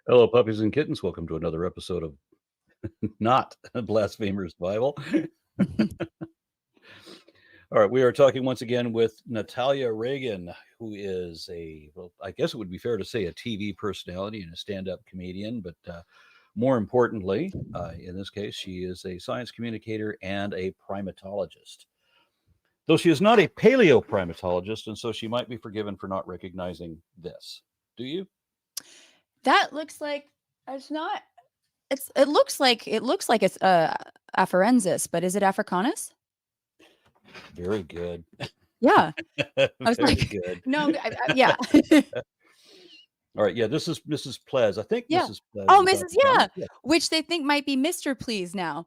Hello, puppies and kittens. Welcome to another episode of Not a Blasphemer's Bible. All right, we are talking once again with Natalia Reagan, who is I guess it would be fair to say a TV personality and a stand-up comedian, but more importantly, in this case, she is a science communicator and a primatologist. Though she is not a paleoprimatologist, and so she might be forgiven for not recognizing this. Do you? That looks like it's not. It looks like it's Afarensis, but is it Africanus? Very good. Yeah, I was Very like, good. no, yeah, All right, yeah, this is Mrs. Plez. I think yeah. Mrs. Plez Oh, is Mrs. Afrikaans. Yeah, Yeah. which they think might be Mr. Please now,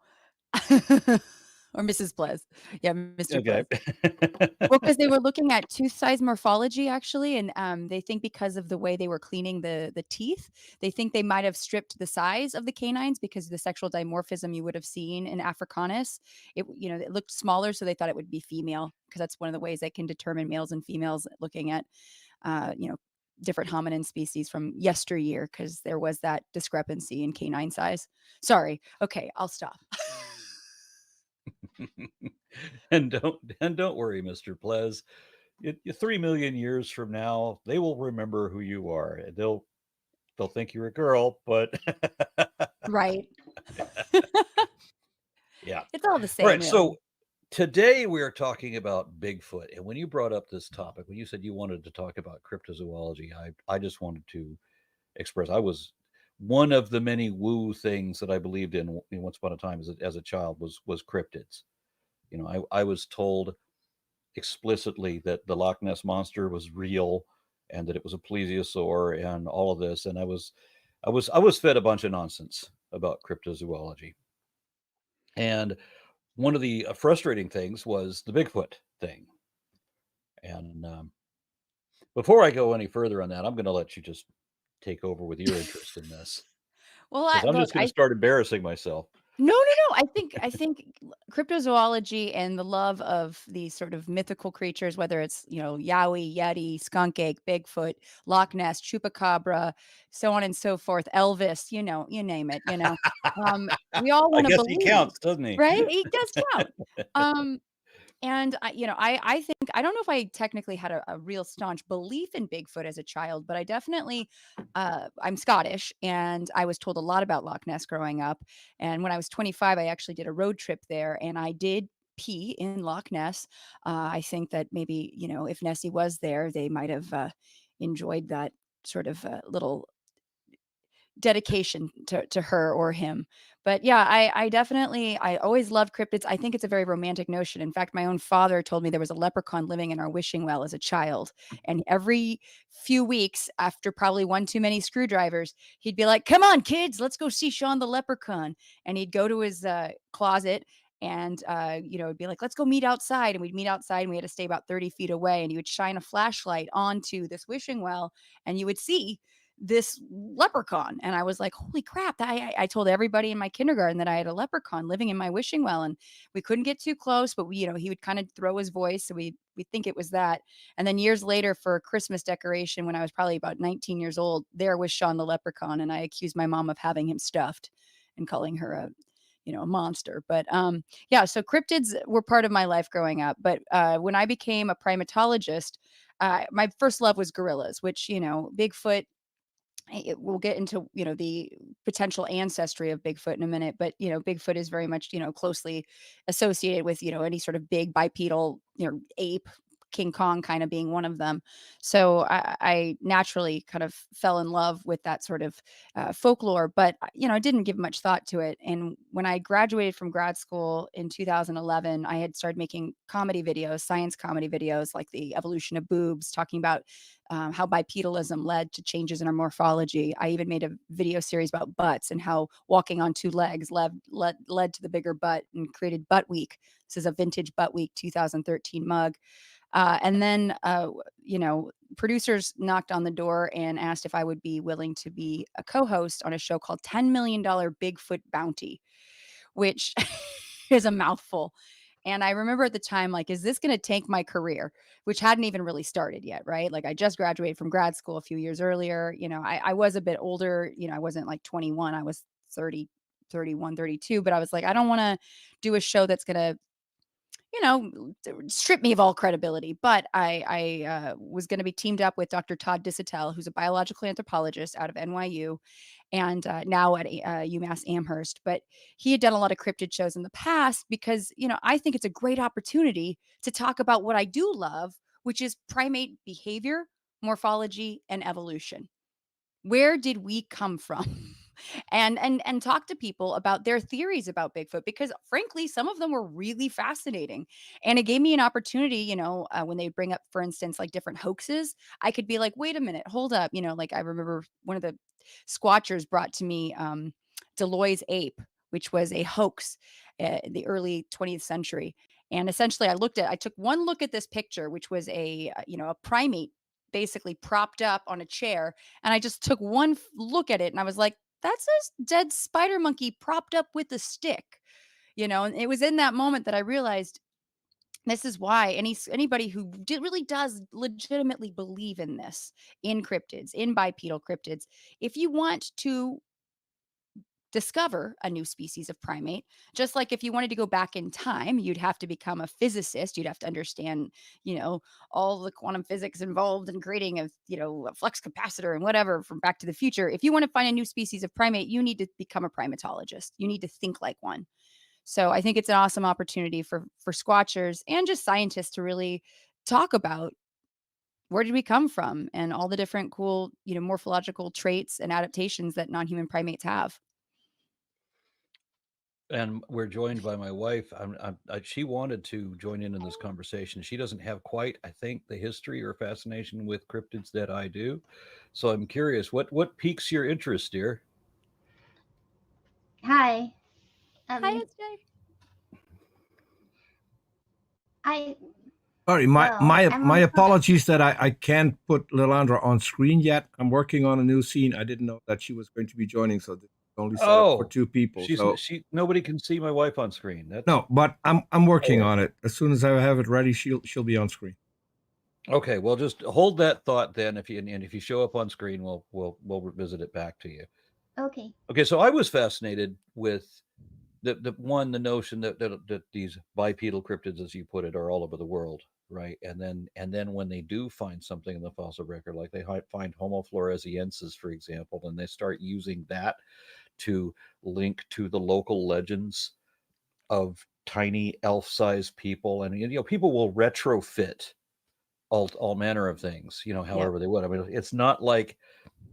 or Mrs. Plez. Yeah, Mr. Okay. Plez. Well, because they were looking at tooth size morphology actually, and they think because of the way they were cleaning the teeth, they think they might have stripped the size of the canines because of the sexual dimorphism you would have seen in Africanus. It looked smaller, so they thought it would be female because that's one of the ways they can determine males and females looking at, uh, you know, different hominin species from yesteryear because there was that discrepancy in canine size. Sorry. Okay, I'll stop. And don't worry, Mr. Plez. 3 million years from now, they will remember who you are. They'll think you're a girl, but Right. yeah. It's all the All same, right, so really. today we are talking about Bigfoot. And when you brought up this topic, when you said you wanted to talk about cryptozoology, I just wanted to express I was one of the many woo things that I believed in once upon a time as a child was cryptids. I was told explicitly that the Loch Ness monster was real and that it was a plesiosaur and all of this, and I was fed a bunch of nonsense about cryptozoology. And one of the frustrating things was the Bigfoot thing. And before I go any further on that, I'm going to let you just take over with your interest in this Well, because I'm look, just going to start embarrassing myself. no, no, no. I think cryptozoology and the love of these sort of mythical creatures, whether it's Yowie, Yeti, skunk ape, Bigfoot, Loch Ness, chupacabra, so on and so forth, Elvis, you name it. We all I want to guess he believe, counts, doesn't he? right? It does count. Um, and I think I don't know if I technically had a real staunch belief in Bigfoot as a child, but I definitely I'm Scottish and I was told a lot about Loch Ness growing up. And when I was 25, I actually did a road trip there and I did pee in Loch Ness. I think that maybe, if Nessie was there, they might have enjoyed that sort of little dedication to her or him. But yeah, I definitely I always loved cryptids. I think it's a very romantic notion. In fact, my own father told me there was a leprechaun living in our wishing well as a child. And every few weeks, after probably one too many screwdrivers, he'd be like, "Come on, kids, let's go see Sean the leprechaun." And he'd go to his closet and it'd be like, "Let's go meet outside." And we'd meet outside and we had to stay about 30 feet away. And he would shine a flashlight onto this wishing well and you would see this leprechaun. And I was like, holy crap. I told everybody in my kindergarten that I had a leprechaun living in my wishing well. And we couldn't get too close, but he would kind of throw his voice. So we think it was that. And then years later for a Christmas decoration, when I was probably about 19 years old, there was Sean the leprechaun. And I accused my mom of having him stuffed and calling her a monster. But yeah, so cryptids were part of my life growing up. But when I became a primatologist, my first love was gorillas, which, Bigfoot, we'll get into the potential ancestry of Bigfoot in a minute, but Bigfoot is very much closely associated with any sort of big bipedal ape. King Kong kind of being one of them. So I naturally kind of fell in love with that sort of folklore, but I didn't give much thought to it. And when I graduated from grad school in 2011, I had started making comedy videos, science comedy videos, like the evolution of boobs, talking about how bipedalism led to changes in our morphology. I even made a video series about butts and how walking on two legs led to the bigger butt and created Butt Week. This is a vintage Butt Week 2013 mug. And then, producers knocked on the door and asked if I would be willing to be a co-host on a show called $10 million Bigfoot Bounty, which is a mouthful. And I remember at the time, like, is this going to tank my career, which hadn't even really started yet, right? Like, I just graduated from grad school a few years earlier. I was a bit older. I wasn't like 21, I was 30, 31, 32. But I was like, I don't want to do a show that's going to strip me of all credibility. But I was going to be teamed up with Dr. Todd Disotell, who's a biological anthropologist out of NYU and now at UMass Amherst. But he had done a lot of cryptid shows in the past because, I think it's a great opportunity to talk about what I do love, which is primate behavior, morphology, and evolution. Where did we come from? And talk to people about their theories about Bigfoot because frankly, some of them were really fascinating. And it gave me an opportunity, when they bring up, for instance, like different hoaxes, I could be like, wait a minute, hold up. Like I remember one of the squatchers brought to me Deloy's ape, which was a hoax in the early 20th century. And essentially I took one look at this picture, which was a primate basically propped up on a chair. And I just took one look at it and I was like, that's a dead spider monkey propped up with a stick, and it was in that moment that I realized this is why anybody who really does legitimately believe in this, in cryptids, in bipedal cryptids, if you want to discover a new species of primate. Just like if you wanted to go back in time, you'd have to become a physicist. You'd have to understand, all the quantum physics involved in creating a flux capacitor and whatever from Back to the Future. If you want to find a new species of primate, you need to become a primatologist. You need to think like one. So I think it's an awesome opportunity for squatchers and just scientists to really talk about where did we come from and all the different cool, morphological traits and adaptations that non-human primates have. And we're joined by my wife. She wanted to join in this conversation. She doesn't have quite, I think, the history or fascination with cryptids that I do. So I'm curious, what piques your interest, dear? Hi. Hi, Um, SJ. I Sorry, well, I'm my on. apologies that I can't put Lilandra on screen yet. I'm working on a new scene. I didn't know that she was going to be joining, so this is only set up for Oh, 2 people. So nobody can see my wife on screen. That's no, but I'm working oh, on it. As soon as I have it ready, she'll be on screen. okay. Well, just hold that thought then. If you show up on screen, we'll revisit it back to you. Okay. Okay, so I was fascinated with the notion that these bipedal cryptids, as you put it, are all over the world, right? And then when they do find something in the fossil record, like they find Homo floresiensis, for example, and they start using that to link to the local legends of tiny elf-sized people, and people will retrofit all manner of things, Yep. however they would. I mean, it's not like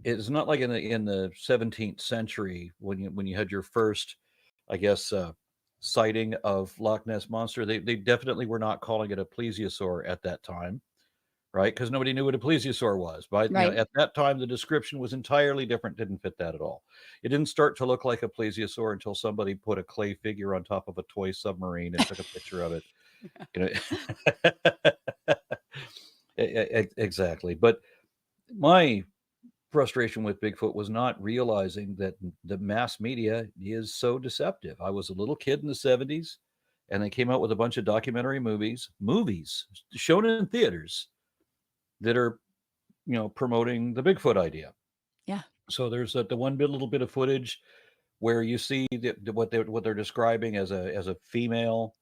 in the 17th century when you had your first, I guess, sighting of Loch Ness monster. They definitely were not calling it a plesiosaur at that time, right? Because nobody knew what a plesiosaur was. But Right. at that time, the description was entirely different. Didn't fit that at all. It didn't start to look like a plesiosaur until somebody put a clay figure on top of a toy submarine and took a picture of it. You know, exactly. But my frustration with Bigfoot was not realizing that the mass media is so deceptive. I was a little kid in the 70s, and they came out with a bunch of documentary movies shown in theaters that are, promoting the Bigfoot idea. Yeah. So there's the one little bit of footage where you see what they're describing as a female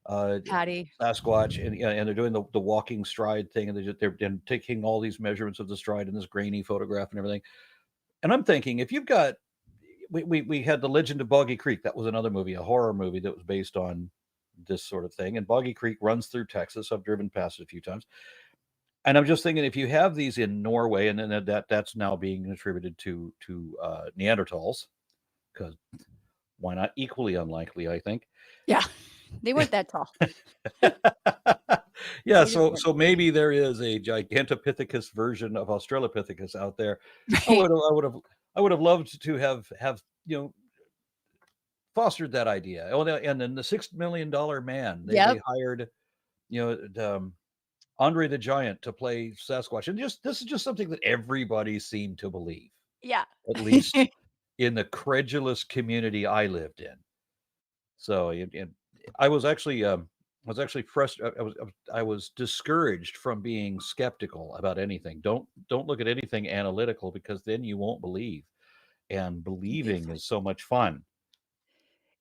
uh, Patty. Sasquatch, and they're doing the walking stride thing, and they're taking all these measurements of the stride in this grainy photograph and everything. And I'm thinking, if you've got, we had the Legend of Boggy Creek. That was another movie, a horror movie that was based on this sort of thing. And Boggy Creek runs through Texas. I've driven past it a few times. And I'm just thinking, if you have these in Norway, and then that's now being attributed to Neanderthals, because why not? Equally unlikely, I think. Yeah. They weren't that tall. Yeah, They just so weren't. so maybe there is a Gigantopithecus version of Australopithecus out there. I Right. would I would have I would have loved to have fostered that idea. Oh, and then the $6 million man, they Yep. hired Andre the Giant to play Sasquatch, and just this is just something that everybody seemed to believe, Yeah. at least in the credulous community I lived in. So, and I was actually was actually frustrated. I was discouraged from being skeptical about anything. Don't look at anything analytical, because then you won't believe. And believing Bigfoot. is so much fun.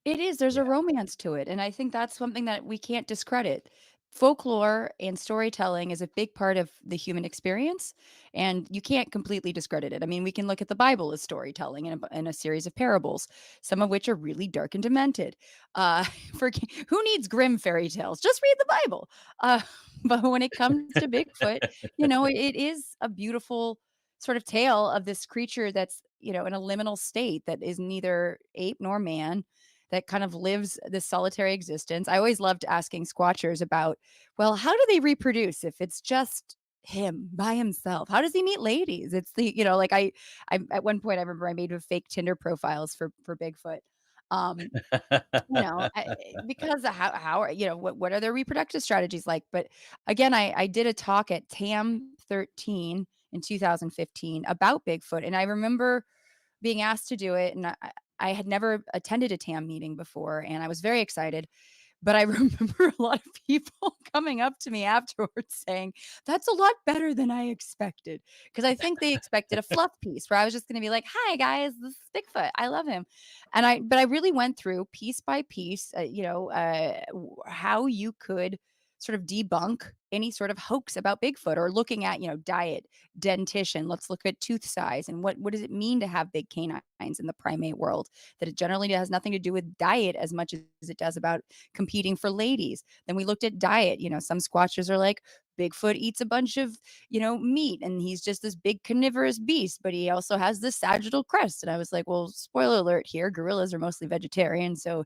It is, there's Yeah. a romance to it, and I think that's something that we can't discredit. Folklore and storytelling is a big part of the human experience, and you can't completely discredit it. I mean, we can look at the Bible as storytelling in a series of parables, some of which are really dark and demented. Uh, for who needs grim fairy tales? Just read the Bible. Uh, but when it comes to Bigfoot, it is a beautiful sort of tale of this creature that's, in a liminal state that is neither ape nor man, that kind of lives this solitary existence. I always loved asking squatchers about, well, how do they reproduce if it's just him by himself? How does he meet ladies? It's like I at one point I remember I made a fake Tinder profiles for Bigfoot. Um, because of how what are their reproductive strategies like? But again, I did a talk at TAM 13 in 2015 about Bigfoot, and I remember being asked to do it, and I had never attended a TAM meeting before, and I was very excited. But I remember a lot of people coming up to me afterwards saying, "That's a lot better than I expected." Because I think they expected a fluff piece where I was just going to be like, "Hi guys, this is Bigfoot. I love him," but I really went through piece by piece, how you could sort of debunk any sort of hoax about Bigfoot, or looking at, diet, dentition. Let's look at tooth size and what does it mean to have big canines in the primate world. That it generally has nothing to do with diet as much as it does about competing for ladies. Then we looked at diet. Some squatchers are like, Bigfoot eats a bunch of, meat, and he's just this big carnivorous beast, but he also has this sagittal crest. And I was like, well, spoiler alert here, gorillas are mostly vegetarian. So,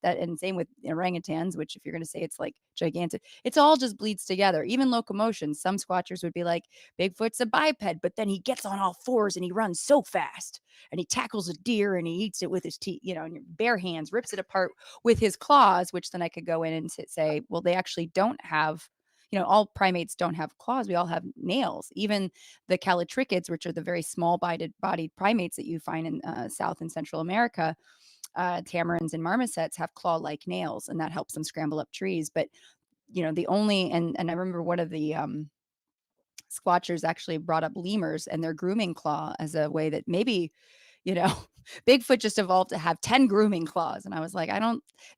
and same with orangutans, which if you're going to say it's like gigantic, it's all just bleeds together. Even locomotion. Some squatchers would be like, Bigfoot's a biped, but then he gets on all fours and he runs so fast and he tackles a deer and he eats it with his teeth, and your bare hands, rips it apart with his claws, which then I could go in and say, well, they actually don't have, all primates don't have claws. We all have nails. Even the callitrichids, which are the very small bodied primates that you find in South and Central America, tamarins and marmosets have claw-like nails, and that helps them scramble up trees. But the only and I remember one of the squatchers actually brought up lemurs and their grooming claw as a way that maybe, you know, Bigfoot just evolved to have 10 grooming claws. And I was like,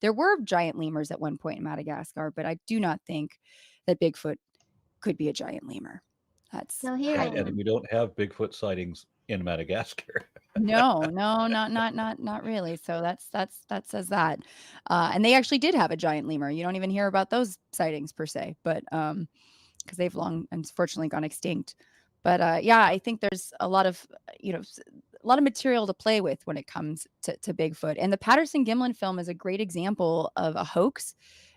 there were giant lemurs at one point in Madagascar, but I do not think that Bigfoot could be a giant lemur. That's So Right, here, and we don't have Bigfoot sightings in Madagascar. no, not really. So that says that. And they actually did have a giant lemur. You don't even hear about those sightings per se, but because they've long unfortunately gone extinct. But yeah, I think there's a lot of a lot of material to play with when it comes to Bigfoot. And the Patterson Gimlin film is a great example of a hoax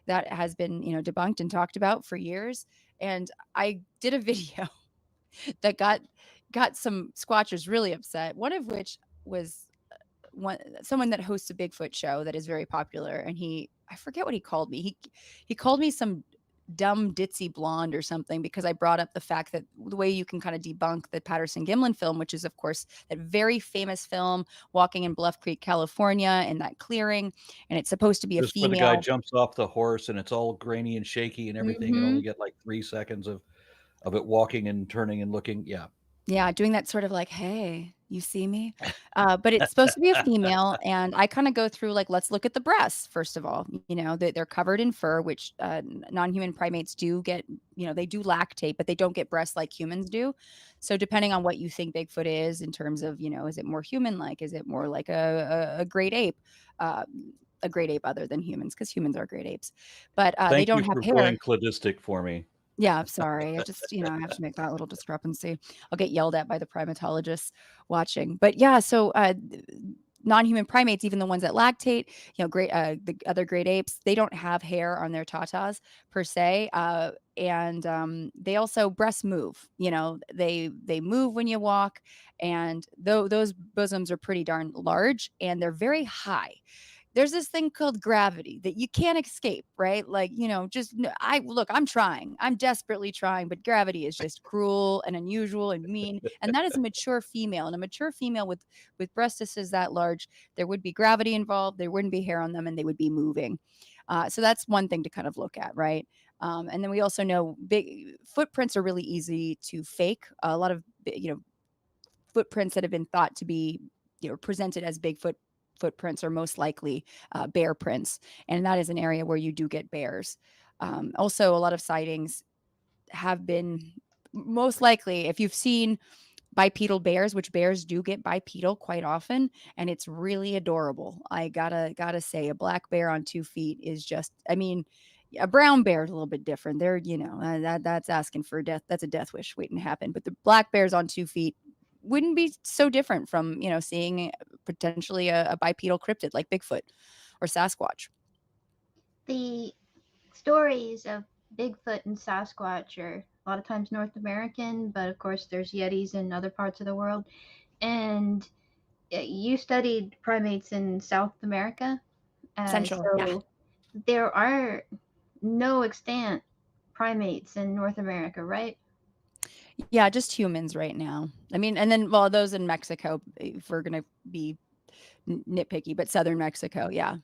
that has been debunked and talked about for years. And I did a video that got some squatchers really upset. One of which was someone that hosts a Bigfoot show that is very popular, and I forget what he called me. He called me some dumb ditzy blonde or something because I brought up the fact that the way you can kind of debunk the Patterson Gimlin film, which is of course that very famous film walking in Bluff Creek, California, in that clearing, and it's supposed to be a Just where the guy female. jumps off the horse and it's all grainy and shaky and everything, and only Mhm. get like 3 seconds of it walking and turning and looking. Yeah. Yeah, doing that sort of like, "Hey, you see me?" But it's supposed to be a female, and I kinda go through, like, let's look at the breasts, first of all. They're covered in fur, which, non-human primates do get. They do lactate, but they don't get breasts like humans do. So depending on what you think Bigfoot is in terms of, is it more human-like? Is it more like a great ape? A great ape other than humans, because humans are great apes. But, they Thank don't you have for hair. going cladistic for me. Yeah, I'm sorry. I just, I have to make that little discrepancy. I'll get yelled at by the primatologists watching. But yeah, so non-human primates, even the ones that lactate, great the other great apes, they don't have hair on their tatas per se. And they also breast move. They move when you walk, and though those bosoms are pretty darn large and they're very high. there's this thing called gravity that you can't escape, right? Like, just I'm trying. I'm desperately trying, but gravity is just cruel and unusual and mean. And that is a mature female. And a mature female with breastises that large, there would be gravity involved, there wouldn't be hair on them, and they would be moving. So that's one thing to kind of look at, right? And then we also know big footprints are really easy to fake. A lot of footprints that have been thought to be presented as Bigfoot footprints are most likely bear prints, and that is an area where you do get bears. Also, a lot of sightings have been most likely, if you've seen bipedal bears, which bears do get bipedal quite often, and it's really adorable. I gotta say, a black bear on 2 feet is just, I mean, a brown bear is a little bit different. They're, that's asking for death. That's a death wish waiting to happen. But the black bears on 2 feet wouldn't be so different from, seeing potentially a bipedal cryptid like Bigfoot or Sasquatch. The stories of Bigfoot and Sasquatch are a lot of times North American, but of course there's Yetis in other parts of the world. And you studied primates in South America, Central, yeah. so there are no extant primates in North America, right? Yeah, just humans right now. I mean, and then, well, those in Mexico, if we're going to be nitpicky, but southern Mexico, yeah.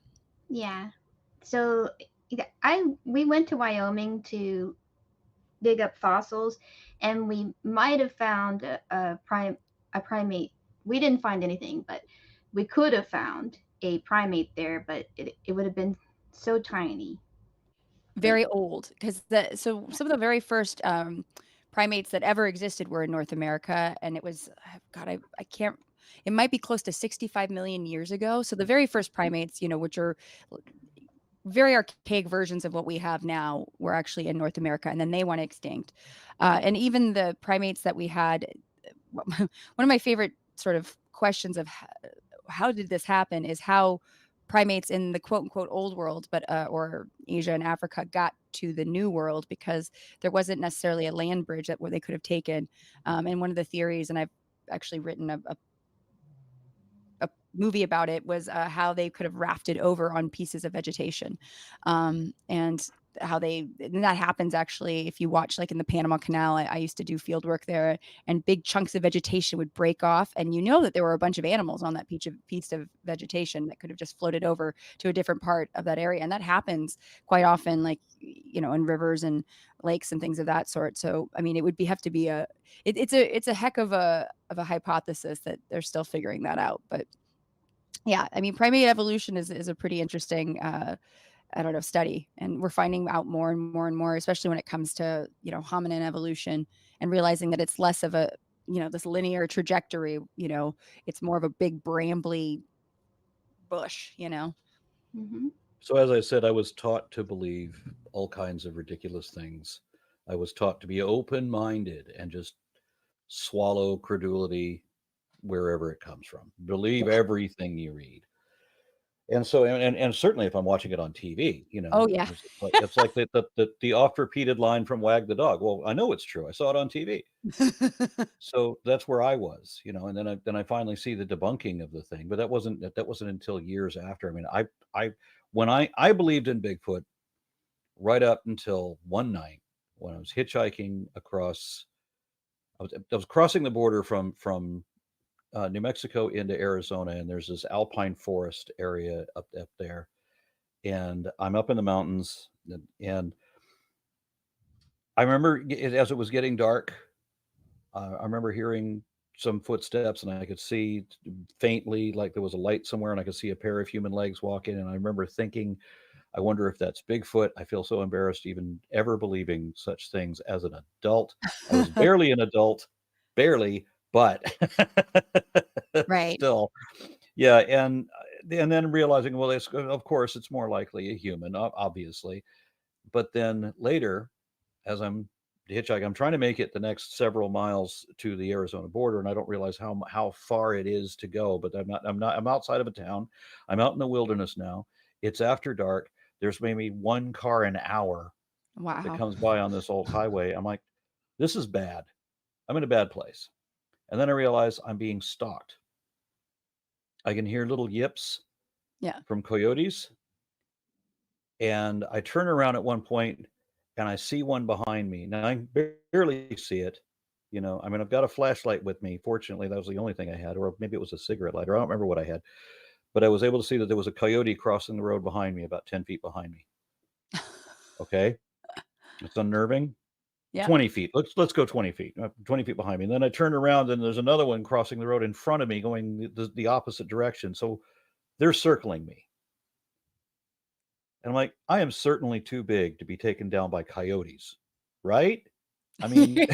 Yeah. So we went to Wyoming to dig up fossils, and we might have found a primate. We didn't find anything, but we could have found a primate there, but it would have been so tiny. Very old, because so some of the very first primates that ever existed were in North America, and it was, God, I can't. It might be close to 65 million years ago. So the very first primates, which are very archaic versions of what we have now, were actually in North America, and then they went extinct. And even the primates that we had, one of my favorite sort of questions of how did this happen is how primates in the quote unquote old world, but or Asia and Africa, got to the new world, because there wasn't necessarily a land bridge where they could have taken. And one of the theories, and I've actually written a movie about it, was how they could have rafted over on pieces of vegetation, and and that happens actually if you watch, like in the Panama Canal. I used to do field work there, and big chunks of vegetation would break off, and that there were a bunch of animals on that piece of vegetation that could have just floated over to a different part of that area. And that happens quite often, like in rivers and lakes and things of that sort. So I mean, it would have to be it's a heck of a hypothesis that they're still figuring that out. But yeah, I mean, primate evolution is a pretty interesting, I don't know, study, and we're finding out more and more and more, especially when it comes to hominin evolution, and realizing that it's less of a this linear trajectory. It's more of a big brambly bush. Mm-hmm. So, as I said, I was taught to believe all kinds of ridiculous things. I was taught to be open minded and just swallow credulity wherever it comes from. Believe everything you read. And so, and certainly if I'm watching it on TV, Oh yeah. it's like the oft repeated line from Wag the Dog. Well, I know it's true. I saw it on TV. So that's where I was, and then I finally see the debunking of the thing. But that wasn't until years after. I mean, when I believed in Bigfoot right up until one night when I was hitchhiking across. I was crossing the border from New Mexico into Arizona, and there's this alpine forest area up there, and I'm up in the mountains, and I remember as it was getting dark, I remember hearing some footsteps, and I could see faintly like there was a light somewhere, and I could see a pair of human legs walking, and I remember thinking, I wonder if that's Bigfoot. I feel so embarrassed even ever believing such things as an adult. I was barely an adult, barely, but Right. still, yeah. And then realizing, well, of course it's more likely a human, obviously. But then later, as I'm hitchhiking, I'm trying to make it the next several miles to the Arizona border, and I don't realize how far it is to go. But I'm outside of a town. I'm out in the wilderness now. It's after dark. There's maybe one car an hour that Wow. comes by on this old highway. I'm like, this is bad. I'm in a bad place. And then I realize I'm being stalked. I can hear little yips Yeah. from coyotes. And I turn around at one point and I see one behind me. Now I barely see it. I mean, I've got a flashlight with me. Fortunately, that was the only thing I had, or maybe it was a cigarette lighter. I don't remember what I had, but I was able to see that there was a coyote crossing the road behind me, about 10 feet behind me. Okay. It's unnerving. Yeah. 20 feet. Let's go 20 feet. 20 feet behind me. And then I turn around and there's another one crossing the road in front of me going the opposite direction. So they're circling me. And I'm like, I am certainly too big to be taken down by coyotes, right? I mean,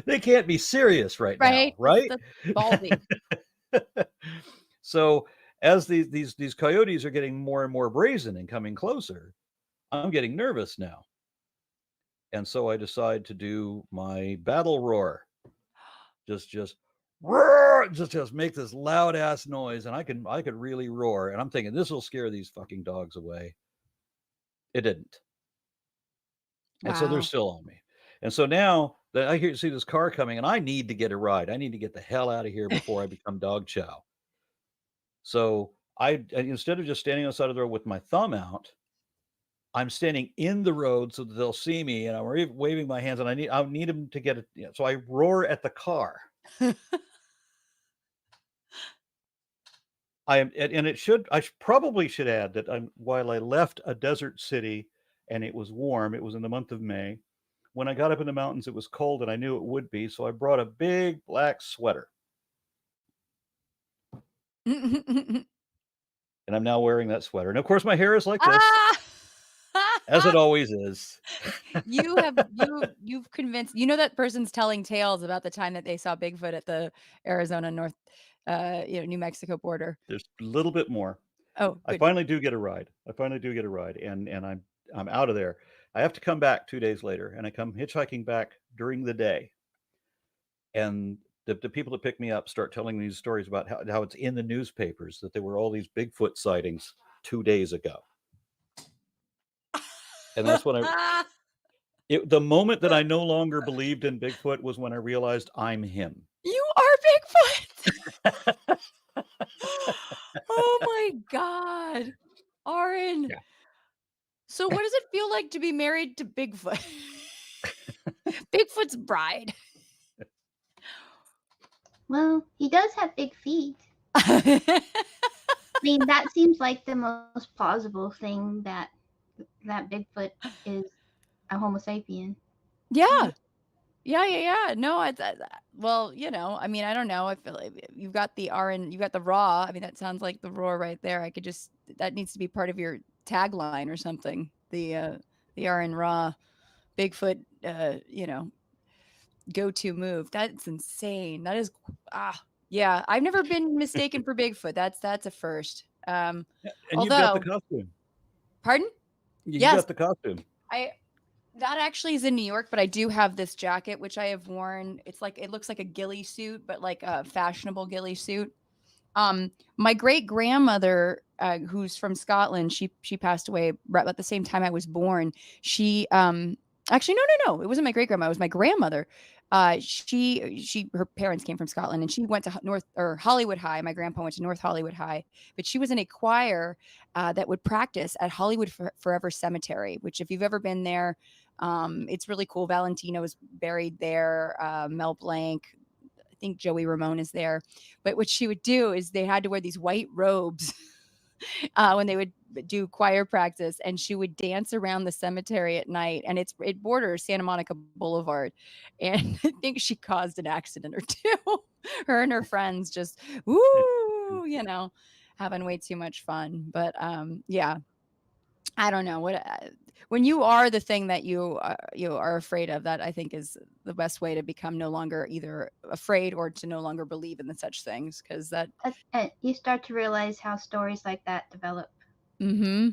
they can't be serious right now, right? That's ballsy. So as these coyotes are getting more and more brazen and coming closer, I'm getting nervous now. And so I decide to do my battle roar. Just roar, just make this loud ass noise, and I could really roar. And I'm thinking this will scare these fucking dogs away. It didn't. And so they're Wow. still on me. And so now that I see this car coming, and I need to get a ride. I need to get the hell out of here before I become dog chow. So instead of just standing on the side of the road with my thumb out, I'm standing in the road so that they'll see me, and I'm waving my hands, and I need them to get it. So I roar at the car. I probably should add that while I left a desert city and it was warm, it was in the month of May. When I got up in the mountains, it was cold, and I knew it would be, so I brought a big black sweater. And I'm now wearing that sweater. And of course, my hair is like this, as it always is. You've convinced, that person's telling tales about the time that they saw Bigfoot at the Arizona New Mexico border. There's a little bit more. Oh, I good. finally do get a ride. And I'm out of there. I have to come back 2 days later, and I come hitchhiking back during the day. And the people that pick me up start telling these stories about how it's in the newspapers that there were all these Bigfoot sightings 2 days ago. And that's when the moment that I no longer believed in Bigfoot was when I realized I'm him. You are Bigfoot. Oh my God. Aaron. Yeah. So what does it feel like to be married to Bigfoot? Bigfoot's bride. Well, he does have big feet. I mean, that seems like the most plausible thing that Bigfoot is a Homo sapien. Yeah. No, well, I mean, I don't know. I feel like you've got the RN, you got the raw. I mean, that sounds like the roar right there. That needs to be part of your tagline or something. The RN raw Bigfoot, go-to move. That's insane. That is, yeah. I've never been mistaken for Bigfoot. That's a first. And although, you've got the costume. Pardon? You Yes. got the costume. That actually is in New York, but I do have this jacket, which I have worn. It looks like a ghillie suit, but like a fashionable ghillie suit. My great grandmother, who's from Scotland, she passed away right about the same time I was born. She, actually, no, it wasn't my great grandma. It was my grandmother. Her parents came from Scotland, and she went to Hollywood High. My grandpa went to North Hollywood High, but she was in a choir that would practice at Hollywood Forever Cemetery, which if you've ever been there, it's really cool. Valentino is buried there. Mel Blanc, I think Joey Ramone is there. But what she would do is they had to wear these white robes when they would do choir practice, and she would dance around the cemetery at night, and it borders Santa Monica Boulevard. And I think she caused an accident or two. Her and her friends just, woo, having way too much fun. But yeah. I don't know when you are the thing that you are afraid of, that I think is the best way to become no longer either afraid or to no longer believe in such things, because you start to realize how stories like that develop. Mm-hmm.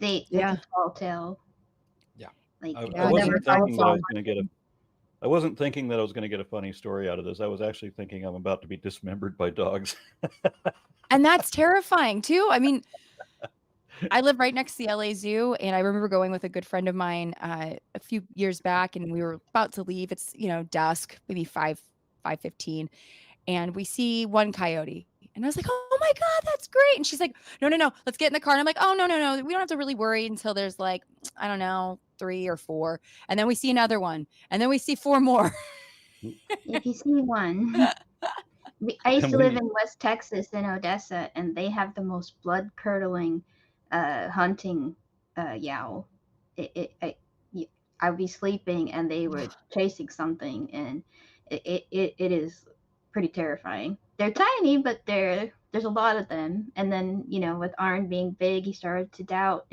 It's a tall tale. Yeah. Like I wasn't thinking that I was going to get I wasn't thinking that I was going to get a funny story out of this. I was actually thinking I'm about to be dismembered by dogs. And that's terrifying too. I mean, I live right next to the LA Zoo, and I remember going with a good friend of mine a few years back, and we were about to leave. It's dusk, maybe 5:15, and we see one coyote, And I was like, oh my God, that's great. And she's like, no, let's get in the car. And I'm like, oh, no, we don't have to really worry until there's like, I don't know, 3 or 4. And then we see another one. And then we see 4 more. If you see one, I used to live in West Texas in Odessa, and they have the most blood-curdling hunting yowl. I would be sleeping, and they were chasing something, and it is pretty terrifying. They're tiny, but there's a lot of them. And then, with Arn being big, he started to doubt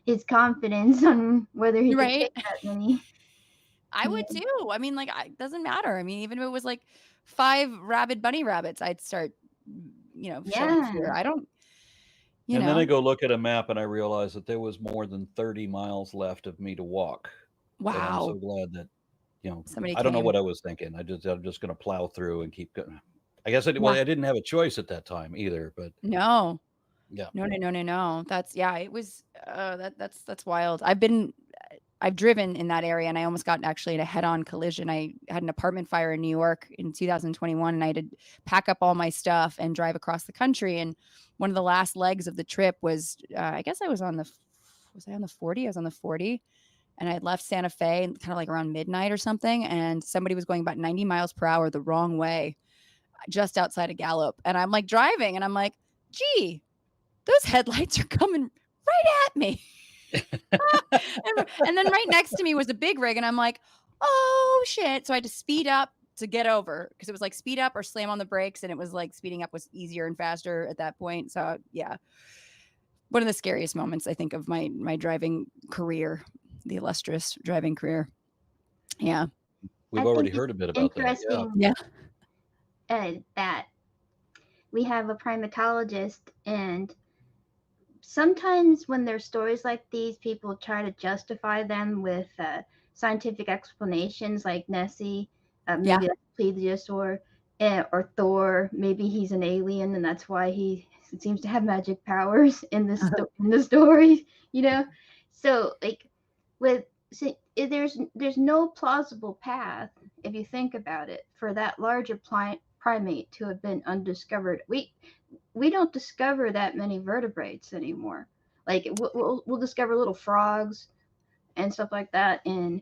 his confidence on whether he could take that many. I would too. I mean, like, it doesn't matter. I mean, even if it was like 5 rabid bunny rabbits, I'd start, showing fear. I don't, And then I go look at a map and I realize that there was more than 30 miles left of me to walk. Wow. And I'm so glad that, somebody I don't know came. what I was thinking. I'm just going to plow through and keep going. I guess I didn't have a choice at that time either, but no. Yeah. No. That's it was that's wild. I've driven in that area, and I almost got actually in a head-on collision. I had an apartment fire in New York in 2021, and I had to pack up all my stuff and drive across the country. And one of the last legs of the trip was, I guess I was on the 40? I was on the 40, and I had left Santa Fe kind of like around midnight or something, and somebody was going about 90 miles per hour the wrong way, just outside of Gallup. And I'm like driving, and I'm like, gee, those headlights are coming right at me. And then right next to me was a big rig, and I'm like, oh shit. So I had to speed up to get over, because it was like speed up or slam on the brakes, and it was like speeding up was easier and faster at that point. So yeah, one of the scariest moments, I think, of my driving career, the illustrious driving career. Yeah, we've already heard a bit about that. Yeah. That we have a primatologist, and sometimes when there's stories like these, people try to justify them with scientific explanations, like Nessie, maybe like plesiosaur, or Thor. Maybe he's an alien, and that's why he seems to have magic powers in the stories. So like there's no plausible path, if you think about it, for that larger primate to have been undiscovered. We don't discover that many vertebrates anymore. Like we'll discover little frogs and stuff like that in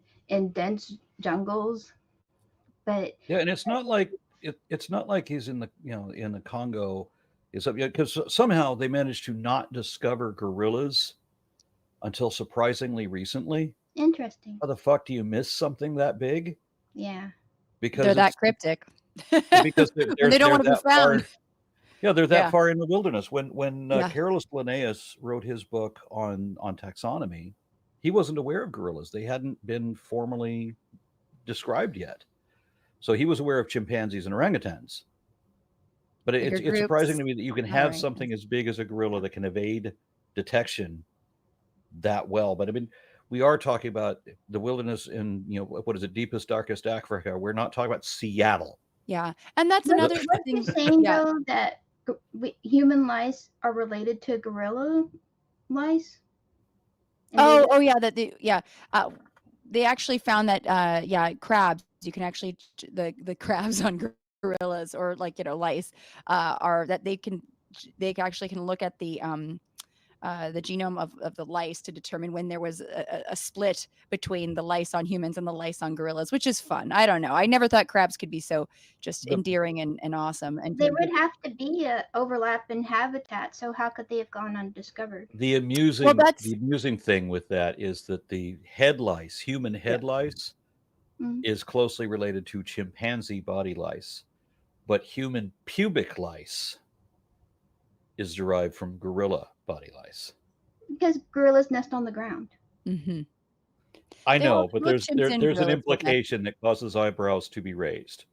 dense jungles. But yeah, and it's not like he's in the in the Congo, because somehow they managed to not discover gorillas until surprisingly recently. Interesting. How the fuck do you miss something that big? Yeah, Because they're that cryptic. Because they don't want to be found. Yeah, they're that far in the wilderness. When Carolus Linnaeus wrote his book on taxonomy, he wasn't aware of gorillas. They hadn't been formally described yet. So he was aware of chimpanzees and orangutans. But it's surprising to me that you can have something as big as a gorilla that can evade detection that well. But I mean, we are talking about the wilderness in, what is it, deepest, darkest Africa. We're not talking about Seattle. Yeah. And that's another thing. You're saying, though, that human lice are related to gorilla lice? Oh yeah, they actually found that crabs, you can actually the crabs on gorillas, or like lice, are that they actually can look at the genome of the lice to determine when there was a split between the lice on humans and the lice on gorillas, which is fun. I don't know. I never thought crabs could be so just endearing and awesome. And there would have to be a overlap in habitat. So how could they have gone undiscovered? The amusing thing with that is that the head lice, human head lice, is closely related to chimpanzee body lice, but human pubic lice is derived from gorilla body lice. Because gorillas nest on the ground. Mm-hmm. I know, but there's an implication that causes eyebrows to be raised.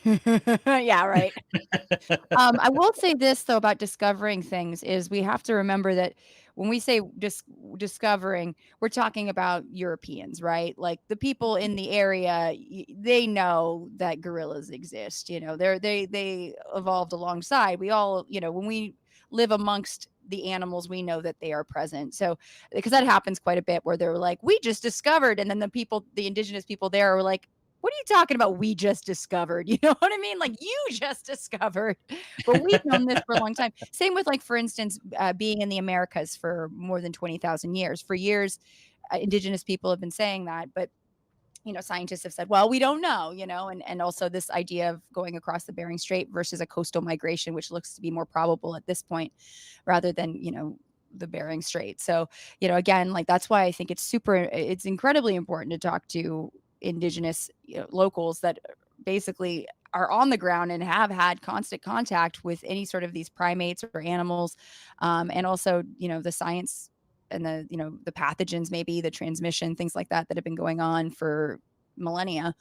Yeah, right. I will say this, though, about discovering things is we have to remember that when we say discovering, we're talking about Europeans, right? Like the people in the area, they know that gorillas exist. They evolved alongside. We all, when we live amongst the animals, we know that they are present. So, because that happens quite a bit, where they're like, we just discovered, and then the indigenous people there are like, What are you talking about? We just discovered, you know what I mean? Like, you just discovered, but we've known this for a long time. Same with, like, for instance, being in the Americas for more than 20,000 years. For years, indigenous people have been saying that, but scientists have said, well, we don't know, and also this idea of going across the Bering Strait versus a coastal migration, which looks to be more probable at this point rather than, the Bering Strait. So, again, like, that's why I think it's incredibly important to talk to indigenous locals that basically are on the ground and have had constant contact with any sort of these primates or animals, and also the science and the pathogens, maybe the transmission, things like that have been going on for millennia,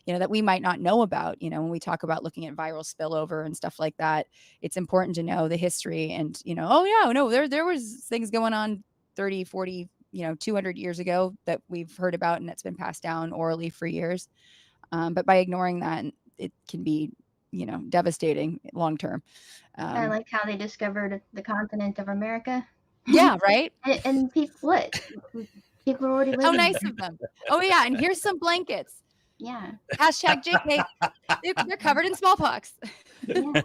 that we might not know about. When we talk about looking at viral spillover and stuff like that, it's important to know the history and oh yeah, no, there was things going on 30, 40, 200 years ago that we've heard about and that's been passed down orally for years. But by ignoring that, it can be devastating long term. I like how they discovered the continent of America. Yeah, right. And people, people are already How living nice there. of them. Oh yeah, and here's some blankets. Yeah. Hashtag JK. They're covered in smallpox. Yeah.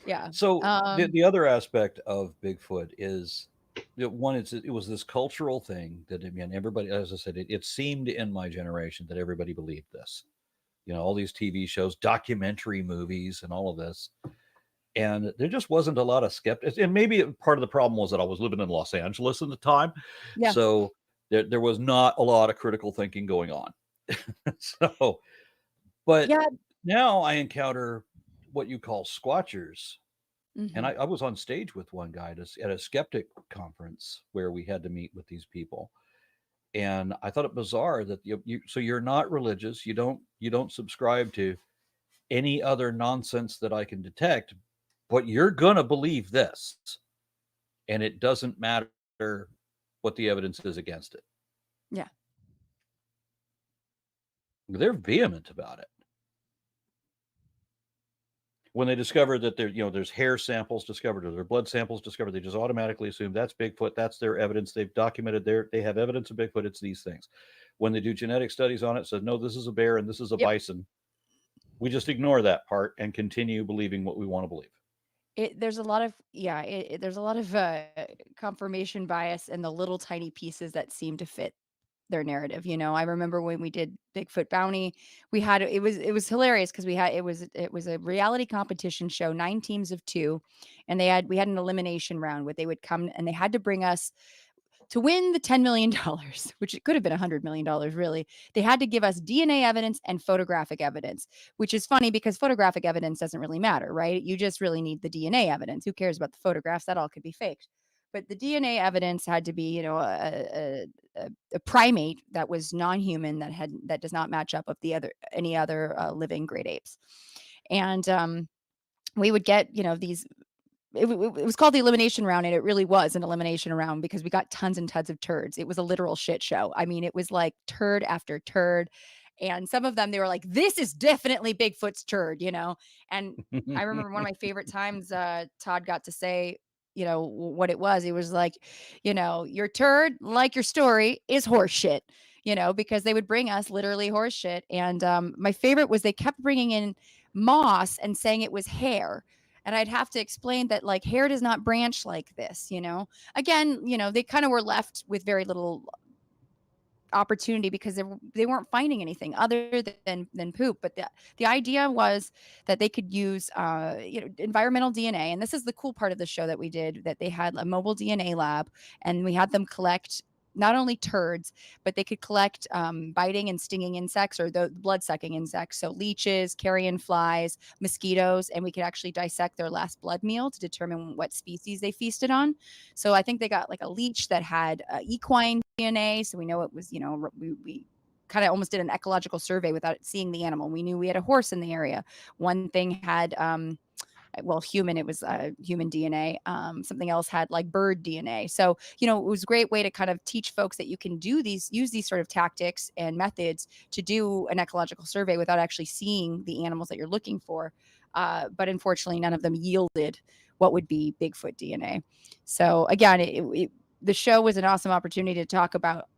Yeah. So the other aspect of Bigfoot is one. It was this cultural thing that, again, everybody, as I said, it seemed in my generation that everybody believed this. All these TV shows, documentary movies, and all of this. And there just wasn't a lot of skeptics. And maybe part of the problem was that I was living in Los Angeles at the time. Yeah. So there was not a lot of critical thinking going on. So, but Yeah. now I encounter what you call squatchers. Mhm. And I was on stage with one guy at a skeptic conference where we had to meet with these people. And I thought it bizarre that so you're not religious. You don't subscribe to any other nonsense that I can detect, but you're going to believe this. And it doesn't matter what the evidence is against it. Yeah. They're vehement about it. When they discover that there's hair samples discovered or their blood samples discovered, they just automatically assume that's Bigfoot. That's their evidence. They've documented they have evidence of Bigfoot. It's these things. When they do genetic studies on it, said, no, this is a bear and this is a bison. We just ignore that part and continue believing what we want to believe. There's a lot of there's a lot of confirmation bias in the little tiny pieces that seem to fit their narrative. I remember when we did Bigfoot Bounty, we had it was hilarious because it was a reality competition show, 9 teams of 2, and we had an elimination round where they would come and they had to bring us to win the $10 million, which it could have been $100 million, really. They had to give us DNA evidence and photographic evidence, which is funny because photographic evidence doesn't really matter, right? You just really need the DNA evidence. Who cares about the photographs? That all could be faked. But the DNA evidence had to be, a primate that was non-human that does not match up with any other living great apes, and we would get these. It was called the elimination round, and it really was an elimination round because we got tons and tons of turds. It was a literal shit show. I mean, it was like turd after turd. And some of them, they were like, this is definitely Bigfoot's turd, And I remember one of my favorite times, Todd got to say, what it was. It was like, your turd, like your story, is horse shit, because they would bring us literally horse shit. And my favorite was they kept bringing in moss and saying it was hair. And I'd have to explain that, like, hair does not branch like this, Again, they kind of were left with very little opportunity because they weren't finding anything other than poop. But the idea was that they could use environmental DNA. And this is the cool part of the show that we did, that they had a mobile DNA lab, and we had them collect not only turds, but they could collect biting and stinging insects, or the blood-sucking insects. So leeches, carrion flies, mosquitoes, and we could actually dissect their last blood meal to determine what species they feasted on. So I think they got like a leech that had equine DNA. So we know it was, we kind of almost did an ecological survey without seeing the animal. We knew we had a horse in the area. One thing had human, it was human DNA. Something else had like bird DNA. So, it was a great way to kind of teach folks that you can use these sort of tactics and methods to do an ecological survey without actually seeing the animals that you're looking for. But unfortunately, none of them yielded what would be Bigfoot DNA. So again, the show was an awesome opportunity to talk about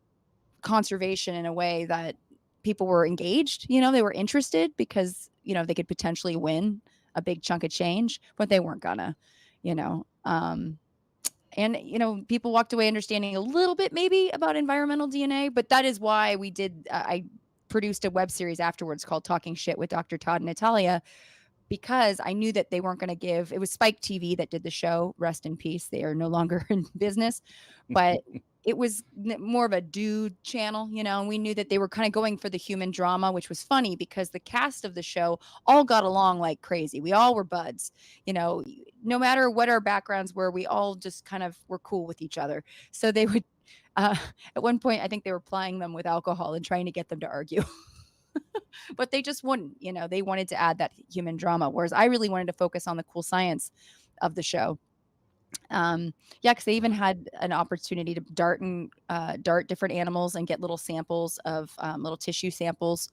conservation in a way that people were engaged, they were interested because, they could potentially win a big chunk of change, but they weren't gonna, you know. And, people walked away understanding a little bit maybe about environmental DNA, but that is why I produced a web series afterwards called Talking Shit with Dr. Todd and Natalia, because I knew that they weren't going to it was Spike TV that did the show. Rest in peace. They are no longer in business, but it was more of a dude channel, and we knew that they were kind of going for the human drama, which was funny because the cast of the show all got along like crazy. We all were buds, no matter what our backgrounds were, we all just kind of were cool with each other. So they would, at one point, I think they were plying them with alcohol and trying to get them to argue. But they just wouldn't, they wanted to add that human drama. Whereas I really wanted to focus on the cool science of the show. Yeah, because they even had an opportunity to dart different animals and get little samples of little tissue samples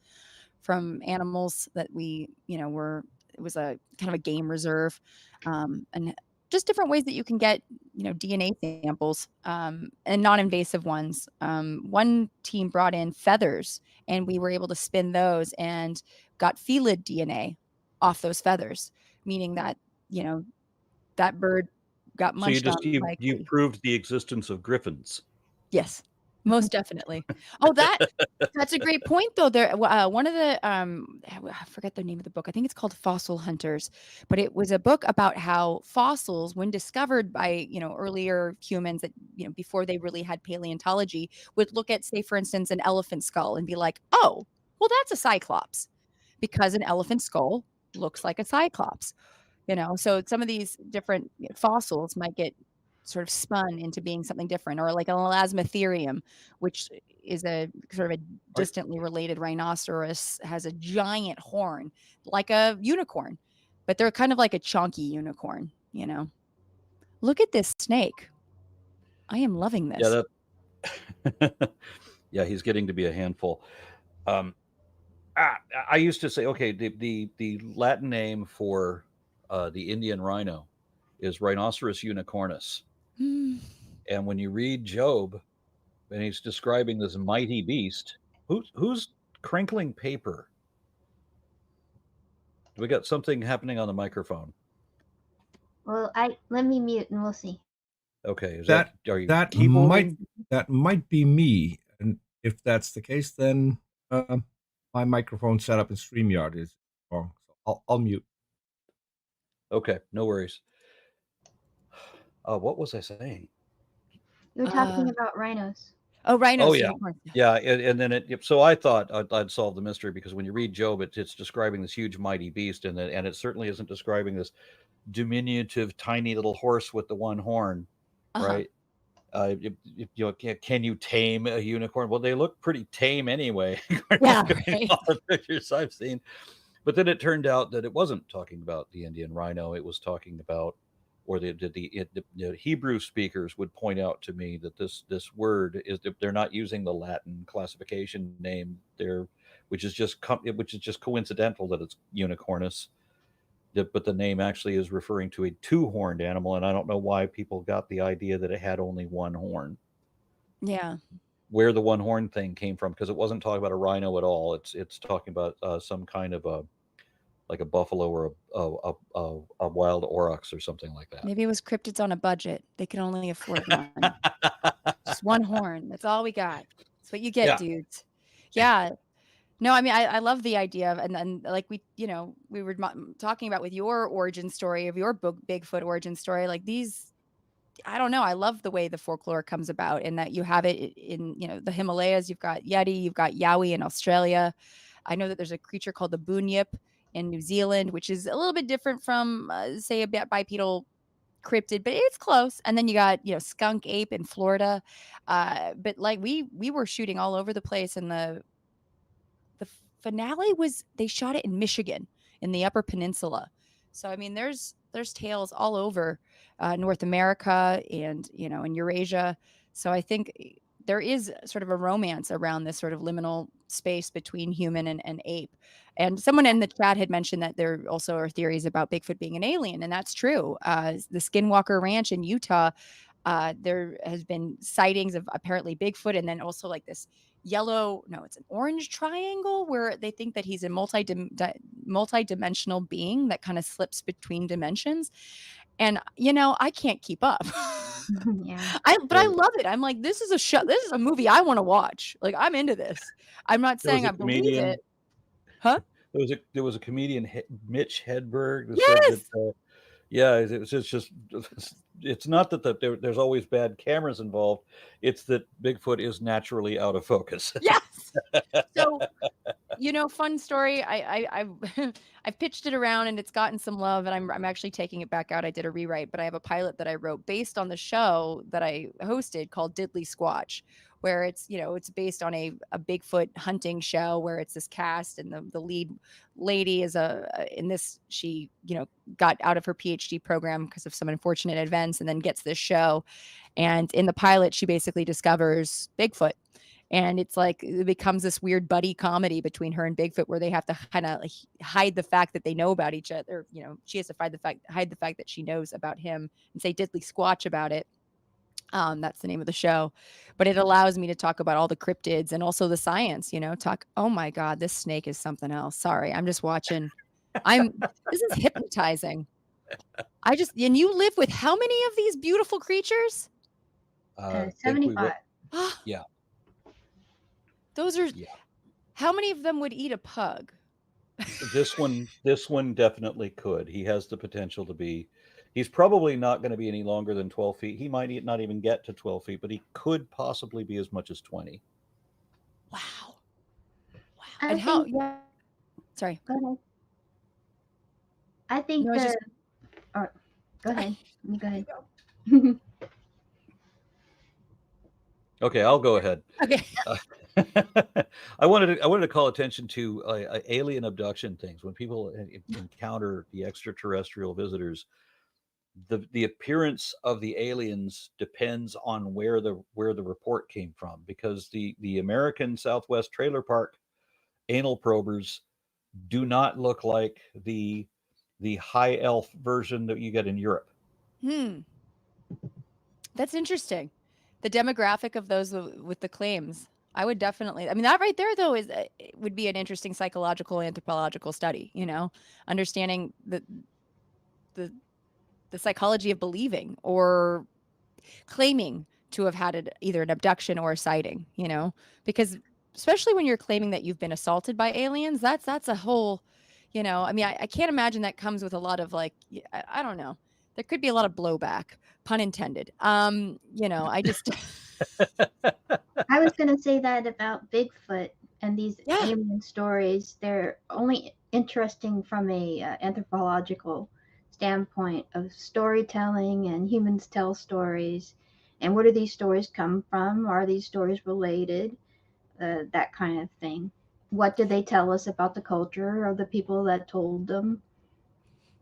from animals that we, it was a kind of a game reserve, and just different ways that you can get, DNA samples, and non-invasive ones. One team brought in feathers, and we were able to spin those and got felid DNA off those feathers, meaning that, that bird got So munched on you likely. proved the existence of griffins. Yes, most definitely. Oh, that's a great point though. There, one of the I forget the name of the book. I think it's called Fossil Hunters, but it was a book about how fossils, when discovered by earlier humans that before they really had paleontology, would look at, say, for instance, an elephant skull and be like, oh, well, that's a cyclops, because an elephant skull looks like a cyclops. So some of these different fossils might get sort of spun into being something different, or like an elasmotherium, which is a sort of a Are, distantly related rhinoceros, has a giant horn like a unicorn, but they're kind of like a chunky unicorn. Look at this snake. I am loving this. yeah, that yeah, he's getting to be a handful. Um, I used to say, okay, the Latin name for the Indian rhino is Rhinoceros unicornus. Mm. And when you read Job, and he's describing this mighty beast, who's crinkling paper? We got something happening on the microphone. Well, let me mute and we'll see. Okay, are you that keyboarding? might be me, and if that's the case, then my microphone setup in StreamYard is wrong. So I'll mute. Okay, no worries. What was I saying? You were talking about rhinos. Oh, rhinos, Oh yeah, unicorns. yeah, and then so I thought I'd solve the mystery, because when you read Job, it's describing this huge mighty beast, and it certainly isn't describing this diminutive tiny little horse with the one horn, Uh-huh. right? Can you tame a unicorn? Well, they look pretty tame anyway. Yeah, right. All the pictures I've seen. But then it turned out that it wasn't talking about the Indian rhino. It was talking about, or the Hebrew speakers would point out to me that this word is, they're not using the Latin classification name there, which is just coincidental that it's unicornus. But the name actually is referring to a two-horned animal, and I don't know why people got the idea that it had only one horn. Yeah. Where the one horn thing came from, because it wasn't talking about a rhino at all. It's talking about some kind of a buffalo or a wild aurochs or something like that. Maybe it was cryptids on a budget. They could only afford one. Just one horn. That's all we got. That's what you get, Yeah. dudes. Yeah. No, I mean, I love the idea of, and like we were talking about with your origin story of your book, Bigfoot origin story, like these, I don't know. I love the way the folklore comes about, and that you have it in, the Himalayas. You've got Yeti, you've got Yowie in Australia. I know that there's a creature called the bunyip in New Zealand, which is a little bit different from, say, a bipedal cryptid, but it's close. And then you got, skunk ape in Florida. But like we were shooting all over the place, and the finale was, they shot it in Michigan in the Upper Peninsula. So I mean, there's tales all over North America and in Eurasia. So I think there is sort of a romance around this sort of liminal space between human and ape. And someone in the chat had mentioned that there also are theories about Bigfoot being an alien, and that's true. The Skinwalker Ranch in Utah, There has been sightings of apparently Bigfoot, and then also like this it's an orange triangle where they think that he's a multi-dimensional being that kind of slips between dimensions. And I can't keep up. Yeah. But I love it. I'm like, this is a movie I want to watch. Like, I'm into this. I'm not There was saying a I believe comedian. it. Huh? There was a comedian, Mitch Hedberg, that said Yes. that. Yeah, it's just it's not that there's always bad cameras involved. It's that Bigfoot is naturally out of focus. Yes. So, fun story. I've pitched it around and it's gotten some love, and I'm actually taking it back out. I did a rewrite, but I have a pilot that I wrote based on the show that I hosted called Diddley Squatch, where it's based on a Bigfoot hunting show where it's this cast, and the lead lady is she got out of her PhD program because of some unfortunate events, and then gets this show. And in the pilot, she basically discovers Bigfoot. And it's like it becomes this weird buddy comedy between her and Bigfoot, where they have to kind of hide the fact that they know about each other. She has to hide the fact that she knows about him and say diddly squatch about it. That's the name of the show, but it allows me to talk about all the cryptids and also the science. Oh my God, this snake is something else. Sorry, I'm just watching. This is hypnotizing. And you live with how many of these beautiful creatures? I think 75. Yeah. Those are. Yeah. How many of them would eat a pug? This one definitely could. He has the potential to be. He's probably not going to be any longer than 12 feet. He might not even get to 12 feet, but he could possibly be as much as 20. Wow. I And think, yeah. Sorry. Go ahead. I think No, it's go ahead. You go ahead. Okay, I'll go ahead. Okay. I wanted to call attention to alien abduction things. When people encounter the extraterrestrial visitors, the appearance of the aliens depends on where the report came from, because the American Southwest Trailer Park anal probers do not look like the high elf version that you get in Europe. That's interesting. The demographic of those with the claims. I would definitely. I mean, that right there though would be an interesting psychological anthropological study. Understanding the psychology of believing or claiming to have had either an abduction or a sighting. Because especially when you're claiming that you've been assaulted by aliens, that's a whole. I mean, I can't imagine that comes with a lot of I don't know. There could be a lot of blowback, pun intended. I just. I was going to say that about Bigfoot and these Yeah. alien stories. They're only interesting from a anthropological standpoint of storytelling, and humans tell stories. And where do these stories come from? Are these stories related? That kind of thing. What do they tell us about the culture of the people that told them?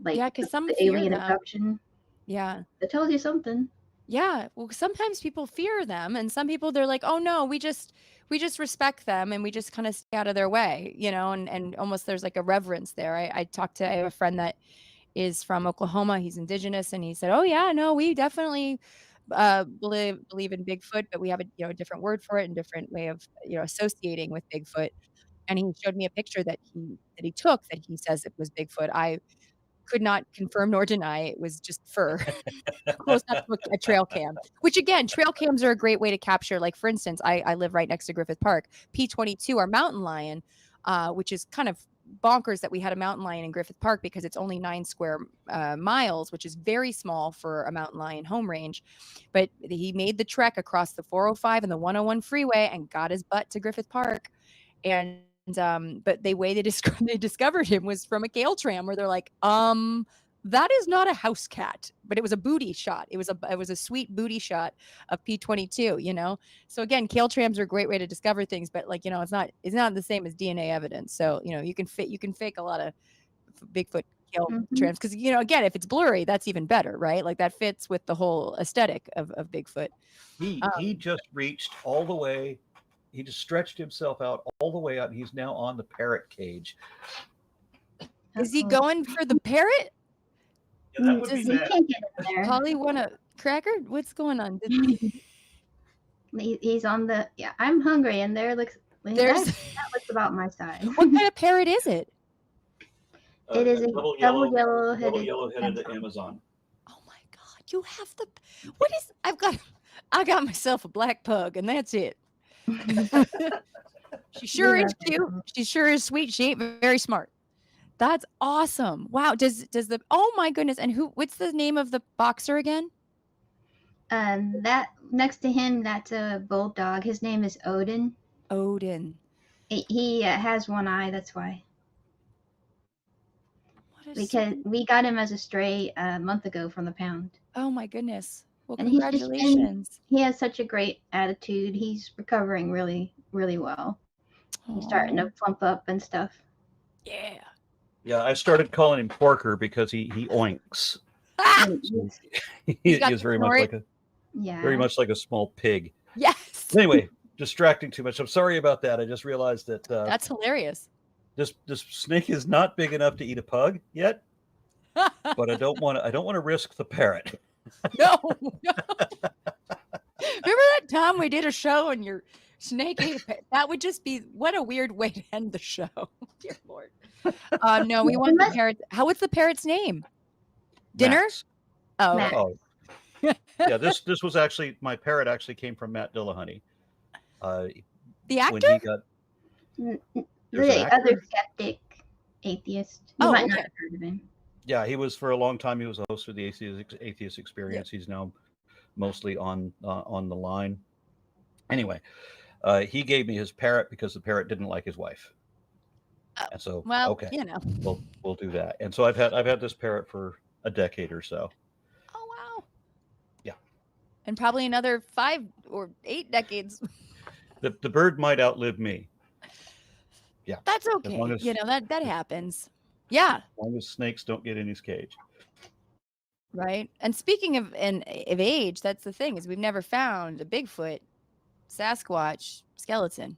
Like Yeah, because some the fear alien them. abduction. Yeah. That tells you something. Yeah. Well, sometimes people fear them, and some people they're like, oh no, we just respect them and we just kind of stay out of their way, and almost there's like a reverence there. I have a friend that is from Oklahoma. He's indigenous, and he said, oh yeah, no, we definitely believe in Bigfoot, but we have a different word for it and different way of associating with Bigfoot. And he showed me a picture that he took that he says it was Bigfoot. I could not confirm nor deny it was just fur. Close up to a trail cam, which again, trail cams are a great way to capture. Like for instance, I live right next to Griffith Park. P22, our mountain lion, which is kind of bonkers that we had a mountain lion in Griffith Park because it's only 9 square miles, which is very small for a mountain lion home range. But he made the trek across the 405 and the 101 freeway and got his butt to Griffith Park. And but the way they discovered him was from a kale tram, where they're like, that is not a house cat, but it was a booty shot. It was a sweet booty shot of P22. So again, kale trams are a great way to discover things, but it's not the same as DNA evidence. So you can fake a lot of Bigfoot kale trams because again, if it's blurry, that's even better, right? Like that fits with the whole aesthetic of Bigfoot. He just reached all the way. He just stretched himself out all the way out, and he's now on the parrot cage. Is he going for the parrot? Yeah, that would Does be bad. Can't get in there. Polly want to Cracker, what's going on? He's on the. Yeah, I'm hungry, and that looks about my size. What kind of parrot is it? It is a double yellow-headed Amazon. Oh my God, you have the. What is? I got myself a black pug, and that's it. She sure is cute. She sure is sweet. She ain't very smart. That's awesome. Wow. Does the? Oh my goodness. And what's the name of the boxer again? That next to him, that's a bulldog. His name is Odin. Odin. He has one eye. That's why. Because we got him as a stray a month ago from the pound. Oh my goodness. Well, and congratulations. He has such a great attitude. He's recovering really, really well. He's starting to plump up and stuff. Yeah. Yeah, I started calling him Porker because he oinks. He is very much like a small pig. Yes. Anyway, distracting too much. I'm sorry about that. I just realized that that's hilarious. This snake is not big enough to eat a pug yet, but I don't want to risk the parrot. No. Remember that time we did a show and your snake ate a parrot? That would just be what a weird way to end the show. Dear Lord. No, we want the parrot. What's the parrot's name? Dinner? Max. Oh, okay. Yeah, this was actually, my parrot actually came from Matt Dillahunty. The actor? When he got the other skeptic atheist. You might not have heard of him. Yeah, he was for a long time. He was a host of the Atheist Experience. Yep. He's now mostly on the line. Anyway, he gave me his parrot because the parrot didn't like his wife. And so, okay, we'll do that. And so I've had this parrot for a decade or so. Oh wow! Yeah, and probably another 5 or 8 decades. The bird might outlive me. Yeah, that's okay. That happens. Yeah, as long as snakes don't get in his cage. Right. And speaking of age, that's the thing, is we've never found a Bigfoot, Sasquatch skeleton.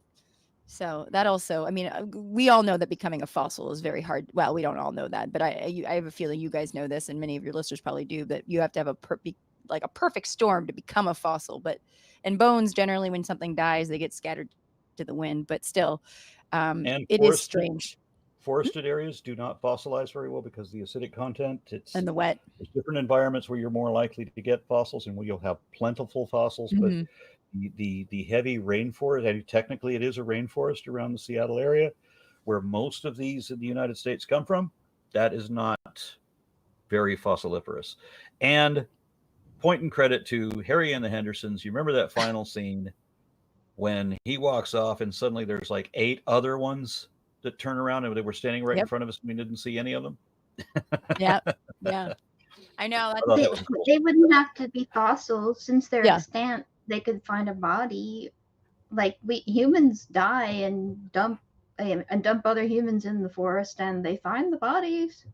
So that also, I mean, we all know that becoming a fossil is very hard. Well, we don't all know that, but I have a feeling you guys know this, and many of your listeners probably do, that you have to have a perfect storm to become a fossil. But in bones, generally, when something dies, they get scattered to the wind. But still, it is strange. Forested areas do not fossilize very well because the acidic content. And the wet. There's different environments where you're more likely to get fossils and where you'll have plentiful fossils. Mm-hmm. But the heavy rainforest, and technically it is a rainforest around the Seattle area, where most of these in the United States come from, that is not very fossiliferous. And point and credit to Harry and the Hendersons. You remember that final scene when he walks off and suddenly there's like 8 other ones that turn around and they were standing right in front of us and we didn't see any of them. Yeah. I know. They wouldn't have to be fossils since they're extant. They could find a body. Like humans die and dump other humans in the forest, and they find the bodies.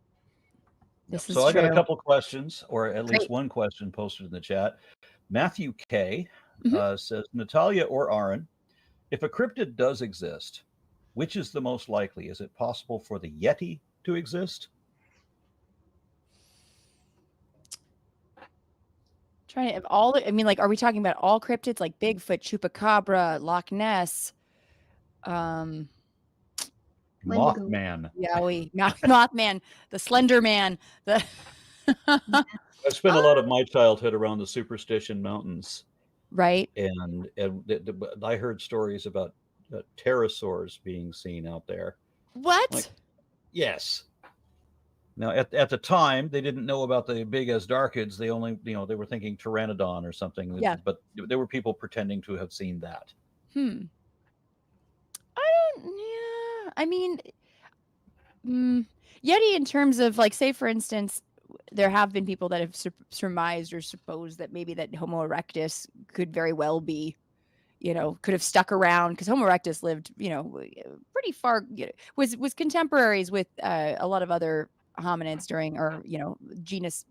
This is so true. I got a couple questions, or at least one question posted in the chat. Matthew K says, Natalia or Aaron, if a cryptid does exist, which is the most likely? Is it possible for the Yeti to exist? Are we talking about all cryptids, like Bigfoot, Chupacabra, Loch Ness, Mothman? Mothman, the Slender Man. I spent a lot of my childhood around the Superstition Mountains, right? And I heard stories about pterosaurs being seen out there. What? Yes. Now, at the time, they didn't know about the big Asdarchids. They only, they were thinking Pteranodon or something. Yeah. But there were people pretending to have seen that. I mean, Yeti, in terms of, like, say, for instance, there have been people that have surmised or supposed that maybe that Homo erectus could very well be, could have stuck around, because Homo erectus lived, pretty far, was contemporaries with a lot of other hominids during, or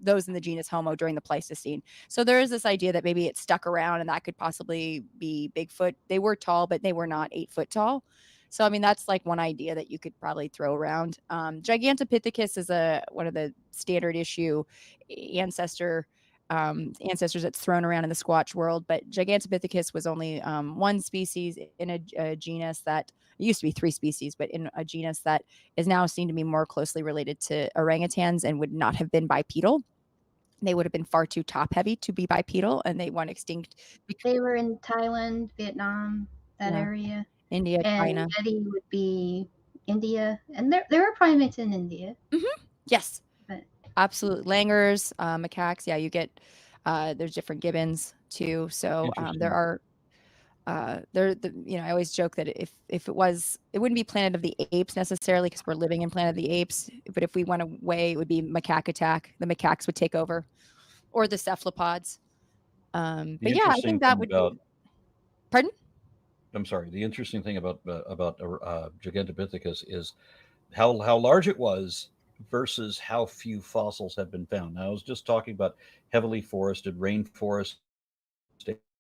those in the genus Homo during the Pleistocene. So there is this idea that maybe it stuck around, and that could possibly be Bigfoot. They were tall, but they were not 8 foot tall. So I mean, that's like one idea that you could probably throw around. Gigantopithecus is one of the standard issue ancestor ancestors that's thrown around in the Squatch world. But Gigantopithecus was only one species in a genus that it used to be 3 species, but in a genus that is now seen to be more closely related to orangutans and would not have been bipedal. They would have been far too top heavy to be bipedal, and they went extinct. They were in Thailand, Vietnam, that Yeah. area. India, And China. Yeti would be India. And there are primates in India. Yes, But absolutely. Langurs, macaques. Yeah, you get there's different gibbons too. So there Interesting. are I always joke that if it wouldn't be Planet of the Apes necessarily because we're living in Planet of the Apes, but if we went away, it would be macaque attack. The macaques would take over, or the cephalopods. The But yeah, I interesting think that thing would about be. Pardon? I'm sorry. The interesting thing about Gigantopithecus is how large it was versus how few fossils have been found. Now, I was just talking about heavily forested rainforest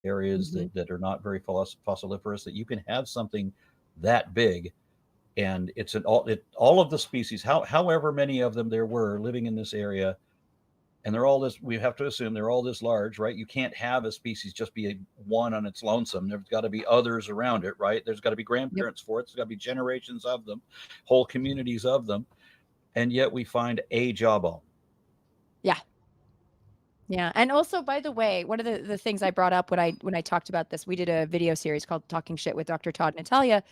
areas Mhm. that are not very fossiliferous. That you can have something that big, and it's all of the species, however many of them there were living in this area, and they're all this. We have to assume they're all this large, right? You can't have a species just be one on its lonesome. There's got to be others around it, right? There's got to be Yep. grandparents for it. There's got to be generations of them, whole communities of them, and yet we find a jawbone. Yeah. Yeah, and also, by the way, one of the things I brought up when I talked about this, we did a video series called "Talking Shit" with Dr. Todd and Natalia,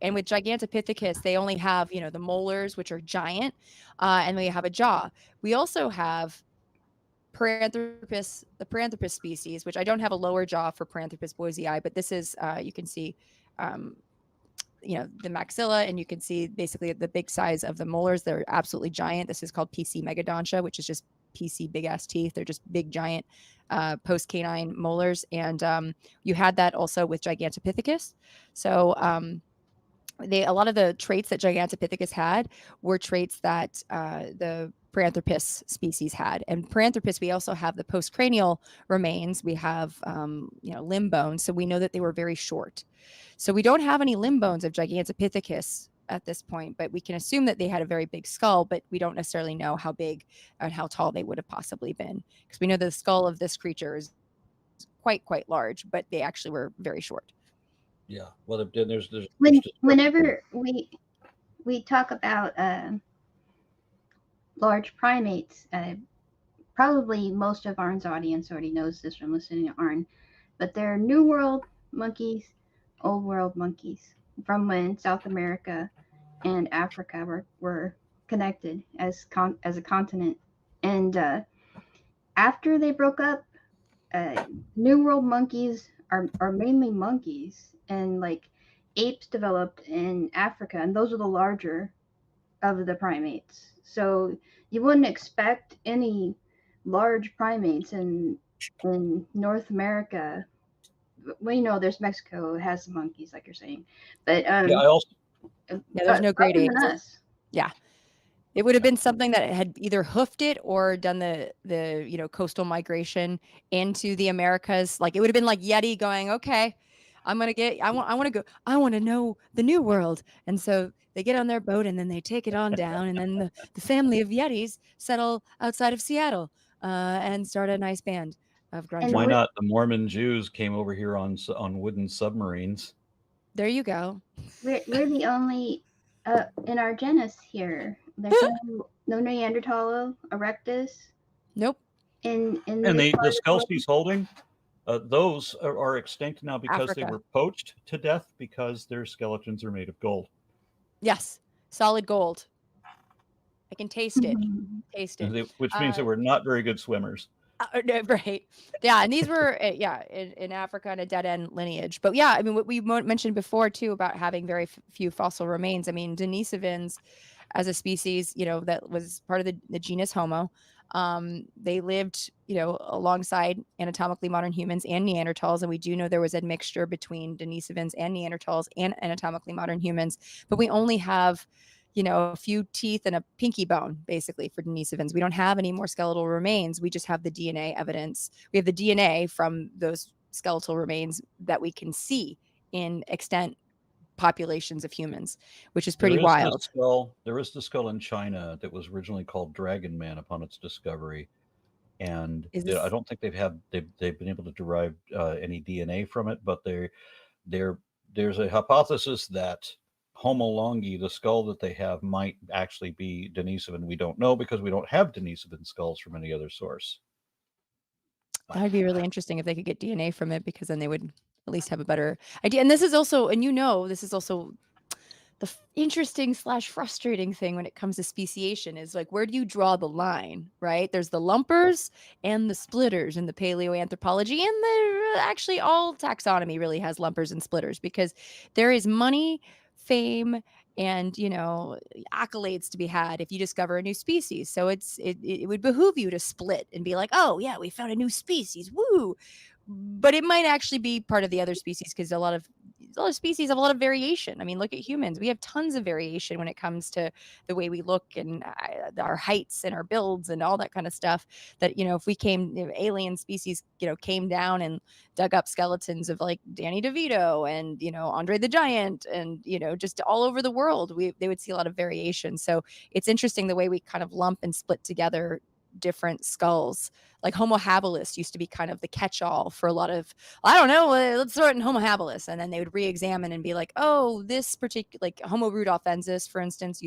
and with Gigantopithecus, they only have the molars, which are giant, and they have a jaw. We also have the Paranthropus species, which I don't have a lower jaw for Paranthropus boisei, but this is you can see. Um, the maxilla, and you can see basically the big size of the molars. They're absolutely giant. This is called PC megadontia, which is just PC big ass teeth. They're just big giant post canine molars, and you had that also with Gigantopithecus. So a lot of the traits that Gigantopithecus had were traits that the Paranthropus species had. And Paranthropus, we also have the postcranial remains. We have limb bones, so we know that they were very short. So we don't have any limb bones of Gigantopithecus at this point, but we can assume that they had a very big skull, but we don't necessarily know how big and how tall they would have possibly been, because we know the skull of this creature is quite large, but they actually were very short. Yeah. Well, then there's Whenever we talk about large primates, probably most of Arn's audience already knows this from listening to Arn, but there are New World monkeys, Old World monkeys, from when South America and Africa were connected as a continent. And after they broke up, New World monkeys are mainly monkeys, and like apes developed in Africa, and those are the larger of the primates. So you wouldn't expect any large primates in North America. Well, there's Mexico has the monkeys, like you're saying, but yeah. I also Yeah, there's no great other apes. than us. Yeah. It would have been something that had either hoofed it or done the coastal migration into the Americas. Like it would have been like Yeti going, okay, I want to go, I want to know the new world. And so they get on their boat and then they take it on down. And then the family of Yetis settle outside of Seattle and start a nice band of grunge why rock. not? The Mormon Jews came over here on wooden submarines. There you go. We're the only in our genus here. There's no Neanderthal erectus Nope. in And this the part of the skulls world. he's holding, those are extinct now because they Africa. were poached to death because their skeletons are made of gold. Yes. Solid gold. I can taste it. Taste it. Which means they were not very good swimmers. No, right. Yeah, and these were in Africa on a dead end lineage. But yeah, I mean, what we mentioned before too about having very few fossil remains. I mean, Denisovans as a species, that was part of the genus Homo. They lived, alongside anatomically modern humans and Neanderthals, and we do know there was a mixture between Denisovans and Neanderthals and anatomically modern humans. But we only have a few teeth and a pinky bone, basically, for Denisovans. We don't have any more skeletal remains. We just have the DNA evidence. We have the DNA from those skeletal remains that we can see in extent populations of humans, which is pretty wild. There is the skull in China that was originally called Dragon Man upon its discovery. and Is I this don't think they've been able to derive any DNA from it, but they're there's a hypothesis that Homo longi, the skull that they have, might actually be Denisovan. We don't know because we don't have Denisovan skulls from any other source. that would be really interesting if they could get DNA from it, because then they would at least have a better idea. And this is also, and this is also the interesting slash frustrating thing when it comes to speciation is like, where do you draw the line, right? There's the lumpers and the splitters in the paleoanthropology, and actually all taxonomy really has lumpers and splitters, because there is money, fame, and accolades to be had if you discover a new species. So it would behoove you to split and be like, oh yeah, we found a new species, woo. But it might actually be part of the other species, because a lot of species have a lot of variation. I mean, look at humans. We have tons of variation when it comes to the way we look, and our heights and our builds and all that kind of stuff. That, if alien species, came down and dug up skeletons of like Danny DeVito and, Andre the Giant, and, just all over the world, they would see a lot of variation. So it's interesting the way we kind of lump and split together different skulls. Like Homo habilis used to be kind of the catch-all for a lot of, I don't know, let's throw it in Homo habilis, and then they would re-examine and be like, oh, this particular, like Homo rudolfensis, for instance,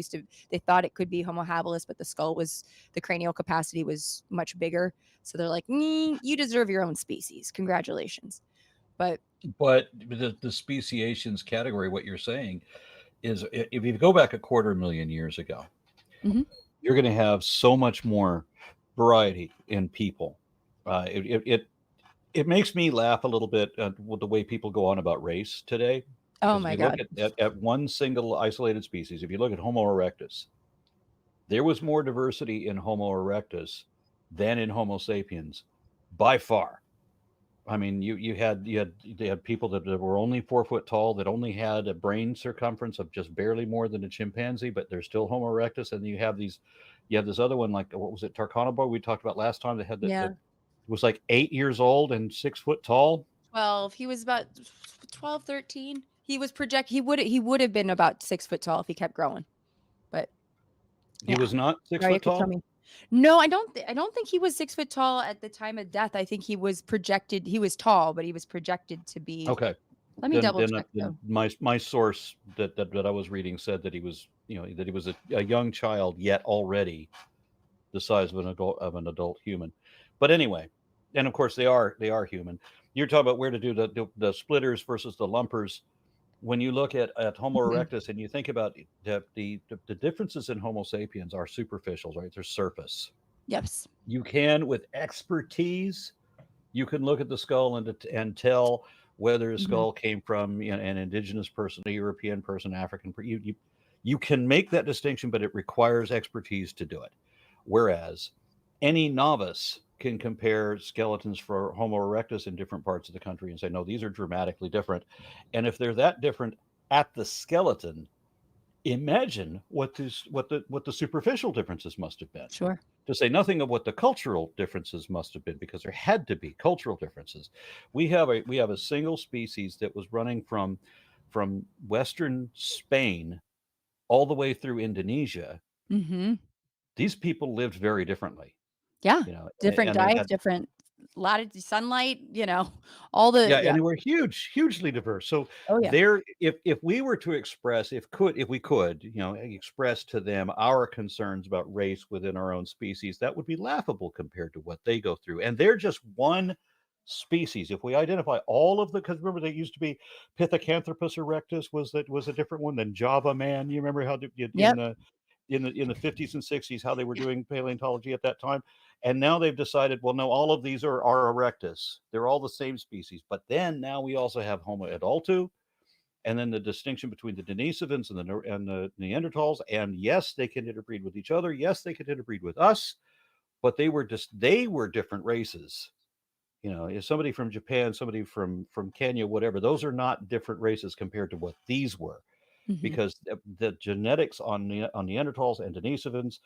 they thought it could be Homo habilis, but the cranial capacity was much bigger. So they're like, you deserve your own species, congratulations. But the speciations category, what you're saying is, if you go back 250,000 years ago, Mhm. you're going to have so much more variety in people. It makes me laugh a little bit with the way people go on about race today. Oh Because if my you look God. at one single isolated species, if you look at Homo erectus, there was more diversity in Homo erectus than in Homo sapiens, by far. I mean, they had people that were only 4 foot tall, that only had a brain circumference of just barely more than a chimpanzee, but they're still Homo erectus. And you have this other one, like, what was it, Tarkanoboy, we talked about last time, that had that Yeah. was like 8 years old and 6 foot tall. 12. He was about 12, 13. He was he would have been about 6 foot tall if he kept growing. But He yeah. was not six Sorry, you foot could tell tall. me. No, I don't think he was 6 foot tall at the time of death. I think he was projected. He was tall, but he was projected to be. Okay, Let me double then, check though. my source that I was reading said that he was, that he was a young child, yet already the size of an adult human. But anyway, and of course they are human. You're talking about where to do the splitters versus the lumpers. When you look at Homo Mhm. erectus and you think about the differences in Homo sapiens are superficial, right? They're surface. Yes. You can, with expertise, you can look at the skull and tell whether a Mhm. skull came from, an indigenous person, a European person, African. You can make that distinction, but it requires expertise to do it. Whereas any novice can compare skeletons for Homo erectus in different parts of the country and say, no, these are dramatically different. And if they're that different at the skeleton, imagine what the superficial differences must have been, Sure. to say nothing of what the cultural differences must have been, because there had to be cultural differences. We have a single species that was running from western Spain all the way through Indonesia. Mhm. These people lived very differently, Yeah. Different and they diets, had, different latitude, sunlight. All the yeah, yeah. and they were hugely diverse. So Oh yeah. there, if we were to express, if we could, express to them our concerns about race within our own species, that would be laughable compared to what they go through. And they're just one species. If we identify all of the, because remember, they used to be Pithecanthropus erectus was a different one than Java man. You remember how Yep. in the 50s and 60s how they were doing paleontology at that time. And now they've decided, well, no, all of these are erectus. They're all the same species. But then now we also have Homo adultu, and then the distinction between the Denisovans and the Neanderthals. And yes, they can interbreed with each other. Yes, they can interbreed with us. But they were different races. If somebody from Japan, somebody from Kenya, whatever, those are not different races compared to what these were, Mhm. because the genetics on Neanderthals and Denisovans,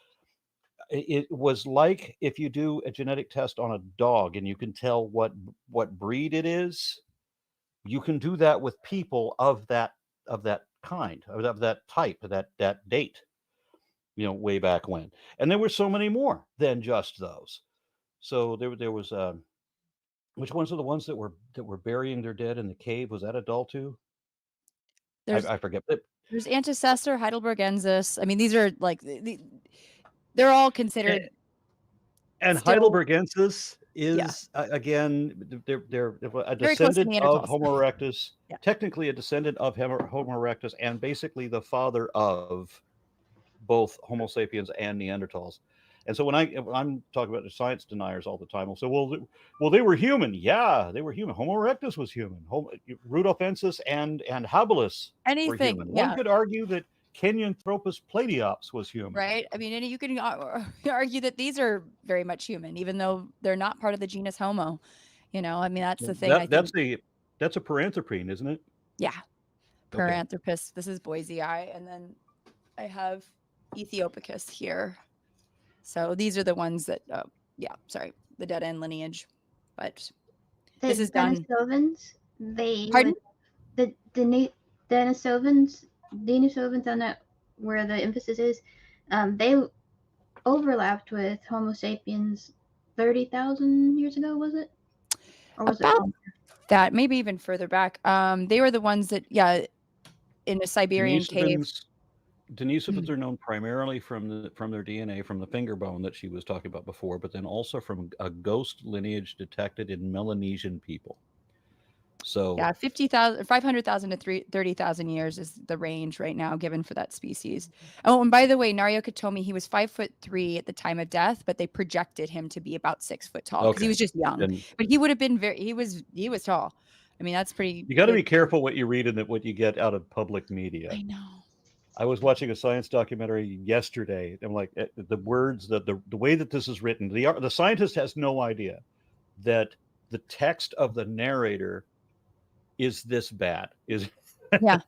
it was like if you do a genetic test on a dog and you can tell what breed it is. You can do that with people of that kind, of that type, that date, way back when. And there were so many more than just those. So there was which ones are the ones that were burying their dead in the cave? Was that a doll too? There's I forget. But there's Antecessor, Heidelbergensis. I mean, these are like they're all and, considered and still, Heidelbergensis yeah, is again they're a very close to descendant of Neanderthals. Homo erectus, Yeah. technically a descendant of Homo erectus, and basically the father of both Homo sapiens and Neanderthals. And so when I'm talking about the science deniers all the time, I'll say, well, they were human. Yeah, they were human. Homo erectus was human. Rudolfensis and habilis were Anything, human. One yeah, could argue that Kenyanthropus plateops was human. right? I mean, and you can argue that these are very much human, even though they're not part of the genus Homo. I mean, that's the thing. I think, That's a paranthropine, isn't it? yeah, Okay. Paranthropus. This is Boise Eye, and then I have Ethiopicus here. So these are the ones that, yeah, sorry, the dead end lineage. But The this is done. Denisovans, they Pardon? would Denisovans on that where the emphasis is, they overlapped with Homo sapiens 30,000 years ago, was it? Or was it About longer? that, maybe even further back. They were the ones that, yeah, in a Siberian cave. Denisovans are known primarily from their DNA from the finger bone that she was talking about before, but then also from a ghost lineage detected in Melanesian people. So Yeah, 50,000, 500,000 to 30,000 years is the range right now given for that species. Oh, and by the way, Nario told me he was 5'3" at the time of death, but they projected him to be about 6 foot tall because he okay, was just young. then But he would have been he was tall. I mean, that's pretty you got to be big. careful what you read and what you get out of public media. I know. I was watching a science documentary yesterday. I'm like, the words, the way that this is written, the scientist has no idea that the text of the narrator is this bad. Is Yeah.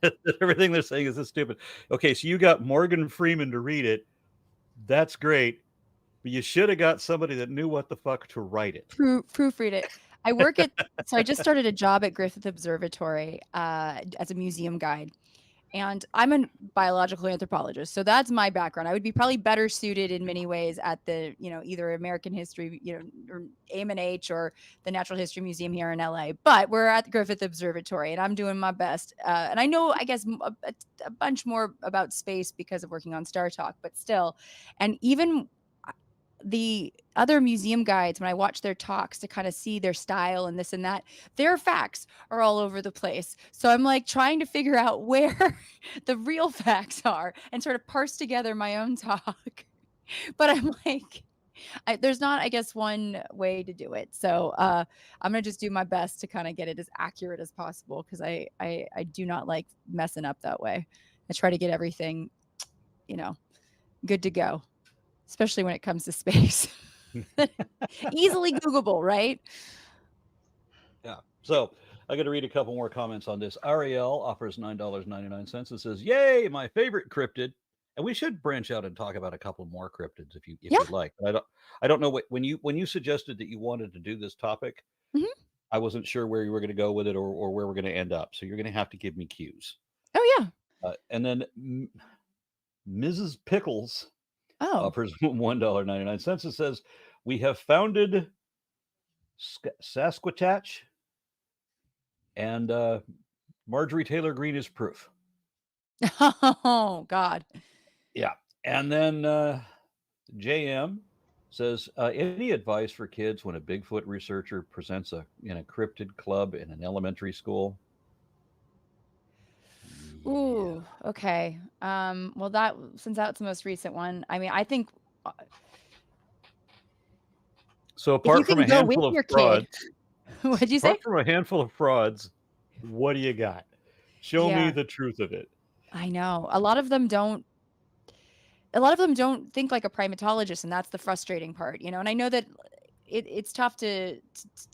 everything they're saying is this stupid? Okay, so you got Morgan Freeman to read it. That's great, but you should have got somebody that knew what the fuck to write it. Proofread it. So I just started a job at Griffith Observatory as a museum guide. And I'm a biological anthropologist. So that's my background. I would be probably better suited in many ways at the, either American History, or AMNH or the Natural History Museum here in LA. But we're at the Griffith Observatory and I'm doing my best. And I know, I guess, a bunch more about space because of working on Star Talk, but still. And even the other museum guides, when I watch their talks to kind of see their style and this and that, their facts are all over the place. So I'm like trying to figure out where the real facts are and sort of parse together my own talk. But I'm like, there's not, I guess, one way to do it. So I'm gonna just do my best to kind of get it as accurate as possible because I do not like messing up that way. I try to get everything, good to go, especially when it comes to space. Easily Googleable, right? Yeah. So I got to read a couple more comments on this. Ariel offers $9.99 and says, "Yay, my favorite cryptid." And we should branch out and talk about a couple more cryptids if Yeah. you'd like. But I don't know what when you suggested that you wanted to do this topic, Mhm. I wasn't sure where you were going to go with it or where we're going to end up. So you're going to have to give me cues. Oh yeah. And then Mrs. Pickles Oh. offers $1.99 and says, "We have founded Sasquatch, and Marjorie Taylor Greene is proof." Oh God. Yeah. And then JM says, "Any advice for kids when a Bigfoot researcher presents in a cryptid club in an elementary school?" Ooh. Okay. Well, since that's the most recent one, I mean, I think uh, So if you apart from can a go with handful of your kid, frauds, what'd you say? apart from a handful of frauds, what do you got? Show me Yeah, the truth of it. I know. A lot of them don't. A lot of them don't think like a primatologist, and that's the frustrating part, And I know that it's tough to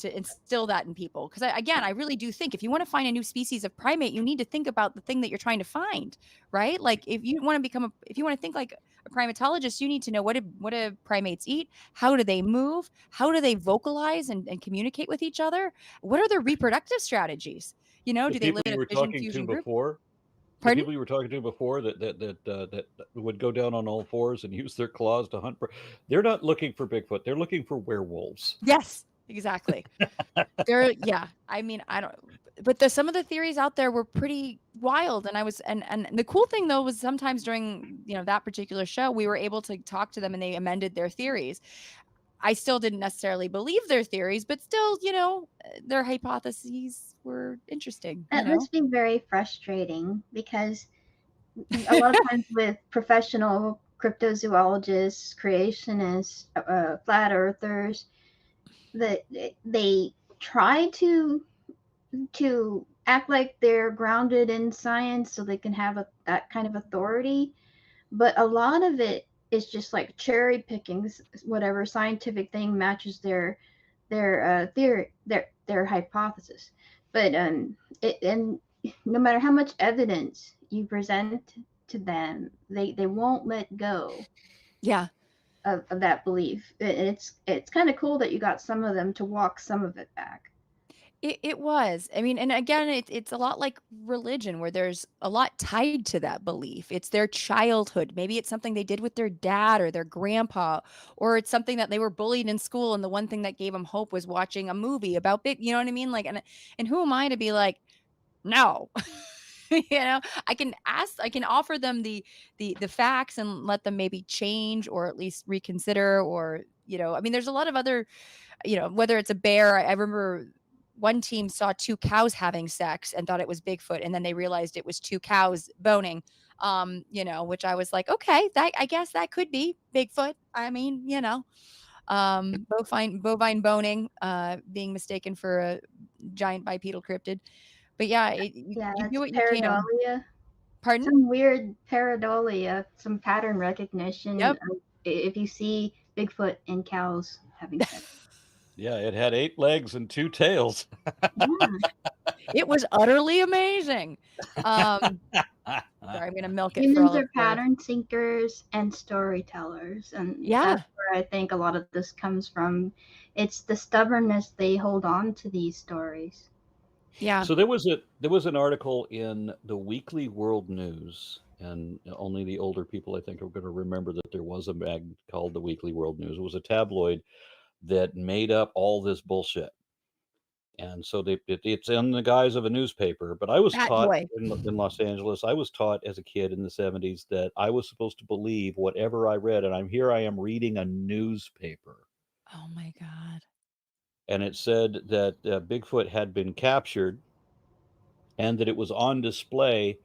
instill that in people because again, I really do think if you want to find a new species of primate, you need to think about the thing that you're trying to find, right? Like if you want to think like a primatologist, you need to know what do primates eat, how do they move, how do they vocalize and communicate with each other, what are their reproductive strategies? The Do they live people in you a were fission talking to fusion group? before, The Pardon? people you were talking to before that would go down on all fours and use their claws to hunt. They're not looking for Bigfoot. They're looking for werewolves. Yes, exactly. Yeah. I mean, I don't. But some of the theories out there were pretty wild, and I was and the cool thing though was sometimes during that particular show we were able to talk to them and they amended their theories. I still didn't necessarily believe their theories, but still, their hypotheses were interesting. That must be very frustrating because a lot of times with professional cryptozoologists, creationists, flat earthers, that they try to act like they're grounded in science so they can have that kind of authority, but a lot of it is just like cherry picking whatever scientific thing matches their theory, their hypothesis. But and no matter how much evidence you present to them, they won't let go Yeah. of that belief. It's kind of cool that you got some of them to walk some of it back. It was. I mean, and again, it's a lot like religion where there's a lot tied to that belief. It's their childhood. Maybe it's something they did with their dad or their grandpa, or it's something that they were bullied in school and the one thing that gave them hope was watching a movie about you know what I mean? Like, and who am I to be like, no. I can offer them the facts and let them maybe change or at least reconsider, or I mean there's a lot of other, whether it's a bear. I remember one team saw two cows having sex and thought it was Bigfoot, and then they realized it was two cows boning. Which I was like, okay, that I guess that could be Bigfoot. I mean, bovine boning, being mistaken for a giant bipedal cryptid. But yeah, Yeah, you do that's what you can. pareidolia. Pardon? Some weird pareidolia, some pattern recognition. Yep. If you see Bigfoot and cows having sex. Yeah, it had 8 legs and 2 tails. Yeah. It was utterly amazing. Sorry, I'm gonna milk it for Humans all are it's worth. pattern seekers and storytellers, and Yeah. that's where I think a lot of this comes from. It's the stubbornness they hold on to these stories. Yeah. So there was an article in the Weekly World News, and only the older people I think are going to remember that there was a mag called the Weekly World News. It was a tabloid that made up all this bullshit, and so it's in the guise of a newspaper. But I was Fat taught boy. in Los Angeles. I was taught as a kid in the 70s that I was supposed to believe whatever I read, and I am reading a newspaper. Oh my God. And it said that Bigfoot had been captured and that it was on display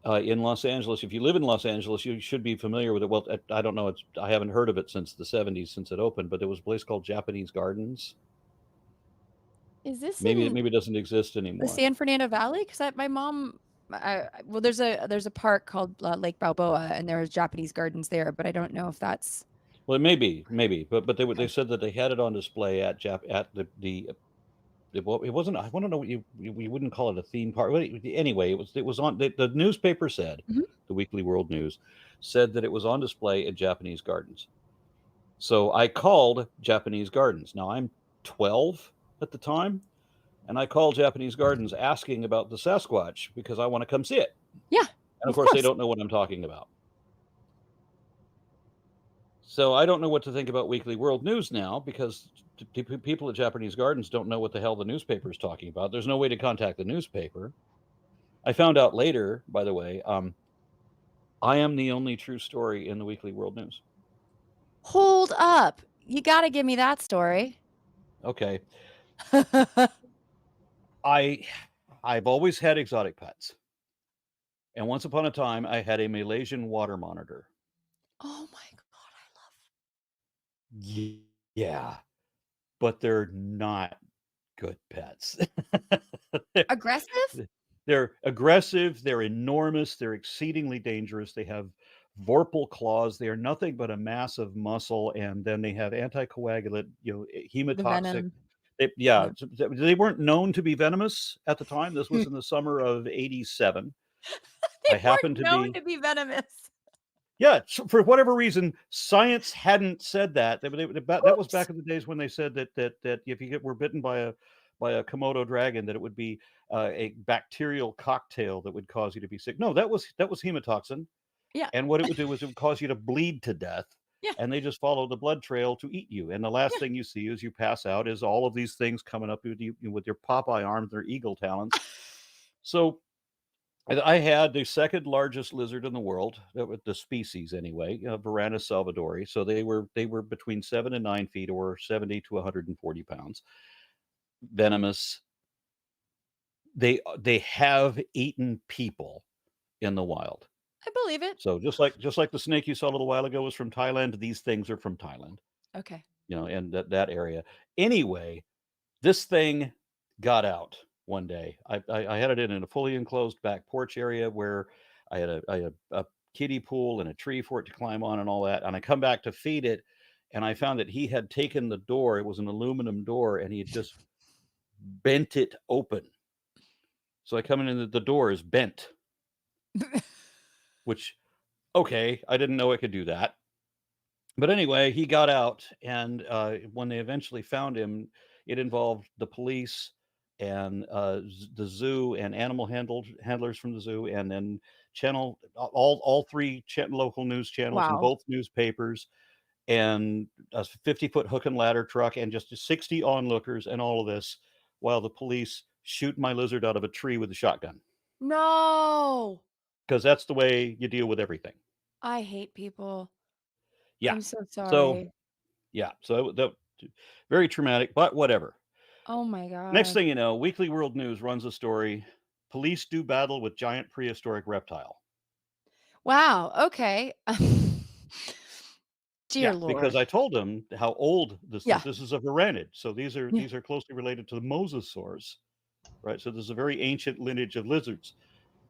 in Los Angeles. If you live in Los Angeles, you should be familiar with it. Well, I don't know. I haven't heard of it since the 70s, since it opened, but there was a place called Japanese Gardens. Is this Maybe in it doesn't exist the anymore. San Fernando Valley? Because my mom, well, there's a park called Lake Balboa, and there's Japanese gardens there, but I don't know if that's. Well, it may be, but they said that they had it on display at the it wasn't. I want to know what you wouldn't call it a theme park. Anyway, it was on the newspaper said, Mhm. the Weekly World News said that it was on display at Japanese Gardens. So I called Japanese Gardens. Now I'm 12 at the time, and I called Japanese Gardens asking about the Sasquatch because I want to come see it. Yeah. And of course, they don't know what I'm talking about. So I don't know what to think about Weekly World News now because people at Japanese Gardens don't know what the hell the newspaper is talking about. There's no way to contact the newspaper. I found out later, by the way, I am the only true story in the Weekly World News. Hold up. You got to give me that story. Okay. I've always had exotic pets. And once upon a time, I had a Malaysian water monitor. Oh my God, I love. Yeah, but they're not good pets. Aggressive? They're aggressive, they're enormous, they're exceedingly dangerous. They have vorpal claws. They are nothing but a mass of muscle, and then they have anticoagulant, The hemotoxic. venom. Yeah, they weren't known to be venomous at the time. This was in the summer of '87. They I happened weren't known to be venomous. Yeah, so for whatever reason, science hadn't said that. That was back in the days when they said that if you were bitten by by a Komodo dragon that it would be a bacterial cocktail that would cause you to be sick. No, that was hemotoxin. Yeah. And what it would do is it would cause you to bleed to death. Yeah. And they just follow the blood trail to eat you. And the last Yeah. thing you see as you pass out is all of these things coming up with you with your Popeye arms, their eagle talons. So I had the second largest lizard in the world, the species anyway, Varanus salvadori. So they were between 7 and 9 feet, or 70 to 140 pounds. Venomous. They have eaten people in the wild. I believe it. So just like the snake you saw a little while ago was from Thailand, these things are from Thailand. Okay. And that area. Anyway, this thing got out one day. I had it in a fully enclosed back porch area where I had a kiddie pool and a tree for it to climb on and all that. And I come back to feed it, and I found that he had taken the door. It was an aluminum door, and he had just bent it open. So I come in, and the door is bent. Which, okay, I didn't know it could do that. But anyway, he got out, and when they eventually found him, it involved the police and the zoo and animal handlers from the zoo, and then all three local news channels and Wow. both newspapers, and a 50-foot hook and ladder truck, and just 60 onlookers, and all of this, while the police shoot my lizard out of a tree with a shotgun. No. Because that's the way you deal with everything. I hate people. Yeah. I'm so So sorry. yeah, so that very traumatic, but whatever. Oh my God. Next thing you know, Weekly World News runs a story: police do battle with giant prehistoric reptile. Wow. Okay. Dear Yeah, Lord. because I told them how old this Yeah. is. This is a varanid, so these are Yeah. closely related to the mosasaurs, right? So there's a very ancient lineage of lizards.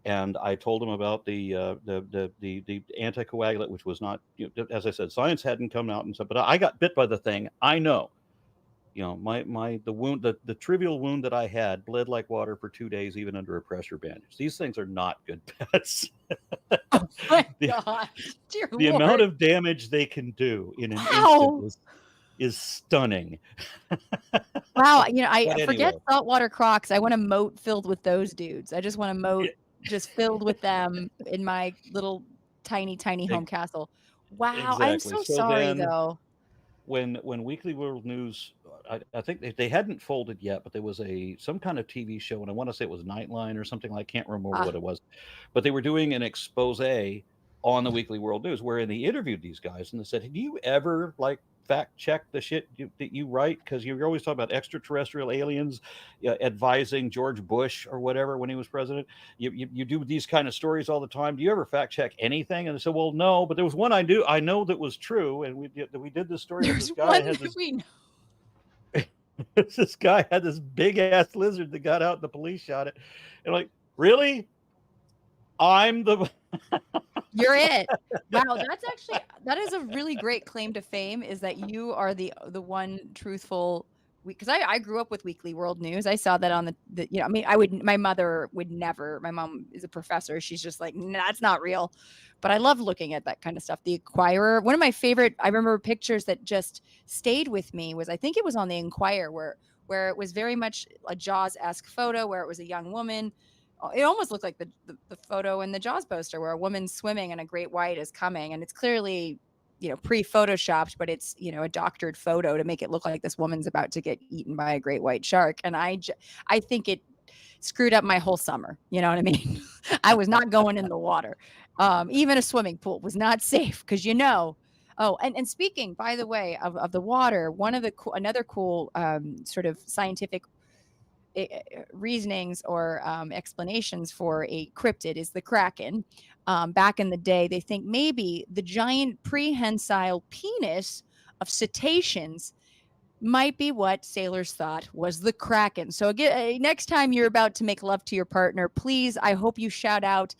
And I told them about the anticoagulant, which was not, as I said, science hadn't come out and stuff. But I got bit by the thing. I know, the wound, the trivial wound that I had bled like water for 2 days, even under a pressure bandage. These things are not good pets. Oh my gosh. Dear The Lord. amount of damage they can do in an Wow. instant is stunning. Wow. I But forget anyway. saltwater crocs. I want a moat filled with those dudes. I just want a moat just filled with them in my little tiny home castle. Wow. I'm Exactly. so So sorry then, though. when Weekly World News, I think they hadn't folded yet, but there was some kind of TV show, and I want to say it was Nightline or something. I can't remember what it was, but they were doing an expose on the Weekly World News, wherein they interviewed these guys, and they said, "Do you ever fact check the shit that you write? Because you're always talking about extraterrestrial aliens advising George Bush or whatever when he was president. You do these kind of stories all the time. Do you ever fact check anything?" And they said, "Well, no, but there was one I know that was true, and we did this story. There's This guy one had that we know. this guy had this big ass lizard that got out, and the police shot it. And like, really? I'm the You're it. Wow, that is a really great claim to fame, is that you are the one truthful, because I grew up with Weekly World News. I saw that on I mean, my mother would never, my mom is a professor. She's just like, nah, that's not real. But I love looking at that kind of stuff. The Inquirer, one of my favorite, I remember pictures that just stayed with me was, I think it was on the Inquirer, where it was very much a Jaws-esque photo, where it was a young woman. It almost looked like the photo in the Jaws poster, where a woman's swimming and a great white is coming, and it's clearly pre-photoshopped, but it's a doctored photo to make it look like this woman's about to get eaten by a great white shark. And I think it screwed up my whole summer. You know what I mean? I was not going in the water. Even a swimming pool was not safe, because Oh, and speaking, by the way, of the water, another cool sort of scientific reasonings or explanations for a cryptid is the kraken. Back in the day, they think maybe the giant prehensile penis of cetaceans might be what sailors thought was the kraken. So again, next time you're about to make love to your partner, please, I hope you shout out,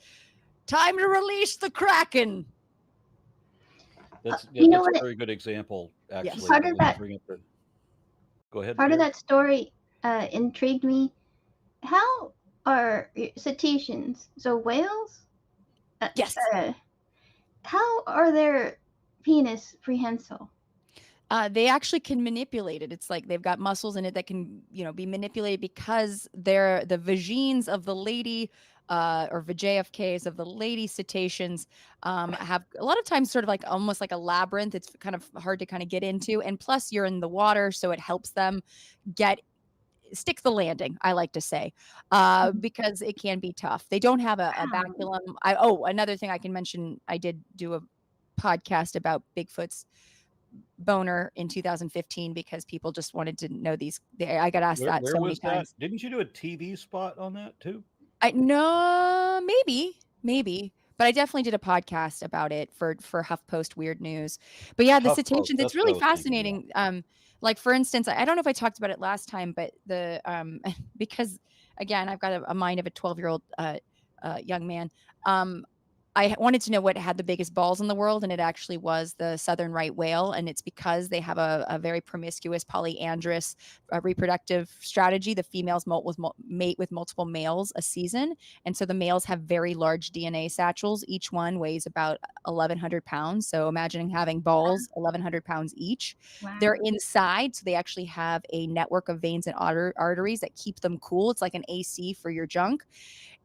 "Time to release the kraken." That's You know a what? very good example, Yes. actually. Part when of you that bring up Go ahead, part of dear. that story intrigued me. How are cetaceans, so whales? Yes. How are their penis prehensile? They actually can manipulate it. It's like they've got muscles in it that can, be manipulated because they're the vagines of the lady, or VJFKs of the lady cetaceans, have a lot of times sort of like almost like a labyrinth. It's kind of hard to kind of get into. And plus, you're in the water, so it helps them stick the landing, I like to say, because it can be tough. They don't have a Wow. baculum. Another thing I can mention, I did do a podcast about Bigfoot's boner in 2015 because people just wanted to know I got asked that Where so many was that? times. Didn't you do a TV spot on that too? I no, maybe, but I definitely did a podcast about it for HuffPost Weird News. But yeah, the HuffPost. cetaceans, it's That's what I really was thinking. Yeah. fascinating. Like for instance, I don't know if I talked about it last time, but the because again, I've got a mind of a 12-year-old young man. I wanted to know what had the biggest balls in the world, and it actually was the southern right whale. And it's because they have a very promiscuous, polyandrous reproductive strategy. The females mate with multiple males a season. And so the males have very large DNA satchels. Each one weighs about 1,100 pounds. So imagining having balls, 1,100 pounds each. Wow. They're inside, so they actually have a network of veins and arteries that keep them cool. It's like an AC for your junk.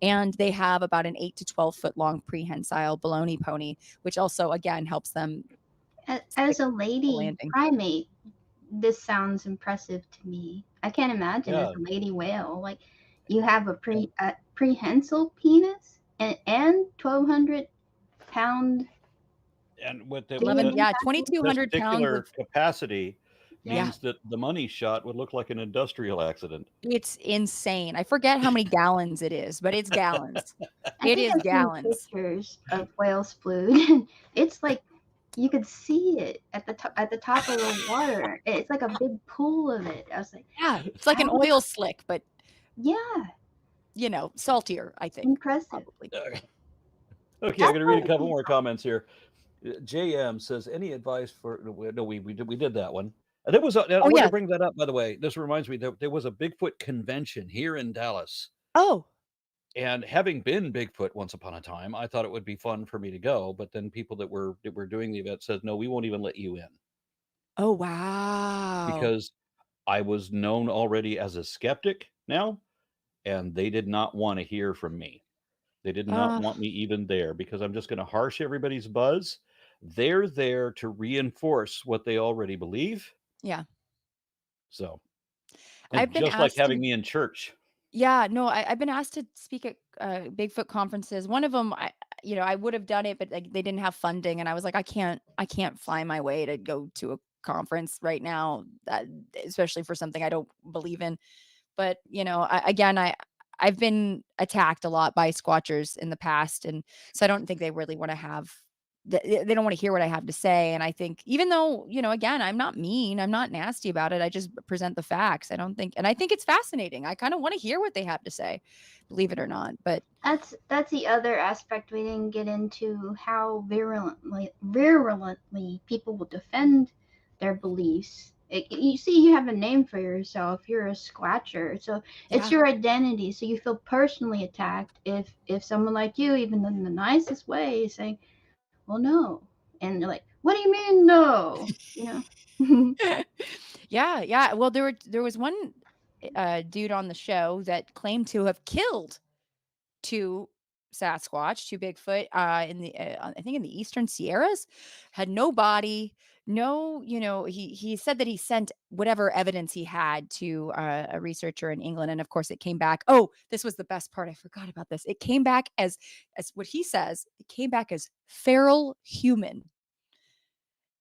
And they have about an 8 to 12 foot long prehensile baloney pony, which also, again, helps them As stick a the lady landing. primate, this sounds impressive to me. I can't imagine as Yeah. a lady whale, like you have a prehensile penis and 1,200 pound And with the 2,200 pounds testicular of, capacity yeah, means that the money shot would look like an industrial accident. it's insane. I forget how many gallons it is, but it's gallons. I It think is I've seen gallons. pictures of whale splood. It's like you could see it at the top of the water. It's like a big pool of it. I was like, Yeah, it's like an how? oil slick, but Yeah, saltier, I think, impressive. probably. Okay, I'm That's going to why read a couple more comments here. JM says, "Any advice for?" No, we did that one. And there was. I Oh, wanted yeah. to bring that up. By the way, this reminds me that there was a Bigfoot convention here in Dallas. Oh, And having been Bigfoot once upon a time, I thought it would be fun for me to go. But then people that were doing the event said, "No, we won't even let you in," oh, wow. because I was known already as a skeptic now, and they did not want to hear from me. They did not Uh, want me even there because I'm just going to harsh everybody's buzz. They're there to reinforce what they already believe. yeah. So, and I've been just like asked having to me in church. Yeah, no, I've been asked to speak at Bigfoot conferences. One of them, I would have done it, but like they didn't have funding, and I was like, I can't fly my way to go to a conference right now, especially for something I don't believe in. But I've been attacked a lot by squatchers in the past, and so I don't think they really want to have. They don't want to hear what I have to say, and I think even though again, I'm not mean, I'm not nasty about it. I just present the facts. I don't think, and I think it's fascinating. I kind of want to hear what they have to say, believe it or not. But That's the other aspect we didn't get into, how virulently people will defend their beliefs. You see, you have a name for yourself. You're a squatcher, so it's yeah, your identity. So you feel personally attacked if someone like you, even in the nicest way, is saying, "Well, no," and they're like, "What do you mean, no?" yeah. Well, there was one dude on the show that claimed to have killed to Sasquatch, to Bigfoot, in the I think in the Eastern Sierras, had no body, no, he said that he sent whatever evidence he had to a researcher in England, and of course it came back. Oh, this was the best part. I forgot about this. It came back as what he says. It came back as feral human.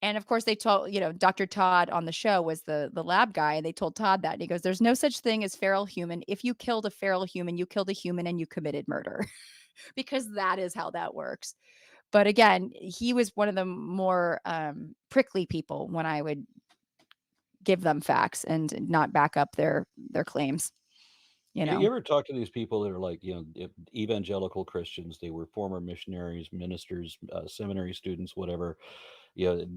And of course, they told, Dr. Todd on the show was the lab guy, and they told Todd that. And he goes, "There's no such thing as feral human. If you killed a feral human, you killed a human and you committed murder." Because that is how that works. But again, he was one of the more prickly people when I would give them facts and not back up their claims. You ever talk to these people that are like, evangelical Christians? They were former missionaries, ministers, seminary students, whatever,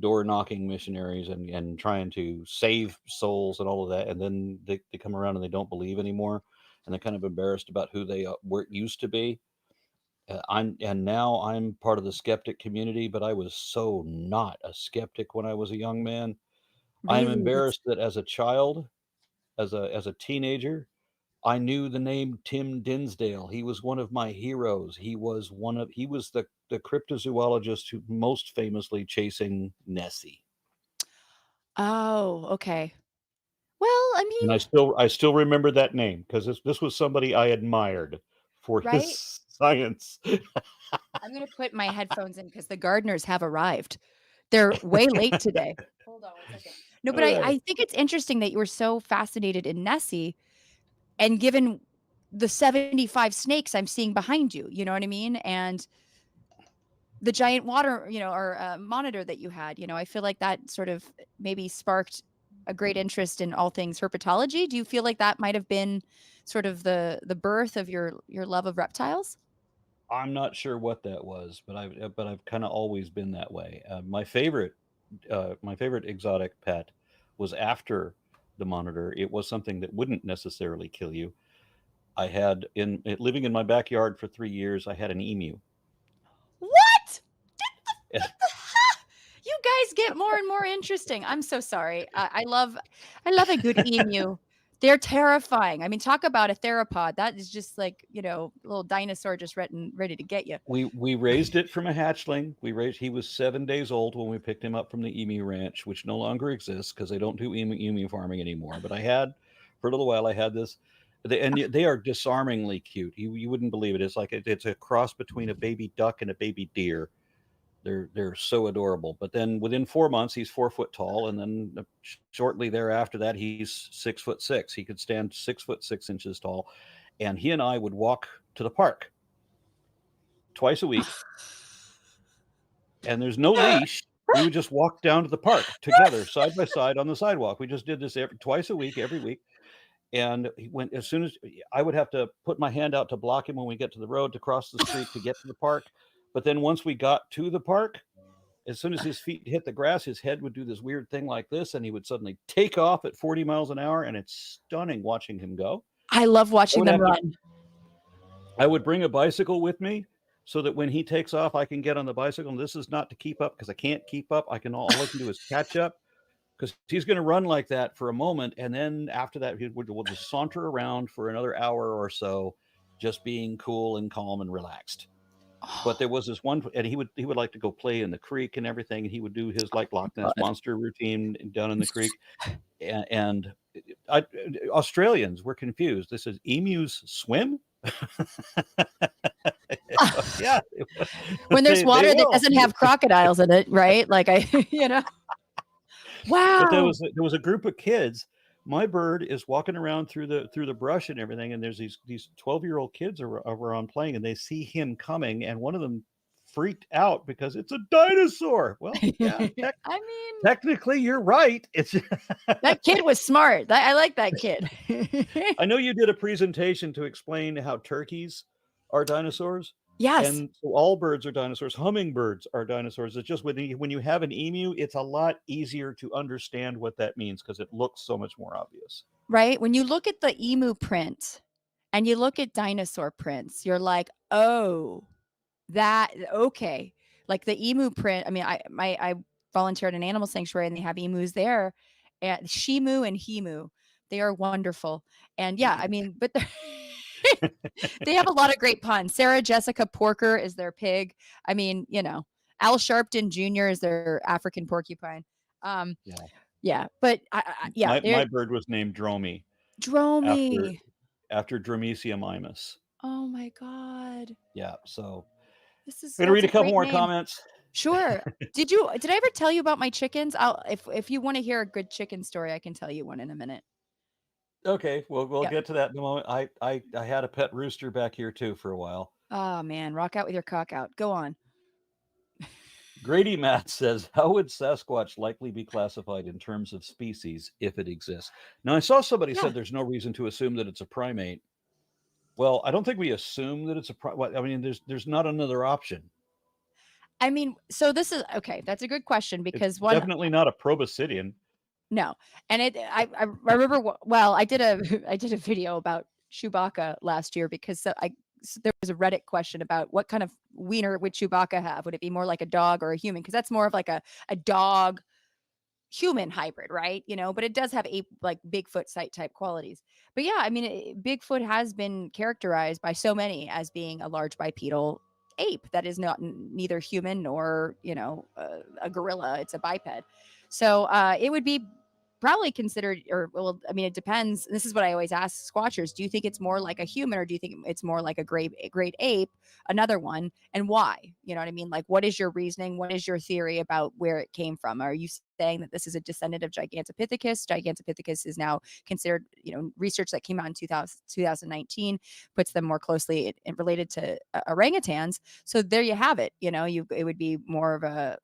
door knocking missionaries and trying to save souls and all of that. And then they come around and they don't believe anymore. And they're kind of embarrassed about who they were used to be. Now I'm part of the skeptic community, but I was so not a skeptic when I was a young man. I'm Really? embarrassed that as a child, as a teenager, I knew the name Tim Dinsdale. He was one of my heroes. He was the cryptozoologist who most famously chasing Nessie. Oh, okay. Well, I And mean, I still remember that name because this was somebody I admired for right? his science. I'm gonna put my headphones in because the gardeners have arrived. They're way late today. Hold on one second. No, but Uh, I think it's interesting that you were so fascinated in Nessie, and given the 75 snakes I'm seeing behind you, you know what I mean? And the giant water, or monitor that you had, I feel like that sort of maybe sparked a great interest in all things herpetology. Do you feel like that might have been sort of the birth of your love of reptiles? I'm not sure what that was, but I've kind of always been that way. My favorite exotic pet was after the monitor. It was something that wouldn't necessarily kill you. I had living in my backyard for 3 years. I had an emu. What? Get the You guys get more and more interesting. I'm so sorry. I love a good emu. They're terrifying. I mean, talk about a theropod. That is just like, a little dinosaur just ready to get you. We raised it from a hatchling. He was 7 days old when we picked him up from the emu ranch, which no longer exists because they don't do emu farming anymore. But for a little while, I had this. They are disarmingly cute. You wouldn't believe it. It's a cross between a baby duck and a baby deer. They're so adorable. But then within 4 months, he's 4 foot tall, and then shortly thereafter that he's 6'6". He could stand 6'6" tall, and he and I would walk to the park twice a week, and there's no leash. We would just walk down to the park together, side by side on the sidewalk. We just did this twice a week, every week. And as soon as I would have to put my hand out to block him when we get to the road to cross the street to get to the park. But then once we got to the park, as soon as his feet hit the grass, his head would do this weird thing like this, and he would suddenly take off at 40 miles an hour, and it's stunning watching him go. I love I watching would them have to run. I would bring a bicycle with me so that when he takes off, I can get on the bicycle. And this is not to keep up because I can't keep up. All I can do is catch up because he's going to run like that for a moment, and then after that, we'll just saunter around for another hour or so, just being cool and calm and relaxed. But there was this one, and he would like to go play in the creek and everything, and he would do his like Loch Ness God. monster routine down in the creek, and Australians were confused. They said, "Emus swim?" Yeah, When there's they water that will. doesn't have crocodiles in it, right? Like But wow. there was a group of kids. My bird is walking around through the brush and everything, and there's these 12-year-old kids around playing, and they see him coming, and one of them freaked out because it's a dinosaur. Well, yeah, I mean, technically you're right. It's that kid was smart. I like that kid. I know you did a presentation to explain how turkeys are dinosaurs. Yes. And so all birds are dinosaurs. Hummingbirds are dinosaurs. It's just when you have an emu, it's a lot easier to understand what that means because it looks so much more obvious. Right? When you look at the emu print and you look at dinosaur prints, you're like, "Oh, that okay." Like the emu print, I mean, I volunteered at an animal sanctuary and they have emus there, and Shimu and Himu. They are wonderful. And yeah, I mean, but they have a lot of great puns. Sarah Jessica Porker is their pig. I mean, Al Sharpton Jr. is their African porcupine. Um, Yeah. yeah, but yeah, My they're bird was named Dromy after Dromy. Dramecium imus. Oh my god. Yeah. So I'm gonna That's read a a couple great more name. comments. Sure. Did I ever tell you about my chickens? If you want to hear a good chicken story, I can tell you one in a minute. Okay, we'll Yeah. get to that in a moment. I had a pet rooster back here too for a while. Oh man, rock out with your cock out. Go on. Grady Matt says, how would Sasquatch likely be classified in terms of species if it exists? Now, I saw somebody Yeah. said there's no reason to assume that it's a primate. Well, I don't think we assume that it's a primate. I mean, there's not another option. I mean, so this is okay. That's a good question It's because one, definitely not a proboscidean. no, and I remember well, I did a I did a video about Chewbacca last year because there was a Reddit question about what kind of wiener would Chewbacca have? Would it be more like a dog or a human? Because that's more of like a dog human hybrid, right? But it does have ape, like Bigfoot site type qualities. But yeah, I mean, Bigfoot has been characterized by so many as being a large bipedal ape that is not neither human nor, a gorilla. It's a biped. So it would be probably considered, or well, I mean, it depends. This is what I always ask squatchers: do you think it's more like a human, or do you think it's more like a great ape, another one, and why? You know what I mean? Like, what is your reasoning? What is your theory about where it came from? Are you saying that this is a descendant of Gigantopithecus? Gigantopithecus is now considered, research that came out in 2019 puts them more closely related to orangutans. So there you have it. It would be more of a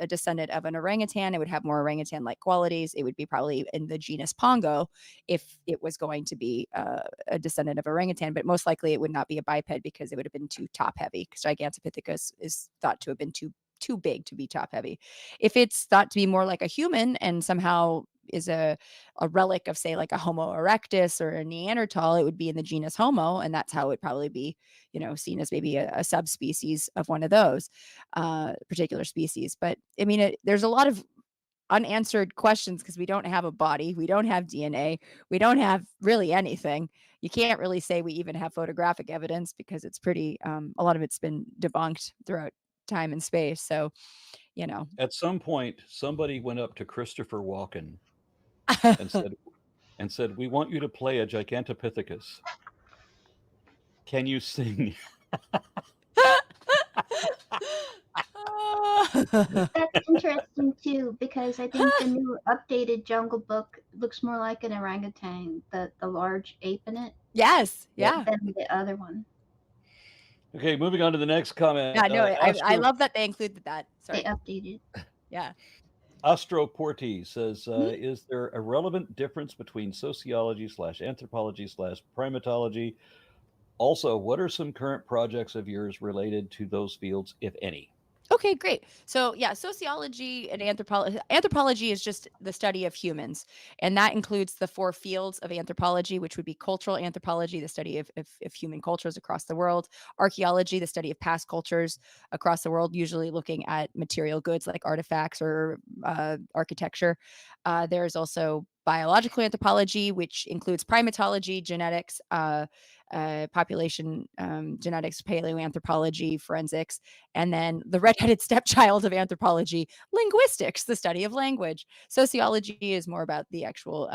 descendant of an orangutan. It would have more orangutan-like qualities. It would be probably in the genus Pongo if it was going to be a descendant of orangutan, but most likely it would not be a biped because it would have been too top heavy, because Gigantopithecus is thought to have been too big to be top heavy. If it's thought to be more like a human and somehow is a relic of, say, like a Homo erectus or a Neanderthal, it would be in the genus Homo, and that's how it would probably be, seen as maybe a subspecies of one of those particular species. But I mean, there's a lot of unanswered questions because we don't have a body, we don't have DNA, we don't have really anything. You can't really say we even have photographic evidence because it's pretty, a lot of it's been debunked throughout time and space. So, At some point, somebody went up to Christopher Walken and said, "We want you to play a Gigantopithecus. Can you sing?" That's interesting too, because I think the new updated Jungle Book looks more like an orangutan, the large ape in it, Yes, Yep. yeah. than the other one. Okay, moving on to the next comment. Yeah, no, I love that they included that. They Sorry. updated. Yeah. Astroporti says, Mhm. is there a relevant difference between sociology / anthropology / primatology? Also, what are some current projects of yours related to those fields, if any? Okay, great. So, yeah, sociology and anthropology is just the study of humans, and that includes the four fields of anthropology, which would be cultural anthropology, the study of human cultures across the world; archaeology, the study of past cultures across the world, usually looking at material goods like artifacts or architecture. There's also biological anthropology, which includes primatology, genetics, population genetics, paleoanthropology, forensics, and then the redheaded stepchild of anthropology, linguistics, the study of language. Sociology is more about the actual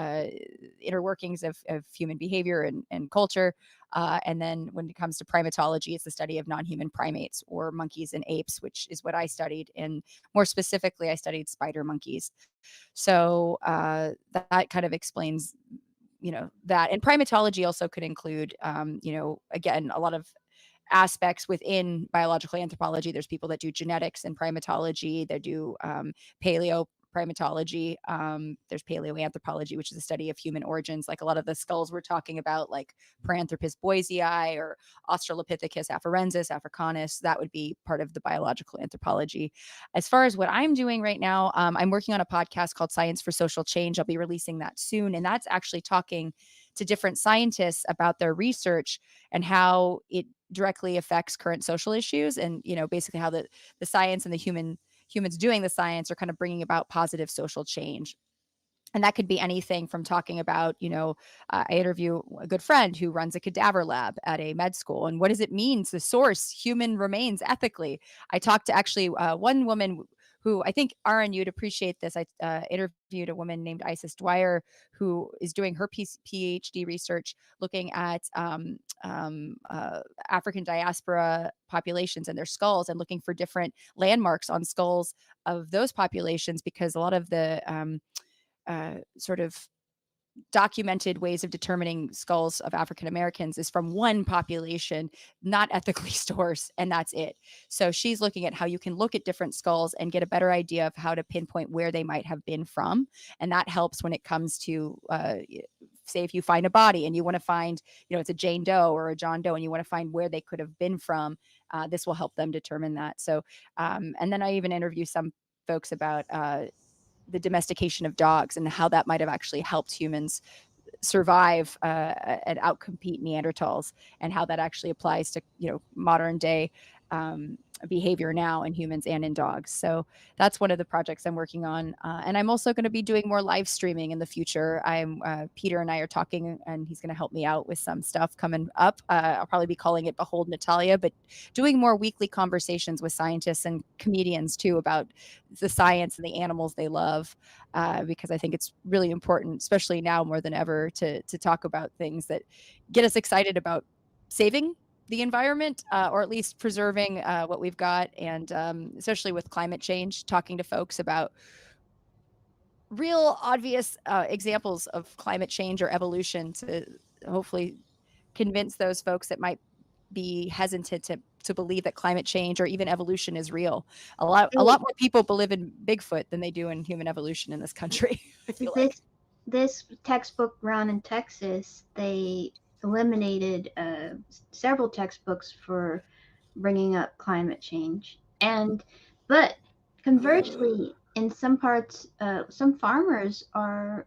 inner workings of human behavior and culture. And then when it comes to primatology, it's the study of non-human primates or monkeys and apes, which is what I studied. And more specifically, I studied spider monkeys. So that kind of explains, that. And primatology also could include, again, a lot of aspects within biological anthropology. There's people that do genetics and primatology. They do paleo primatology. There's paleoanthropology, which is the study of human origins, like a lot of the skulls we're talking about, like Paranthropus boisei or Australopithecus afarensis, africanus. That would be part of the biological anthropology. As far as what I'm doing right now, I'm working on a podcast called Science for Social Change. I'll be releasing that soon, and that's actually talking to different scientists about their research and how it directly affects current social issues, and basically how the science and the humans doing the science are kind of bringing about positive social change. And that could be anything from talking about, I interview a good friend who runs a cadaver lab at a med school. And what does it mean to source human remains ethically? I talked to actually one woman who I think, Aaron, you'd appreciate this. I interviewed a woman named Isis Dwyer, who is doing her PhD research looking at African diaspora populations and their skulls, and looking for different landmarks on skulls of those populations, because a lot of the sort of documented ways of determining skulls of African Americans is from one population, not ethically sourced, and that's it. So she's looking at how you can look at different skulls and get a better idea of how to pinpoint where they might have been from, and that helps when it comes to say if you find a body and you want to find, it's a Jane Doe or a John Doe, and you want to find where they could have been from. This will help them determine that. So, and then I even interview some folks about the domestication of dogs and how that might have actually helped humans survive and outcompete Neanderthals, and how that actually applies to modern day behavior now in humans and in dogs. So that's one of the projects I'm working on. And I'm also going to be doing more live streaming in the future. Peter and I are talking, and he's going to help me out with some stuff coming up. I'll probably be calling it Behold Natalia, but doing more weekly conversations with scientists and comedians too about the science and the animals they love, because I think it's really important, especially now more than ever, to talk about things that get us excited about saving the environment, or at least preserving what we've got. And especially with climate change, talking to folks about real obvious examples of climate change or evolution to hopefully convince those folks that might be hesitant to believe that climate change or even evolution is real. A lot more people believe in Bigfoot than they do in human evolution in this country. I feel like This textbook run in Texas, they eliminated several textbooks for bringing up climate change. But conversely, in some parts, some farmers are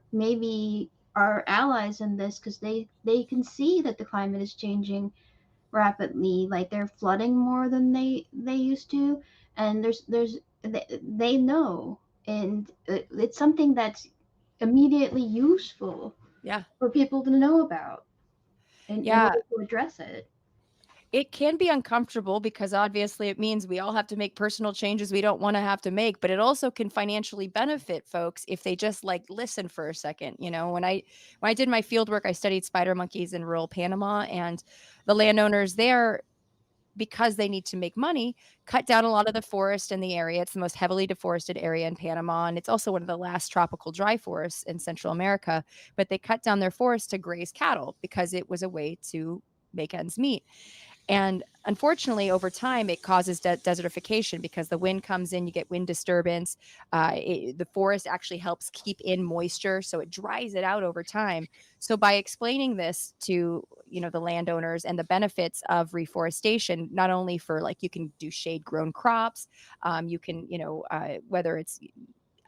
allies in this because they can see that the climate is changing rapidly. Like they're flooding more than they used to, and they know, and it's something that's immediately useful yeah. for people to know about in Yeah. order to address it. It can be uncomfortable because obviously it means we all have to make personal changes we don't want to have to make, but it also can financially benefit folks if they just like listen for a second. You know, when I did my field work, I studied spider monkeys in rural Panama, and the landowners there, because they need to make money, cut down a lot of the forest in the area. It's the most heavily deforested area in Panama, and it's also one of the last tropical dry forests in Central America. But they cut down their forest to graze cattle because it was a way to make ends meet. And unfortunately, over time, it causes desertification because the wind comes in, you get wind disturbance. The forest actually helps keep in moisture, so it dries it out over time. So by explaining this to the landowners and the benefits of reforestation, not only for like you can do shade grown crops, you can whether it's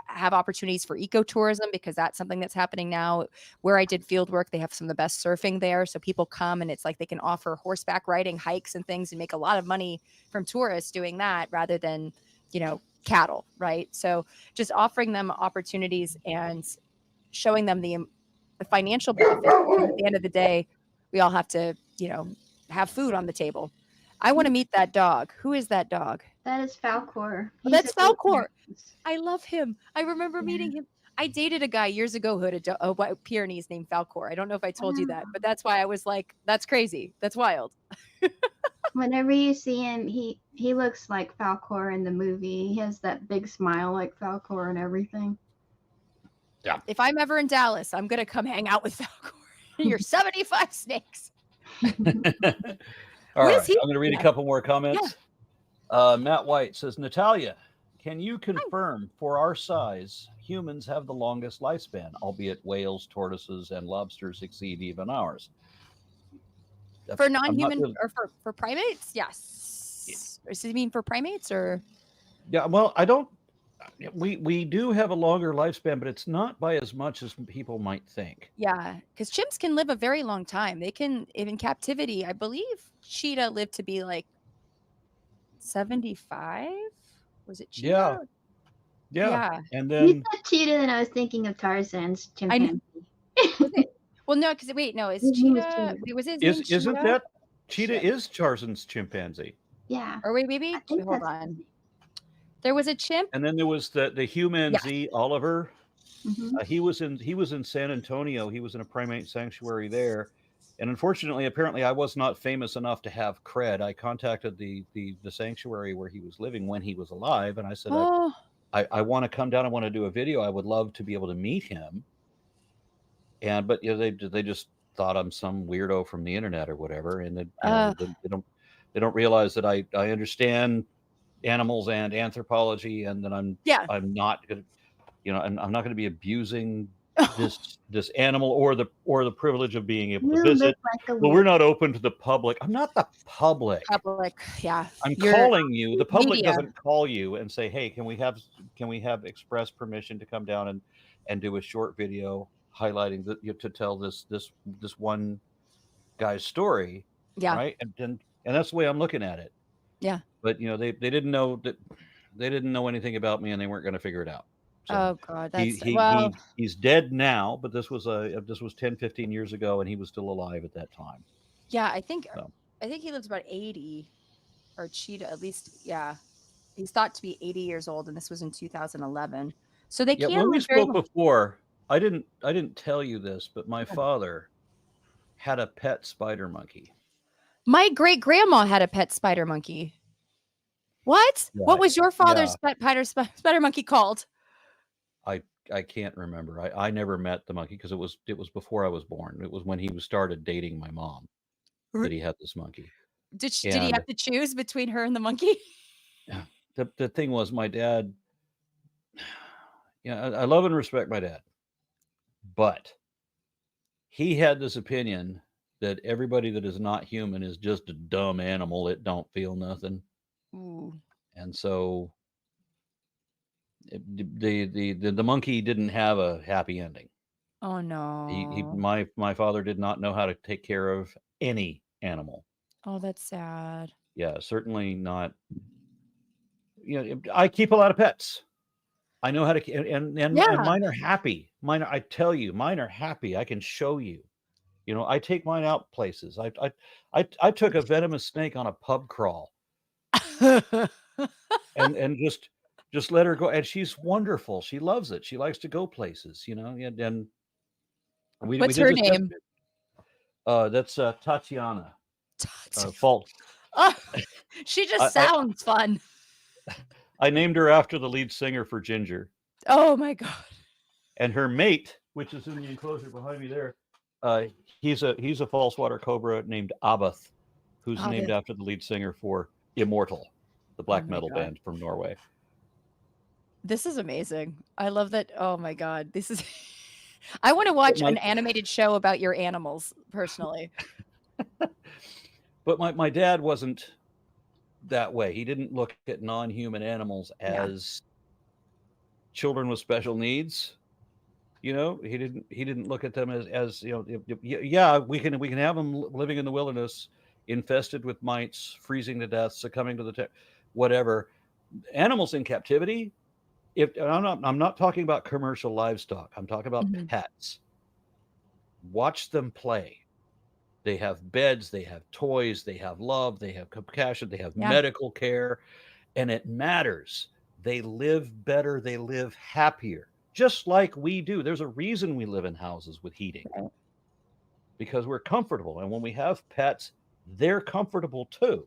have opportunities for ecotourism, because that's something that's happening now. Where I did field work, they have some of the best surfing there. So people come and it's like they can offer horseback riding, hikes and things, and make a lot of money from tourists doing that rather than, cattle, right? So just offering them opportunities and showing them the financial benefits. Because at the end of the day, we all have to, have food on the table. I want to meet that dog. Who is that dog? That is Falcor. Oh, that's Falcor. I love him. I remember meeting him. I dated a guy years ago who had a white Pyrenees named Falcor. I don't know if I told you that, but that's why I was like, that's crazy. That's wild. Whenever you see him, he looks like Falcor in the movie. He has that big smile like Falcor and everything. Yeah. If I'm ever in Dallas, I'm going to come hang out with Falcor. Your 75 snakes. All right. I'm going to read a couple more comments. Yeah. Matt White says, Natalia, can you confirm for our size, humans have the longest lifespan, albeit whales, tortoises, and lobsters exceed even ours? For non-human or for primates? Yes. Does it mean for primates or? Yeah, well, I don't. We do have a longer lifespan, but it's not by as much as people might think. Yeah, because chimps can live a very long time. They can, in captivity, I believe cheetah lived to be like 75. Was it cheetah? Yeah. And then you said cheetah, and I was thinking of Tarzan's chimpanzee. Was it? Well, no, because wait, no, it's cheetah. Was his name cheetah? Isn't that cheetah is Tarzan's chimpanzee? Yeah. Or wait, maybe hold on. There was a chimp, and then there was the humanzee Oliver. Mm-hmm. He was in San Antonio. He was in a primate sanctuary there, and unfortunately, apparently, I was not famous enough to have cred. I contacted the sanctuary where he was living when he was alive, and I said, I want to come down. I want to do a video. I would love to be able to meet him. But they just thought I'm some weirdo from the internet or whatever, and they don't realize that I understand animals and anthropology, and that I'm not going to, I'm not going to be abusing this animal or the privilege of being able to visit. But we're not open to the public. I'm not the public. Yeah. I'm calling you. The public doesn't call you and say, "Hey, can we have express permission to come down and do a short video highlighting to tell this one guy's story?" Yeah. Right. And that's the way I'm looking at it. Yeah. But they didn't know that they didn't know anything about me, and they weren't going to figure it out. So Oh God, that's he he's dead now, but this was 10, 15 years ago, and he was still alive at that time. yeah. I think So he lived about 80, or cheetah at least. Yeah, he's thought to be 80 years old, and this was in 2011. So they yeah, can when we live very spoke long. before, I didn't tell you this, but my father had a pet spider monkey. My great grandma had a pet spider monkey. What? What Right. was your Yeah. father's spider monkey called? I can't remember. I never met the monkey because it was before I was born. It was when he was started dating my mom that he had this monkey. Did he And have to choose between her and the monkey? the thing was, my dad, I love and respect my dad, but he had this opinion that everybody that is not human is just a dumb animal. It don't feel nothing. Ooh. And so the monkey didn't have a happy ending. Oh no. My father did not know how to take care of any animal. Oh, that's sad. Yeah, certainly not. I keep a lot of pets. I know how to, and Yeah. mine are happy. I tell you, mine are happy. I can show you. I take mine out places. I took a venomous snake on a pub crawl, and just let her go, and she's wonderful. She loves it. She likes to go places. And we What's did her this name? yesterday. That's Tatiana. Tati. Fault. Oh, she just I sounds fun. I named her after the lead singer for Ginger. Oh my God. And her mate, which is in the enclosure behind me there, he's a false water cobra named Abath, who's named Hobbit. after the lead singer for Immortal, the Oh black my metal God. band from Norway. This is amazing. I love that. Oh my God. This is I want to watch My, an animated show about your animals personally. but my dad wasn't that way. He didn't look at non-human animals Yeah. as children with special needs. He didn't look at them as yeah, we can have them living in the wilderness, infested with mites, freezing to death, succumbing to whatever. Animals in captivity, if I'm not talking about commercial livestock, I'm talking about Mhm. pets. Watch them play. They have beds, they have toys, they have love, they have compassion, they have Yeah. medical care, and it matters. They live better, they live happier, just like we do. There's a reason we live in houses with heating, Right. because we're comfortable. And when we have pets, they're comfortable too,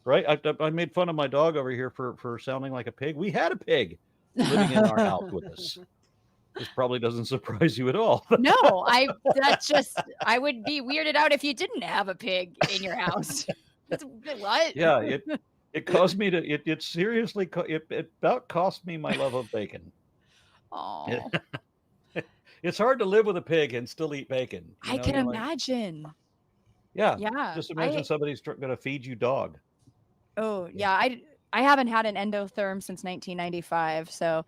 right? I made fun of my dog over here for sounding like a pig. We had a pig living in our house with us. This probably doesn't surprise you at all. No, that's just I would be weirded out if you didn't have a pig in your house. What? Yeah, it caused me to it seriously it about cost me my love of bacon. Oh, It's hard to live with a pig and still eat bacon. I can You're like, imagine. yeah, Yeah. just imagine somebody's going to feed you dog. Oh, Yeah. yeah, I haven't had an endotherm since 1995, so,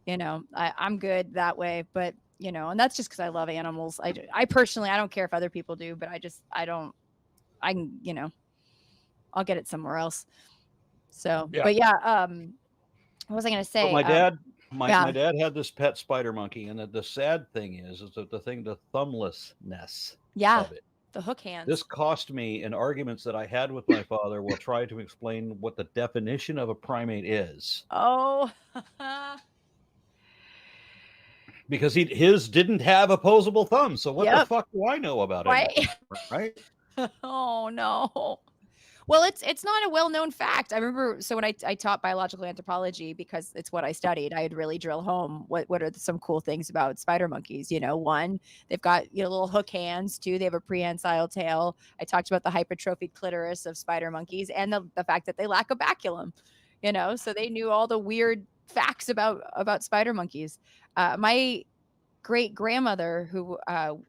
I'm good that way, but, and that's just because I love animals. I personally, I don't care if other people do, but I don't I can, I'll get it somewhere else. So, Yeah. but yeah, what was I gonna But say? my dad, my Yeah, dad had this pet spider monkey, and the sad thing is that the thumblessness yeah, of it. the hook This hands. cost me in arguments that I had with my father while trying to explain what the definition of a primate is, Oh. because his didn't have opposable thumbs. So what the Yep, fuck do I know about right. anything, right? Oh, no. Well, it's not a well-known fact. I remember when I taught biological anthropology, because it's what I studied, I'd really drill home what are some cool things about spider monkeys. One, they've got, little hook hands. Two, they have a prehensile tail. I talked about the hypertrophied clitoris of spider monkeys, and the fact that they lack a baculum. So they knew all the weird facts about spider monkeys. My great grandmother, who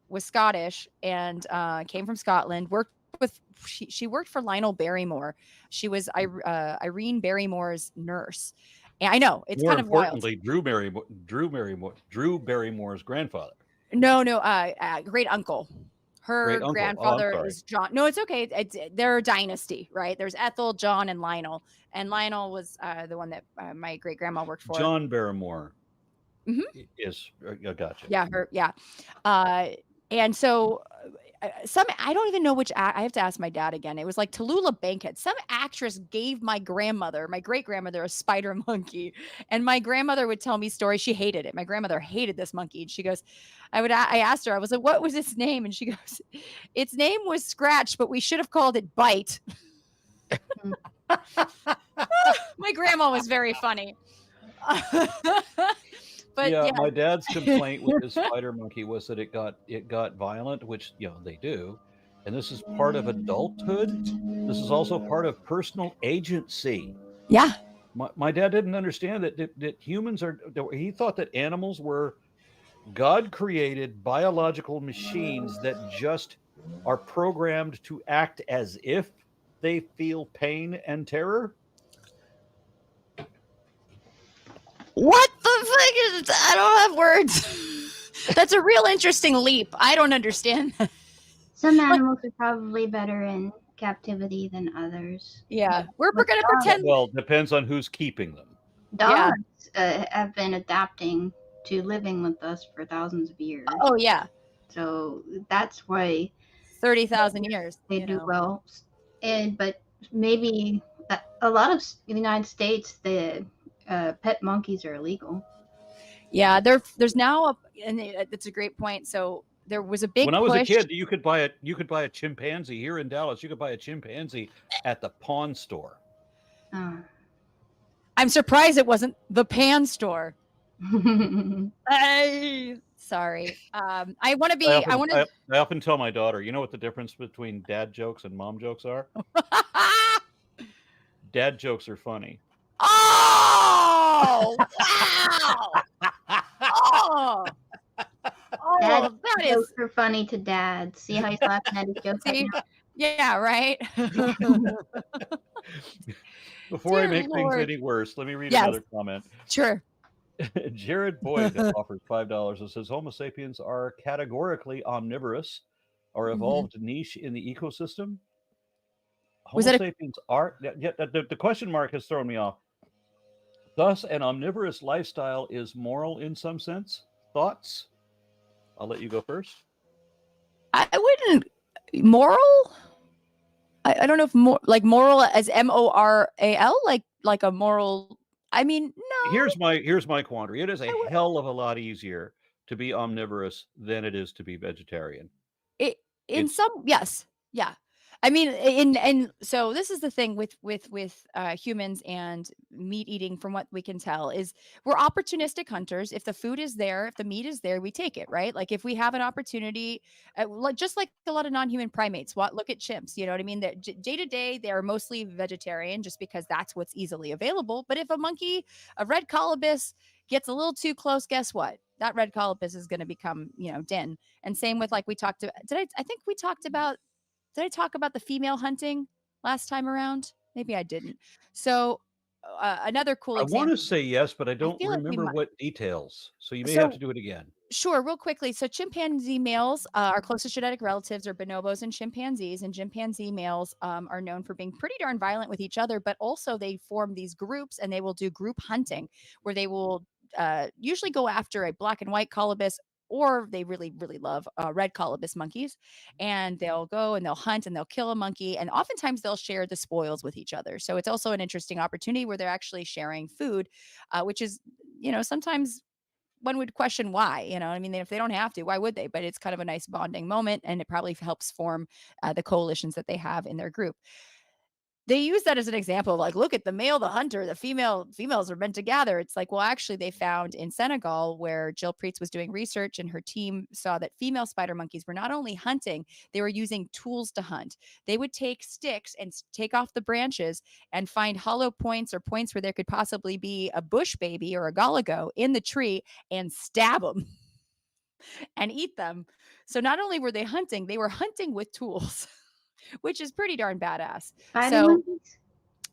was Scottish and came from Scotland, worked with she worked for Lionel Barrymore. She was Irene Barrymore's nurse. And I know it's More kind of wild. importantly, Drew Barrymore's grandfather. No, great uncle. Her Great uncle. Oh, I'm grandfather sorry. is John. No, it's okay. They're a dynasty, right? There's Ethel, John, and Lionel. And Lionel was the one that my great grandma worked for. John Barrymore Mhm. is. Gotcha. Yeah, and so some I don't even know which I have to ask my dad again. It was like Tallulah Bankhead. Some actress gave my great grandmother, a spider monkey, and my grandmother would tell me stories. She hated it. My grandmother hated this monkey, and she goes, I asked her, I was like, "What was its name?" And she goes, "Its name was Scratch, but we should have called it Bite." My grandma was very funny. But Yeah, yeah. my dad's complaint with his spider monkey was that it got violent, which they do, and this is part of adulthood. This is also part of personal agency. Yeah. My dad didn't understand that humans are. He thought that animals were God created biological machines that just are programmed to act as if they feel pain and terror. What the fuck is it? I don't have words. That's a real interesting leap. I don't understand. Some animals are probably better in captivity than others. Yeah, we're With gonna dogs, pretend. Well, depends on who's keeping them. Yeah. dogs have been adapting to living with us for thousands of years. Oh yeah, So that's why 30,000 years. they you do know. well. But maybe a lot of the United States, the pet monkeys are illegal. Yeah, there's now and it's a great point. So there was a big When I was a push. kid, you could buy a chimpanzee here in Dallas. You could buy a chimpanzee at the pawn store. I'm surprised it wasn't the Pan store. Sorry. I want to be. I want to. I often tell my daughter, you know what the difference between dad jokes and mom jokes are? Dad jokes are funny. Oh wow! Oh, Dad that jokes is. are funny to dad. See how he's laughing at his jokes right See, now? yeah, right. Before I Dear make things Lord. any worse, let me read Yes, another comment. sure. Jared Boyd offers $5 and says Homo sapiens are categorically omnivorous, our Mhm. evolved niche in the ecosystem. Was Homo that a sapiens are. The question mark has thrown me off. Thus, an omnivorous lifestyle is moral in some sense. Thoughts? I'll let you go first. I wouldn't moral? I don't know if more like moral as MORAL, like a moral. I mean, no. Here's my quandary. It is a I would, hell of a lot easier to be omnivorous than it is to be vegetarian. it in It's some yes, yeah. I mean, and so this is the thing with humans and meat eating. From what we can tell, is we're opportunistic hunters. If the food is there, if the meat is there, we take it, right? Like if we have an opportunity, like just like a lot of non-human primates. What look at chimps, you know what I mean? That day to day, they are mostly vegetarian, just because that's what's easily available. But if a red colobus, gets a little too close, guess what? That red colobus is going to become, din. And same with like we talked about. I think we talked about. Did I talk about the female hunting last time around? Maybe I didn't. So another cool I want to example. say yes, but I I don't feel like we remember might. what details. So you may have to So do it again. sure, real quickly. So chimpanzee males, our closest genetic relatives are bonobos and chimpanzees, and chimpanzee males are known for being pretty darn violent with each other, but also they form these groups and they will do group hunting where they will usually go after a black and white colobus, or they really, really love red colobus monkeys. And they'll go and they'll hunt and they'll kill a monkey. And oftentimes they'll share the spoils with each other. So it's also an interesting opportunity where they're actually sharing food, which is, sometimes one would question why, I mean, if they don't have to, why would they? But it's kind of a nice bonding moment, and it probably helps form the coalitions that they have in their group. They use that as an example of like, look at the male, the hunter, the females are meant to gather. It's like, well, actually, they found in Senegal where Jill Preetz was doing research and her team saw that female spider monkeys were not only hunting, they were using tools to hunt. They would take sticks and take off the branches and find hollow points or points where there could possibly be a bush baby or a galago in the tree and stab them and eat them. So not only were they hunting with tools. Which is pretty darn badass. Spider So monkeys?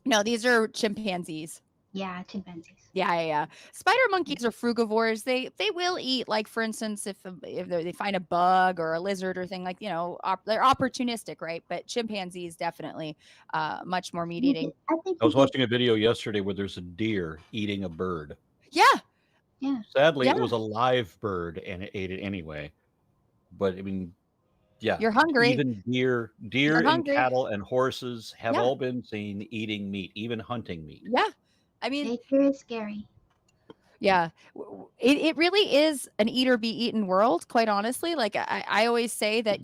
no, these are chimpanzees. Yeah, chimpanzees. Yeah. Spider monkeys are frugivores. They will eat, like, for instance, if they find a bug or a lizard or thing, like, they're opportunistic, right? But chimpanzees definitely much more meat eating. I think I was watching a video yesterday where there's a deer eating a bird. Yeah. Yeah. Sadly, Yeah. it was a live bird and it ate it anyway. But I mean, yeah, You're hungry. even deer You're and hungry. cattle and horses have Yeah. all been seen eating meat, even hunting meat. Yeah. I mean, Nature is scary. yeah, it really is an eat or be eaten world, quite honestly. Like, I always say that,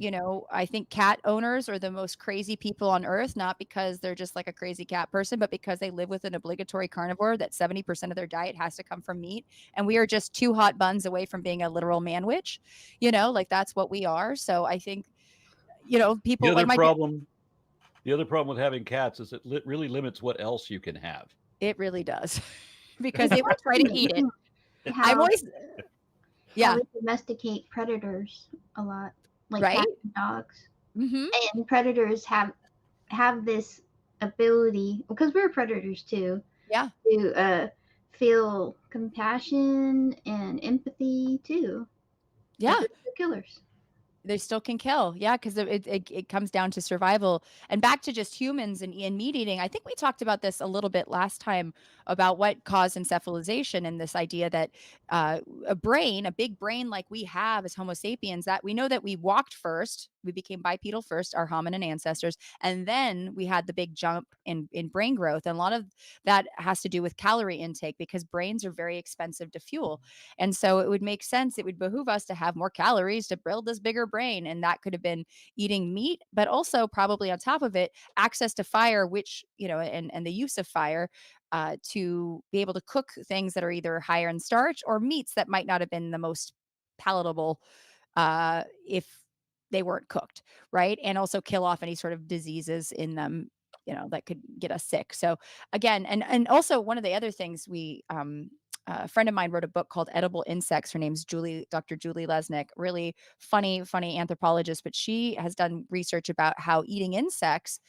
I think cat owners are the most crazy people on earth, not because they're just like a crazy cat person, but because they live with an obligatory carnivore that 70% of their diet has to come from meat. And we are just two hot buns away from being a literal manwich, like that's what we are. So I think, The people other like problem with having cats is it really limits what else you can have. it really does because they will try to eat it. I'm How always, yeah, we domesticate predators a lot, like right. cats and dogs. Mm-hmm. And predators have this ability, because we're predators too, Yeah. to feel compassion and empathy too. Yeah. But they're killers. They still can kill. Yeah, because it comes down to survival. And back to just humans and meat eating. I think we talked about this a little bit last time about what caused encephalization, and this idea that a big brain like we have as Homo sapiens, that we know that we walked first, we became bipedal first, our hominin ancestors, and then we had the big jump in brain growth. And a lot of that has to do with calorie intake, because brains are very expensive to fuel. And so it would make sense, it would behoove us to have more calories to build this bigger brain. And that could have been eating meat, but also probably on top of it, access to fire, which, and the use of fire to be able to cook things that are either higher in starch or meats that might not have been the most palatable if they weren't cooked, right? And also kill off any sort of diseases in them, that could get us sick. So again, and also one of the other things a friend of mine wrote a book called Edible Insects. Her name's Dr. Julie Lesnick, really funny anthropologist, but she has done research about how eating insects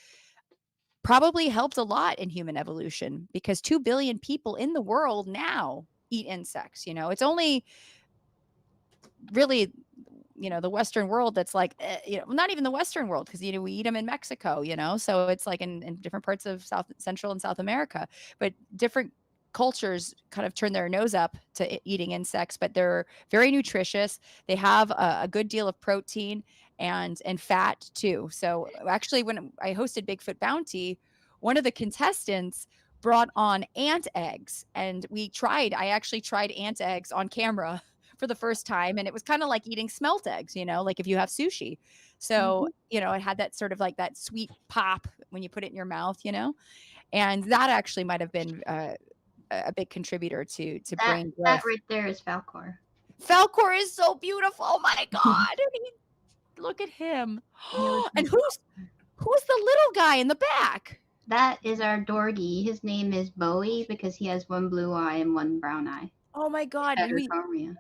probably helped a lot in human evolution, because 2 billion people in the world now eat insects. It's only really, the Western world that's like, not even the Western world, because, we eat them in Mexico, so it's like in different parts of Central and South America, but different cultures kind of turn their nose up to eating insects, but they're very nutritious. They have a good deal of protein and fat too. So actually, when I hosted Bigfoot Bounty, one of the contestants brought on ant eggs, and I actually tried ant eggs on camera for the first time, and it was kind of like eating smelt eggs, like if you have sushi. So, it had that sort of like that sweet pop when you put it in your mouth, and that actually might have been a big contributor to brain growth. That right there is Falkor. Falkor is so beautiful. Oh my God. Look at him. And who's the little guy in the back? That is our Dorgie. His name is Bowie because he has one blue eye and one brown eye. Oh my God. Heterochronia.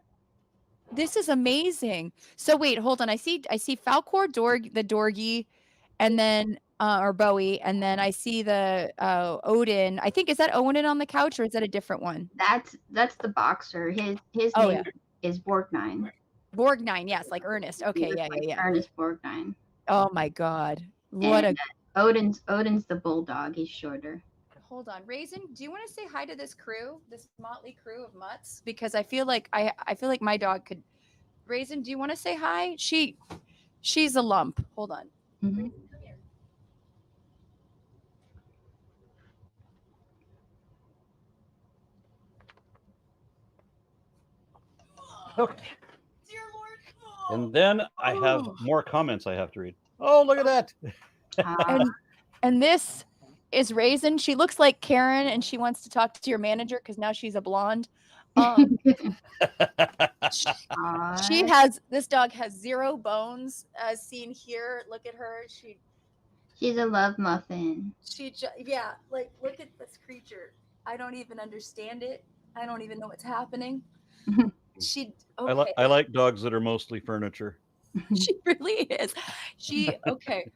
This is amazing. So wait, hold on. I see Falkor, the Dorgie, and then or Bowie, and then I see the Odin. I think, is that Odin on the couch, or is that a different one? That's the boxer. His Oh, name is Borgnine. Borgnine, yes, like Ernest. Okay, yeah. Ernest Borgnine. Oh my God. What Odin's the bulldog. He's shorter. Hold on, Raisin, do you want to say hi to this crew, this motley crew of mutts? Because I feel like I feel like my dog could. Raisin, do you want to say hi? She's a lump. Hold on. Mm-hmm. Raisin, come here. Okay. Dear Lord. And then I have more comments I have to read. Oh, look at that. And this is Raisin. She looks like Karen, and she wants to talk to your manager because now she's a blonde. This dog has 0 bones, as seen here. Look at her. She's a love muffin. Like, look at this creature. I don't even understand it. I don't even know what's happening. I like dogs that are mostly furniture. She really is. Okay.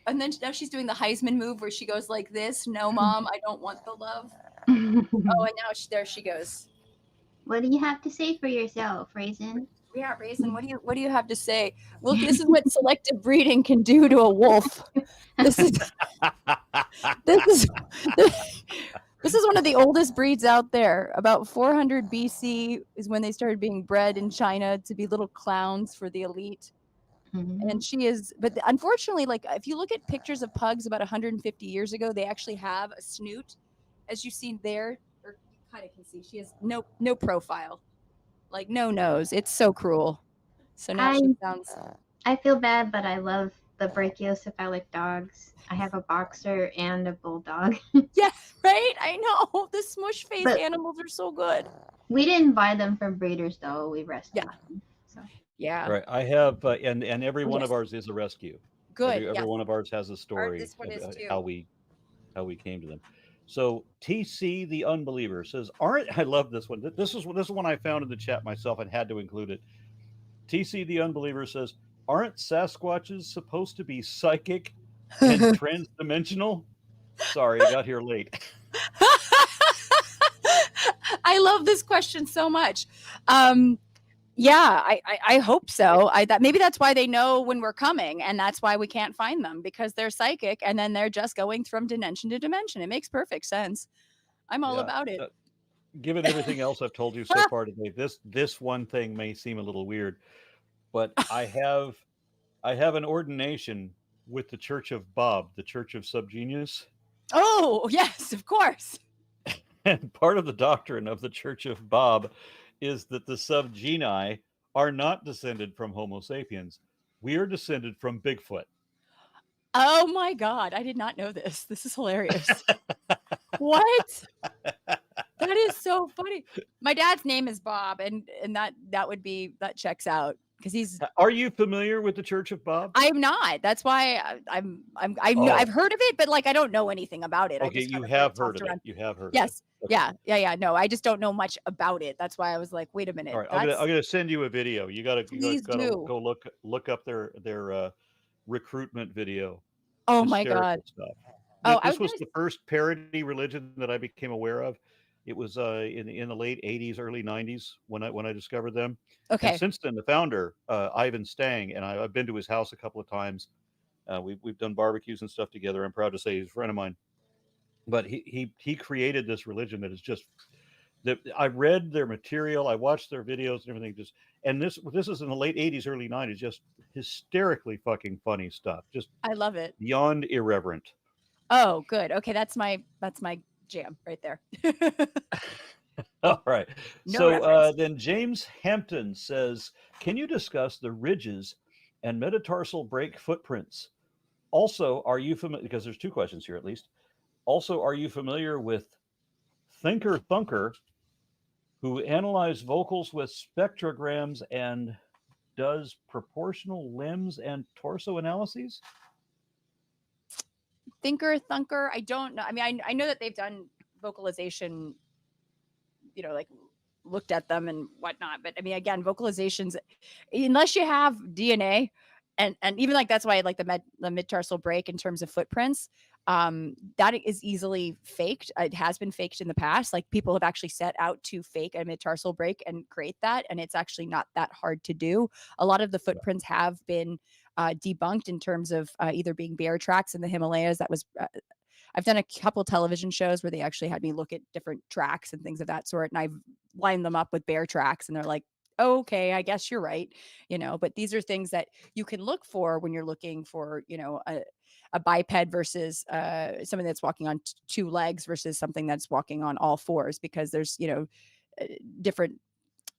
And then now she's doing the Heisman move where she goes like this. No, Mom, I don't want the love. Oh, and now there she goes. What do you have to say for yourself, Raisin? Yeah, Raisin, what do you have to say? Well, this is what selective breeding can do to a wolf. This is this is this is one of the oldest breeds out there. About 400 BC is when they started being bred in China to be little clowns for the elite. And she is, but unfortunately, like if you look at pictures of pugs about 150 years ago, they actually have a snoot, as you see there, or you kind of can see she has no profile, like no nose. It's so cruel. So now she sounds. I feel bad, but I love the brachiocephalic dogs. I have a boxer and a bulldog. Yeah, right. I know the smush face But- animals are so good. We didn't buy them from breeders, though. We rescued Yeah. them. So Yeah. Right. I have, and every one Yes. of ours is a rescue. Good. Every yes. one of ours has a story This one is of too. how we came to them. So TC the Unbeliever says, "Aren't I love this one? This is one I found in the chat myself and had to include it." TC the Unbeliever says, "Aren't Sasquatches supposed to be psychic and transdimensional?" Sorry, I got here late. I love this question so much. Yeah, I hope so. Maybe that's why they know when we're coming, and that's why we can't find them, because they're psychic, and then they're just going from dimension to dimension. It makes perfect sense. I'm all Yeah, about it. Given everything else I've told you so far today, this one thing may seem a little weird, but I have an ordination with the Church of Bob, the Church of Subgenius. Oh, yes, of course. And part of the doctrine of the Church of Bob is that the subgenii are not descended from Homo sapiens. We are descended from Bigfoot. Oh my God, I did not know this. This is hilarious. What? That is so funny. My dad's name is Bob, and that checks out, because he's. Are you familiar with the Church of Bob? I'm not. That's why I've heard of it, but like I don't know anything about it. I Okay, just you kind of have tossed heard of it. around. You have heard Yes. of it. Okay. Yeah. No, I just don't know much about it. That's why I was like, wait a minute. All right, I'm gonna send you a video. You gotta Please do. go look up their recruitment video. Oh my Hysterical God. stuff. Oh, I This was was the first parody religion that I became aware of. It was in the late '80s, early '90s when I discovered them. okay. And since then, the founder Ivan Stang, and I've been to his house a couple of times. We've done barbecues and stuff together. I'm proud to say he's a friend of mine. But he created this religion that is just that I read their material, I watched their videos and everything. Just and this is in the late '80s, early '90s. Just hysterically fucking funny stuff. Just I love it. beyond irreverent. Oh, good. Okay, that's my jam right there. All right. No So reference. then James Hampton says, can you discuss the ridges and metatarsal break footprints? Also, are you familiar, because there's two questions here at least. Also, are you familiar with Thinker Thunker, who analyzed vocals with spectrograms and does proportional limbs and torso analyses? Thinker Thunker, I don't know. I mean, I know that they've done vocalization, like looked at them and whatnot. But I mean, again, vocalizations, unless you have DNA, and even like that's why I like the mid tarsal break in terms of footprints. That is easily faked. It has been faked in the past. Like people have actually set out to fake a mid tarsal break and create that, and it's actually not that hard to do. A lot of the footprints have been debunked in terms of either being bear tracks in the Himalayas. That was I've done a couple television shows where they actually had me look at different tracks and things of that sort, and I've lined them up with bear tracks, and they're like, okay, I guess you're right, but these are things that you can look for when you're looking for, a biped versus something that's walking on two legs versus something that's walking on all fours, because there's, different,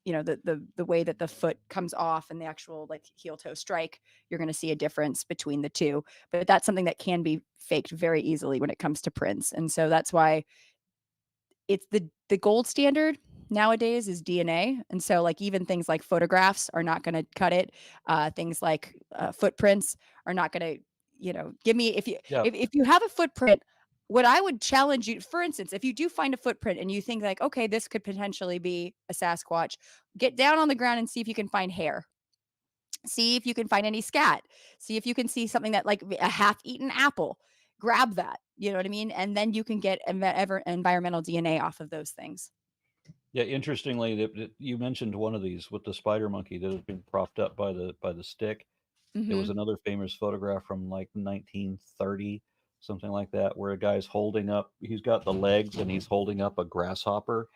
the way that the foot comes off and the actual like heel toe strike, you're going to see a difference between the two. But that's something that can be faked very easily when it comes to prints. And so that's why it's the gold standard nowadays is DNA. And so like even things like photographs are not going to cut it. Things like footprints are not going to, give me, if you have a footprint, what I would challenge you, for instance, if you do find a footprint and you think like, okay, this could potentially be a Sasquatch, get down on the ground and see if you can find hair. See if you can find any scat. See if you can see something that like a half-eaten apple. grab that, you know what I mean? And then you can get environmental DNA off of those things. Yeah, interestingly, that you mentioned one of these with the spider monkey that has been propped up by the stick. There was Hmm. another famous photograph from like 1930, something like that, where a guy's holding up. He's got the legs and he's holding up a grasshopper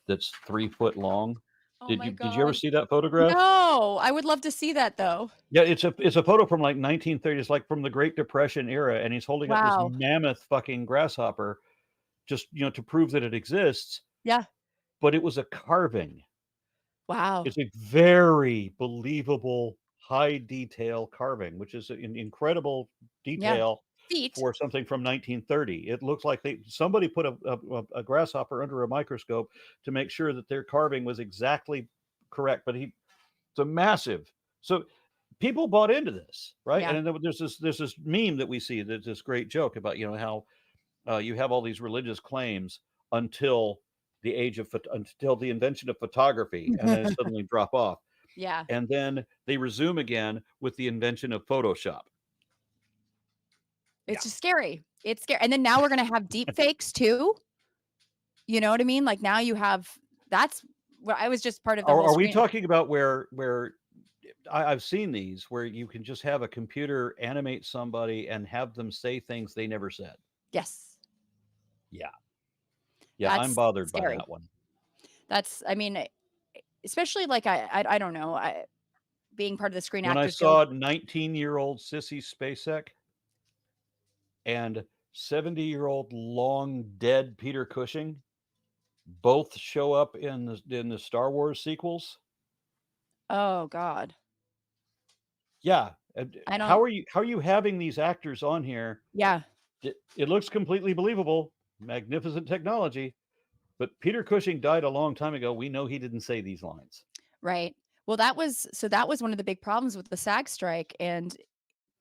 that's 3 foot long. Oh Did my you ever God. see that photograph? No, I would love to see that though. Yeah, it's a photo from like 1930. It's like from the Great Depression era, and he's holding up this Wow. mammoth fucking grasshopper, just to prove that it exists. Yeah. But it was a carving. Wow. It's a very believable, high detail carving, which is an incredible Yeah. detail Feet. for something from 1930. It looks like somebody put a grasshopper under a microscope to make sure that their carving was exactly correct. But it's a massive. So people bought into this, right? Yeah. And then there's this meme that we see, that's this great joke about how you have all these religious claims until until the invention of photography, and then suddenly drop off, Yeah. and then they resume again with the invention of Photoshop. It's just scary. It's scary. And then now we're gonna have deep fakes too. You know what I mean? Like now you have that's what I was just part of the whole Are we screen. talking about where I've seen these where you can just have a computer animate somebody and have them say things they never said? Yes. Yeah, yeah, I'm That's bothered by scary. that one. That's I mean, especially like I don't know, being part of the Screen When I Actors Guild. saw 19-year-old Sissy Spacek and 70-year-old long dead Peter Cushing both show up in the Star Wars sequels. Oh God. Yeah, I how don't are you having these actors on here? yeah. It looks completely believable, magnificent technology, but Peter Cushing died a long time ago. We know he didn't say these lines. Right. Well, that was one of the big problems with the SAG strike, and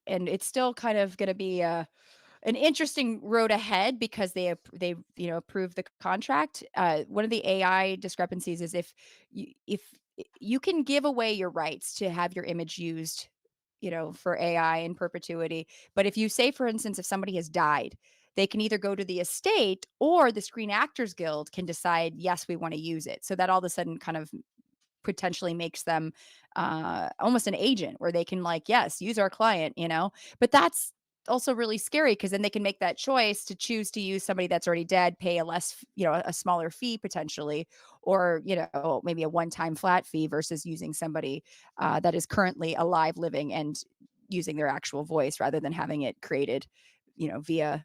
it's still kind of gonna be an interesting road ahead because they approved the contract. One of the AI discrepancies is if you can give away your rights to have your image used, for AI in perpetuity, but if you say, for instance, if somebody has died, they can either go to the estate or the Screen Actors Guild can decide, yes, we want to use it. So that all of a sudden kind of potentially makes them almost an agent where they can like, yes, use our client. But that's also really scary because then they can make that choice to choose to use somebody that's already dead, pay a less, a smaller fee potentially, or, maybe a one-time flat fee versus using somebody that is currently alive, living, and using their actual voice rather than having it created, via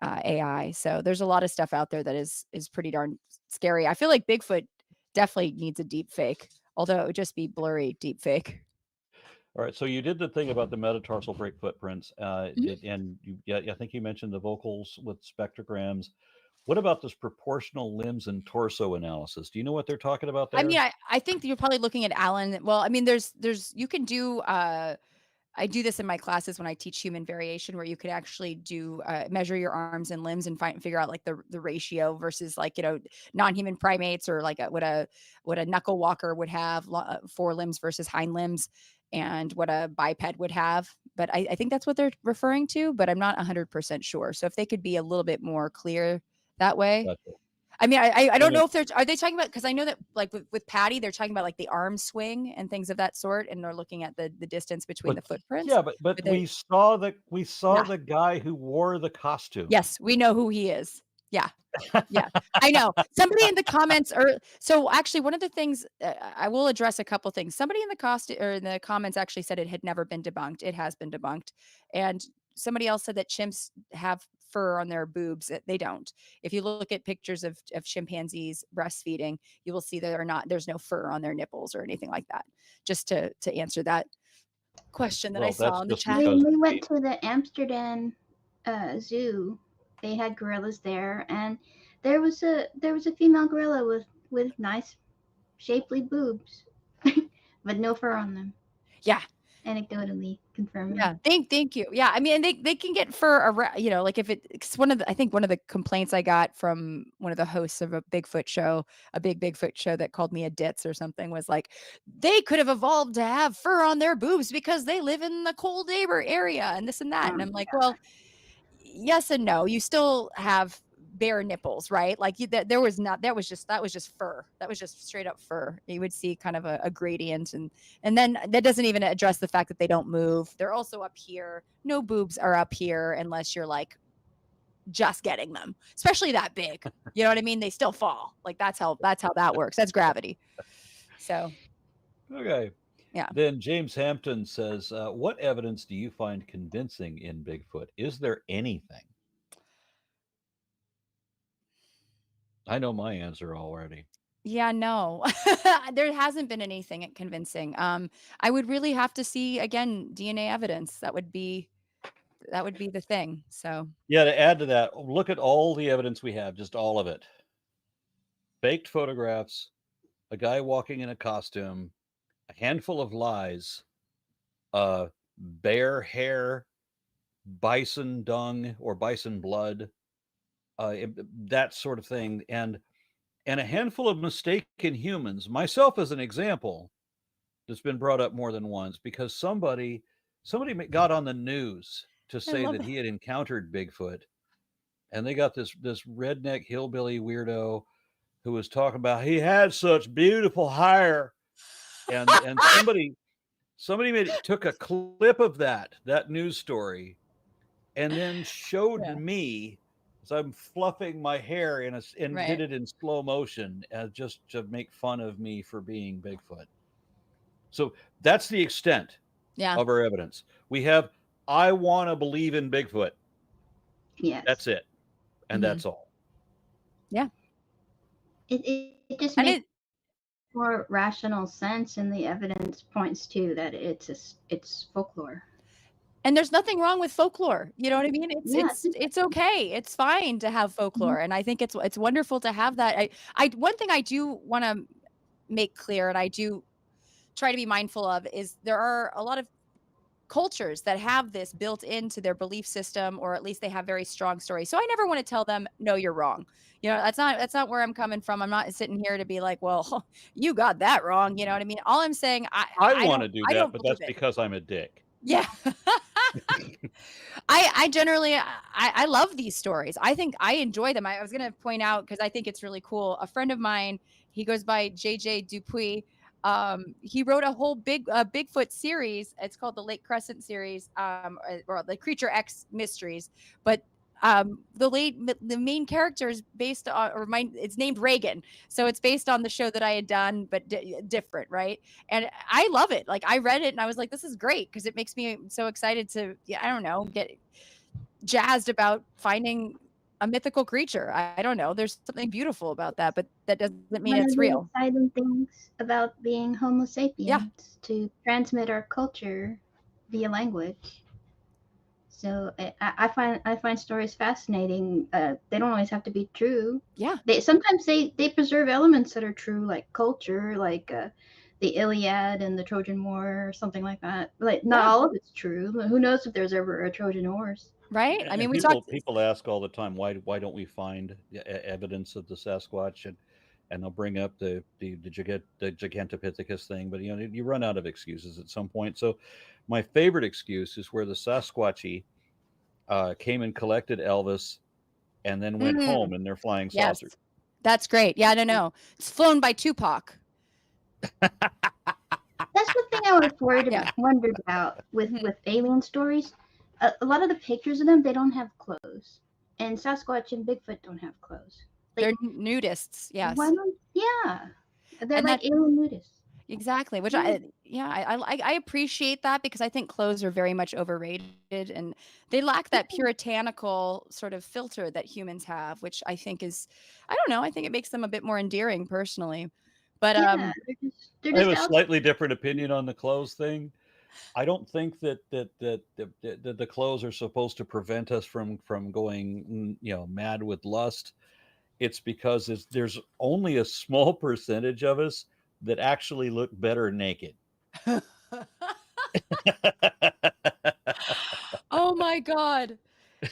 AI. So there's a lot of stuff out there that is pretty darn scary. I feel like Bigfoot definitely needs a deep fake, although it would just be blurry deep fake. All right, so you did the thing about the metatarsal break footprints, Mhm. and yeah, I think you mentioned the vocals with spectrograms. What about this proportional limbs and torso analysis? Do you know what they're talking about I mean, there? I think that you're probably looking at Alan. Well, I mean, there's you can do I do this in my classes when I teach human variation, where you could actually do measure your arms and limbs and figure out like the ratio versus like non-human primates or like what a knuckle walker would have, forelimbs versus hind limbs, and what a biped would have. But I think that's what they're referring to, but I'm not 100% sure. So if they could be a little bit more clear that way. Gotcha. I mean, I don't And know if are they talking about, because I know that like with Patty, they're talking about like the arm swing and things of that sort, and they're looking at the distance between but the footprints. yeah, but But we saw yeah, the guy who wore the costume. yes, we know who he is. Yeah, yeah, I know. Somebody in the comments, or so actually, one of the things I will address a couple things. Somebody in the in the comments actually said it had never been debunked. It has been debunked, and somebody else said that chimps have fur on their boobs. They don't. If you look at pictures of chimpanzees breastfeeding, you will see that there's no fur on their nipples or anything like that. Just to answer that question that I Well, saw that's in the just chat. When because we went to the Amsterdam zoo, they had gorillas there, and there was a female gorilla with nice shapely boobs, but no fur on them. Yeah, Anecdotally confirming. yeah, thank you. Yeah, I mean, they can get fur around, like if it's I think one of the complaints I got from one of the hosts of a Bigfoot show, a big Bigfoot show that called me a ditz or something, was like, they could have evolved to have fur on their boobs because they live in the cold neighbor area and this and that. And I'm like, well, yes and no. You still have bare nipples, right? Like there was not, that was just fur. That was just straight up fur. You would see kind of a gradient, and then that doesn't even address the fact that they don't move. They're also up here. No boobs are up here unless you're like just getting them, especially that big. You know what I mean? They still fall. Like that's how that works. That's gravity. So Okay. yeah. Then James Hampton says, what evidence do you find convincing in Bigfoot? Is there anything? I know my answer already. Yeah, no. There hasn't been anything convincing. I would really have to see again DNA evidence. That would be the thing. So Yeah, to add to that, look at all the evidence we have, just all of it. Faked photographs, a guy walking in a costume, a handful of lies, bear hair, bison dung or bison blood, that sort of thing, and a handful of mistaken humans. Myself as an example, that's been brought up more than once because somebody got on the news to I say love that it. he had encountered Bigfoot, and they got this redneck hillbilly weirdo who was talking about he had such beautiful hair, and somebody took a clip of that news story and then showed Yeah. me as I'm fluffing my hair and did Right. it in slow motion just to make fun of me for being Bigfoot. So that's the extent Yeah. of our evidence. We have, I want to believe in Bigfoot. Yes. That's it. And Mhm. that's all. Yeah. It just And makes it more rational sense, and the evidence points to that it's folklore. and there's nothing wrong with folklore. You know what I mean? Yeah, It's okay. It's fine to have folklore. And I think it's wonderful to have that. I one thing I do want to make clear, and I do try to be mindful of, is there are a lot of cultures that have this built into their belief system, or at least they have very strong stories. So I never want to tell them, no, you're wrong. You know, that's not where I'm coming from. I'm not sitting here to be like, well, you got that wrong. You know what I mean? All I'm saying, I want to do I that, don't but believe that's it. because I'm a dick. Yeah. I generally I love these stories. I think I enjoy them. I was going to point out, because I think it's really cool. A friend of mine, he goes by JJ Dupuis. He wrote a whole Bigfoot series. It's called the Lake Crescent series, or the Creature X Mysteries. But the main character is based on, it's named Reagan, so it's based on the show that I had done, but different, right? And I love it. Like I read it and I was like, this is great, because it makes me so excited to, yeah, I don't know, get jazzed about finding a mythical creature. I don't know. There's something beautiful about that, but that doesn't mean one of it's the real. exciting things about being Homo Yeah. sapiens to transmit our culture via language. So I find stories fascinating. They don't always have to be true. Yeah. They sometimes they preserve elements that are true, like culture, like the Iliad and the Trojan War, or something like that. Like not Yeah. all of it's true. Who knows if there's ever a Trojan horse? Right. I mean, And we talked. people ask all the time, why don't we find evidence of the Sasquatch, and they'll bring up the Gigantopithecus thing, but you run out of excuses at some point. So my favorite excuse is where the Sasquatchy came and collected Elvis and then went Mm, home in their flying yes. saucers. That's great. Yeah, I don't know. It's flown by Tupac. That's the thing I was Yeah. wondered about Mhm. with alien stories. A lot of the pictures of them, they don't have clothes, and Sasquatch and Bigfoot don't have clothes. They're Like, nudists. why Yes. don't? Yeah, they're And that like alien nudists. exactly, which Yeah. I appreciate that, because I think clothes are very much overrated, and they lack that puritanical sort of filter that humans have, which I think is, I don't know, I think it makes them a bit more endearing personally. But Yeah, they're I have just a out. slightly different opinion on the clothes thing. I don't think that the clothes are supposed to prevent us from going mad with lust. It's because there's only a small percentage of us that actually look better naked. oh my God.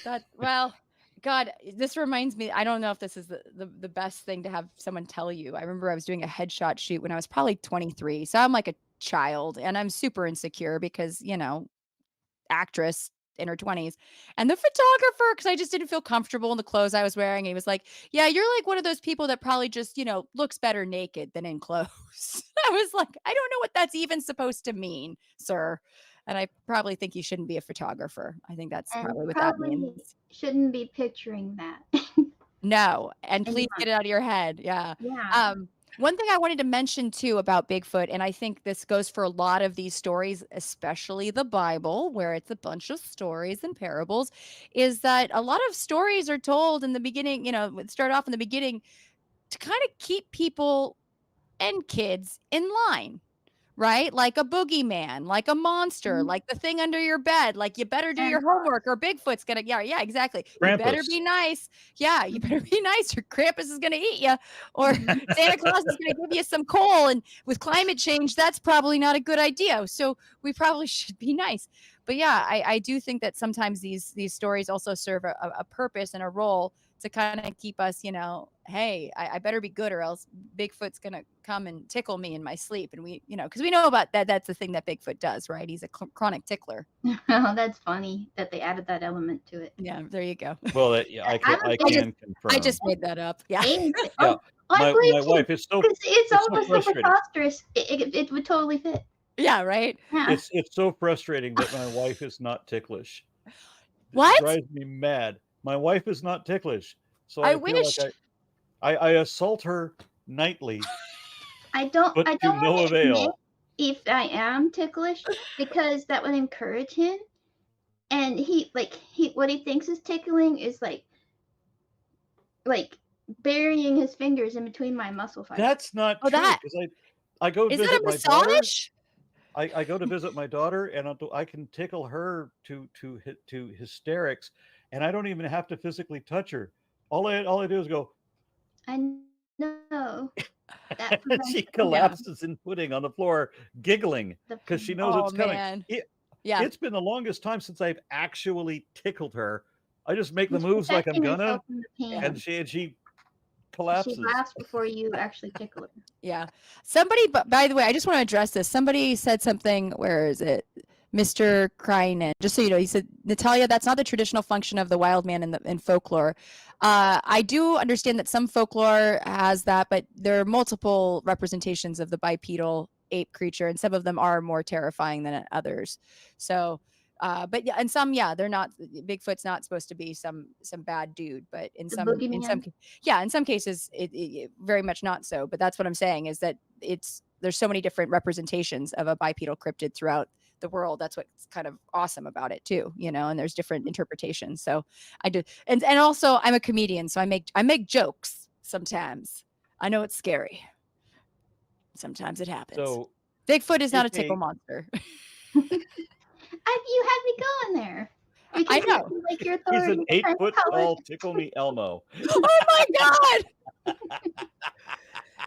That well, God, this reminds me, I don't know if this is the best thing to have someone tell you. I remember I was doing a headshot shoot when I was probably 23. So I'm like a child and I'm super insecure because, actress in her 20s. And the photographer, because I just didn't feel comfortable in the clothes I was wearing, he was like, yeah, you're like one of those people that probably just, looks better naked than in clothes. I was like, I don't know what that's even supposed to mean, sir. And I probably think you shouldn't be a photographer. I think that's And probably what that probably means. shouldn't be picturing that. No, and And please get it out of your head. Yeah. yeah. One thing I wanted to mention too about Bigfoot, and I think this goes for a lot of these stories, especially the Bible, where it's a bunch of stories and parables, is that a lot of stories are told in the beginning, start off in the beginning to kind of keep people and kids in line. Right? Like a boogeyman, like a monster, Mhm. like the thing under your bed, like you better do And your homework or Bigfoot's gonna, yeah, exactly. You better be Krampus. nice. Yeah, you better be nice or Krampus is gonna eat you or Mhm. Santa Claus is gonna give you some coal. And with climate change, that's probably not a good idea. So we probably should be nice. But yeah, I do think that sometimes these stories also serve a purpose and a role to kind of keep us, hey, I better be good or else Bigfoot's going to come and tickle me in my sleep. And we, because we know about that. That's the thing that Bigfoot does, right? He's a chronic tickler. Oh, that's funny that they added that element to it. Yeah, there you go. Well, yeah, I can I'm a big I confirm. just made that up. Yeah. Abe. Yeah, Oh, I my believe too. wife is so Because it's it's so almost so frustrating. preposterous. It would totally fit. Yeah, right. Yeah. It's so frustrating that my wife is not ticklish. It What? drives me mad. My wife is not ticklish, so I I feel wish. like I assault her nightly, I don't but to no want to admit avail. if I am ticklish because that would encourage him. And he what he thinks is tickling is like burying his fingers in between my muscle fibers. That's not Oh, true that because I go is that visit a my daughter. massage? I go to visit my daughter, and I can tickle her to hysterics, and I don't even have to physically touch her. All I do is go, I know that and prevents she Yeah. collapses in pudding on the floor, giggling the because she pain. knows Oh it's coming. man. Yeah. It's been the longest time since I've actually tickled her. I just make the He's moves like I'm protecting gonna, himself from the Yeah. pain. and she She collapses. laughs before you actually tickle her. Yeah. Somebody, but by the way, I just want to address this. Somebody said something, where is it? Mr. Krynen, just so you know, he said, Natalia, that's not the traditional function of the wild man in folklore. I do understand that some folklore has that, but there are multiple representations of the bipedal ape creature, and some of them are more terrifying than others. So, but yeah, and some, yeah, they're not. Bigfoot's not supposed to be some bad dude, but The boogeyman. yeah, in some cases, it very much not so. But that's what I'm saying is that there's so many different representations of a bipedal cryptid throughout the world. That's what's kind of awesome about it too, and there's different interpretations. So I do, and also I'm a comedian, so I make jokes sometimes. I know it's scary. Sometimes it happens. So, Bigfoot is not a tickle KK, monster. You had me going there I because know. you like your he's an authority as 8 foot tall primatologist. tickle me Elmo. Oh my god!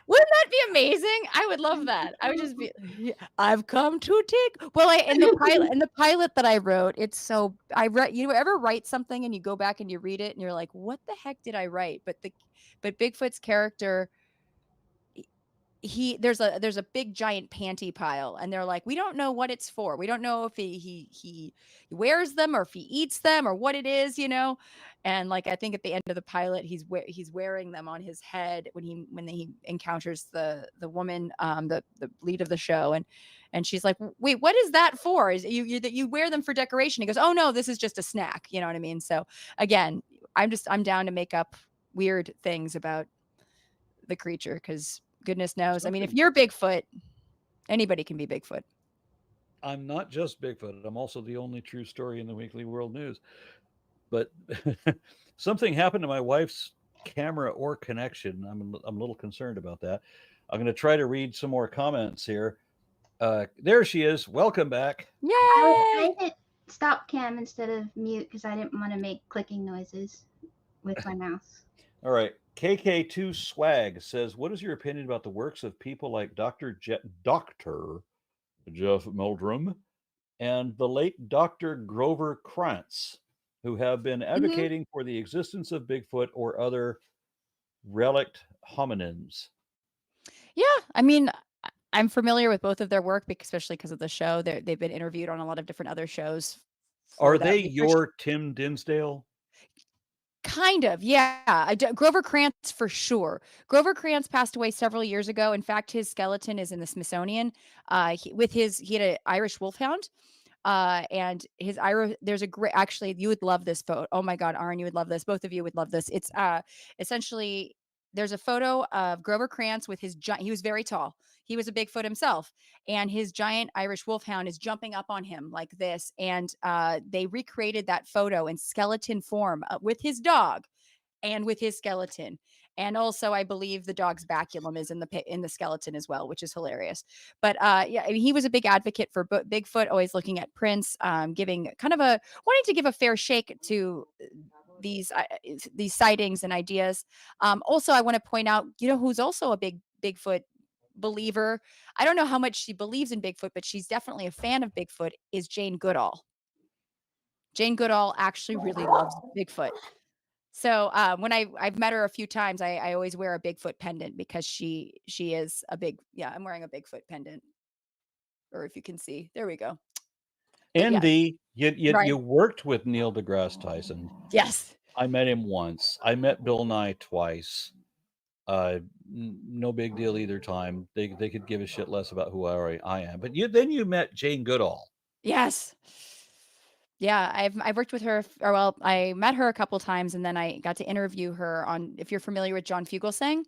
Wouldn't that be amazing? I would love that. I would just be, I've come to take. Well, in the pilot that I wrote, it's so I read. You ever write something and you go back and you read it and you're like, what the heck did I write? But Bigfoot's character, there's a big giant panty pile, and they're like, we don't know what it's for. We don't know if he wears them or if he eats them or what it is. And like, I think at the end of the pilot, he's wearing them on his head when he encounters the woman, the lead of the show, and she's like, wait, what is that for? Is you wear them for decoration? He goes, oh no, this is just a snack. You know what I mean? So again, I'm down to make up weird things about the creature, because goodness knows. I mean, if Something you're Bigfoot, anybody can be Bigfoot. I'm not just Bigfoot. I'm also the only true story in the Weekly World News. But something happened to my wife's camera or connection. I'm a little concerned about that. I'm going to try to read some more comments here. There she is. Welcome back. Yay! I hit stop cam instead of mute because I didn't want to make clicking noises with my mouse. All right. KK2 Swag says, what is your opinion about the works of people like Dr. Jeff Meldrum and the late Dr. Grover Krantz, who have been advocating for the existence of Bigfoot or other relict hominins? Yeah, I mean, I'm familiar with both of their work, especially because of the show. They've been interviewed on a lot of different other shows slow Are that they research. your Tim Dinsdale? Kind of, yeah. Grover Krantz for sure. Grover Krantz passed away several years ago. In fact, his skeleton is in the Smithsonian. He had an Irish wolfhound, and his Irish. There's a great. Actually, you would love this photo. Oh my God, Aaron, you would love this. Both of you would love this. It's essentially there's a photo of Grover Krantz with his giant. He was very tall. He was a Bigfoot himself, and his giant Irish wolfhound is jumping up on him like this. And they recreated that photo in skeleton form with his dog and with his skeleton. And also, I believe the dog's baculum is in the skeleton as well, which is hilarious. But yeah, I mean, he was a big advocate for Bigfoot, always looking at prints, giving kind of wanting to give a fair shake to these sightings and ideas. Also, I want to point out, who's also a big Bigfoot believer. I don't know how much she believes in Bigfoot, but she's definitely a fan of Bigfoot. Is Jane Goodall. Jane Goodall actually really loves Bigfoot. So when I've met her a few times, I always wear a Bigfoot pendant because she is a big, yeah, I'm wearing a Bigfoot pendant. Or if you can see, there we go. But yes, Andy, you right. worked with Neil deGrasse Tyson. Yes. I met him once. I met Bill Nye twice. No big deal either time. They could give a shit less about who I am. But then you met Jane Goodall. Yes. Yeah, I've worked with her, or well, I met her a couple times, and then I got to interview her on. If you're familiar with John Fugelsang,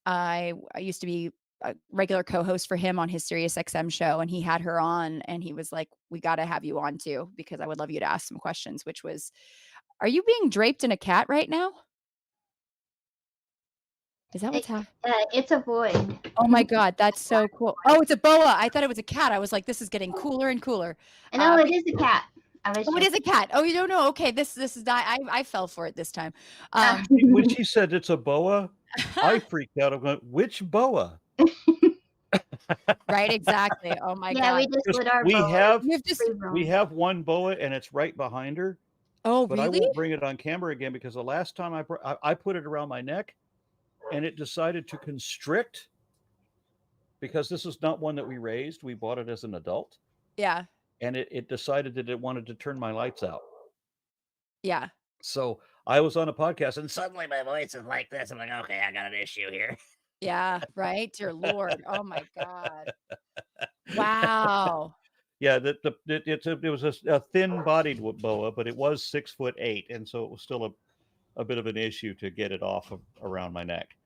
I used to be a regular co-host for him on his Sirius XM show, and he had her on, and he was like, "We got to have you on too, because I would love you to ask some questions." Which was, are you being draped in a cat right now? Is that what's happening? It's a void. Oh my God, that's so cool. Oh, it's a boa. I thought it was a cat. I was like, this is getting cooler and cooler. No, it is a cat. Oh, it is a cat. Oh, you don't know? Okay, this is I fell for it this time. When she said it's a boa, I freaked out. I went, which boa? Right, exactly. Oh my Yeah, God. we just put our We boas have You've just free roam. we have one boa, and it's right behind her. Oh, But I really? won't bring it on camera again because the last time I put it around my neck, and it decided to constrict because this is not one that we raised. We bought it as an adult, Yeah. and it decided that it wanted to turn my lights out. Yeah. So I was on a podcast, and suddenly my voice is like this. I'm like, okay, I got an issue here. Yeah, right? Dear Lord. Oh my God. Wow. Yeah, it was a thin-bodied boa, but it was 6'8", and so it was still a bit of an issue to get it off of around my neck.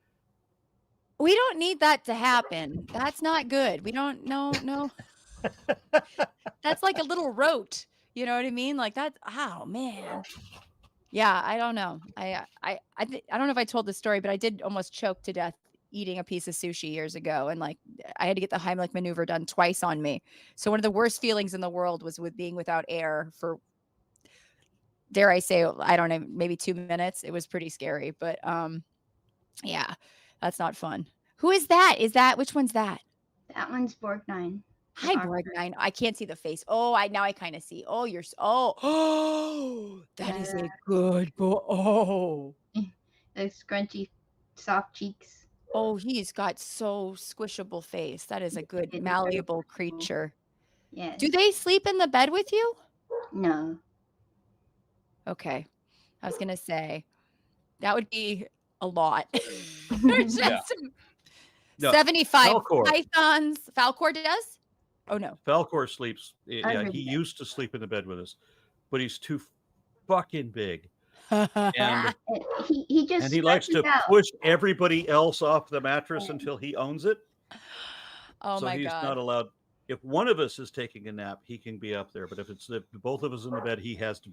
We don't need that to happen. That's not good. We don't no. That's like a little rote. You know what I mean? Like that. Oh man. Yeah, I don't know. I don't know if I told this story, but I did almost choke to death eating a piece of sushi years ago, and like I had to get the Heimlich maneuver done twice on me. So one of the worst feelings in the world was with being without air for, dare I say, I don't know, maybe 2 minutes. It was pretty scary, but yeah, that's not fun. Who is that? Which one's that? That one's Borgnine. Hi, Borgnine. I can't see the face. Oh, now I kind of see. Oh, oh, that is a good boy. Oh. Those scrunchy, soft cheeks. Oh, he's got so squishable face. That is a good It's malleable very cool. creature. Yes. Do they sleep in the bed with you? No. Okay. I was gonna say that would be a lot. Yeah. No, 75 Falkor. pythons. Falkor does? Oh no. Falkor sleeps. Yeah, Under he the bed. used to sleep in the bed with us, but he's too fucking big, and He just and he likes to stretches out. push everybody else off the mattress until he owns it. Oh So my he's God. not allowed. If one of us is taking a nap, he can be up there. But if both of us in the bed, he has to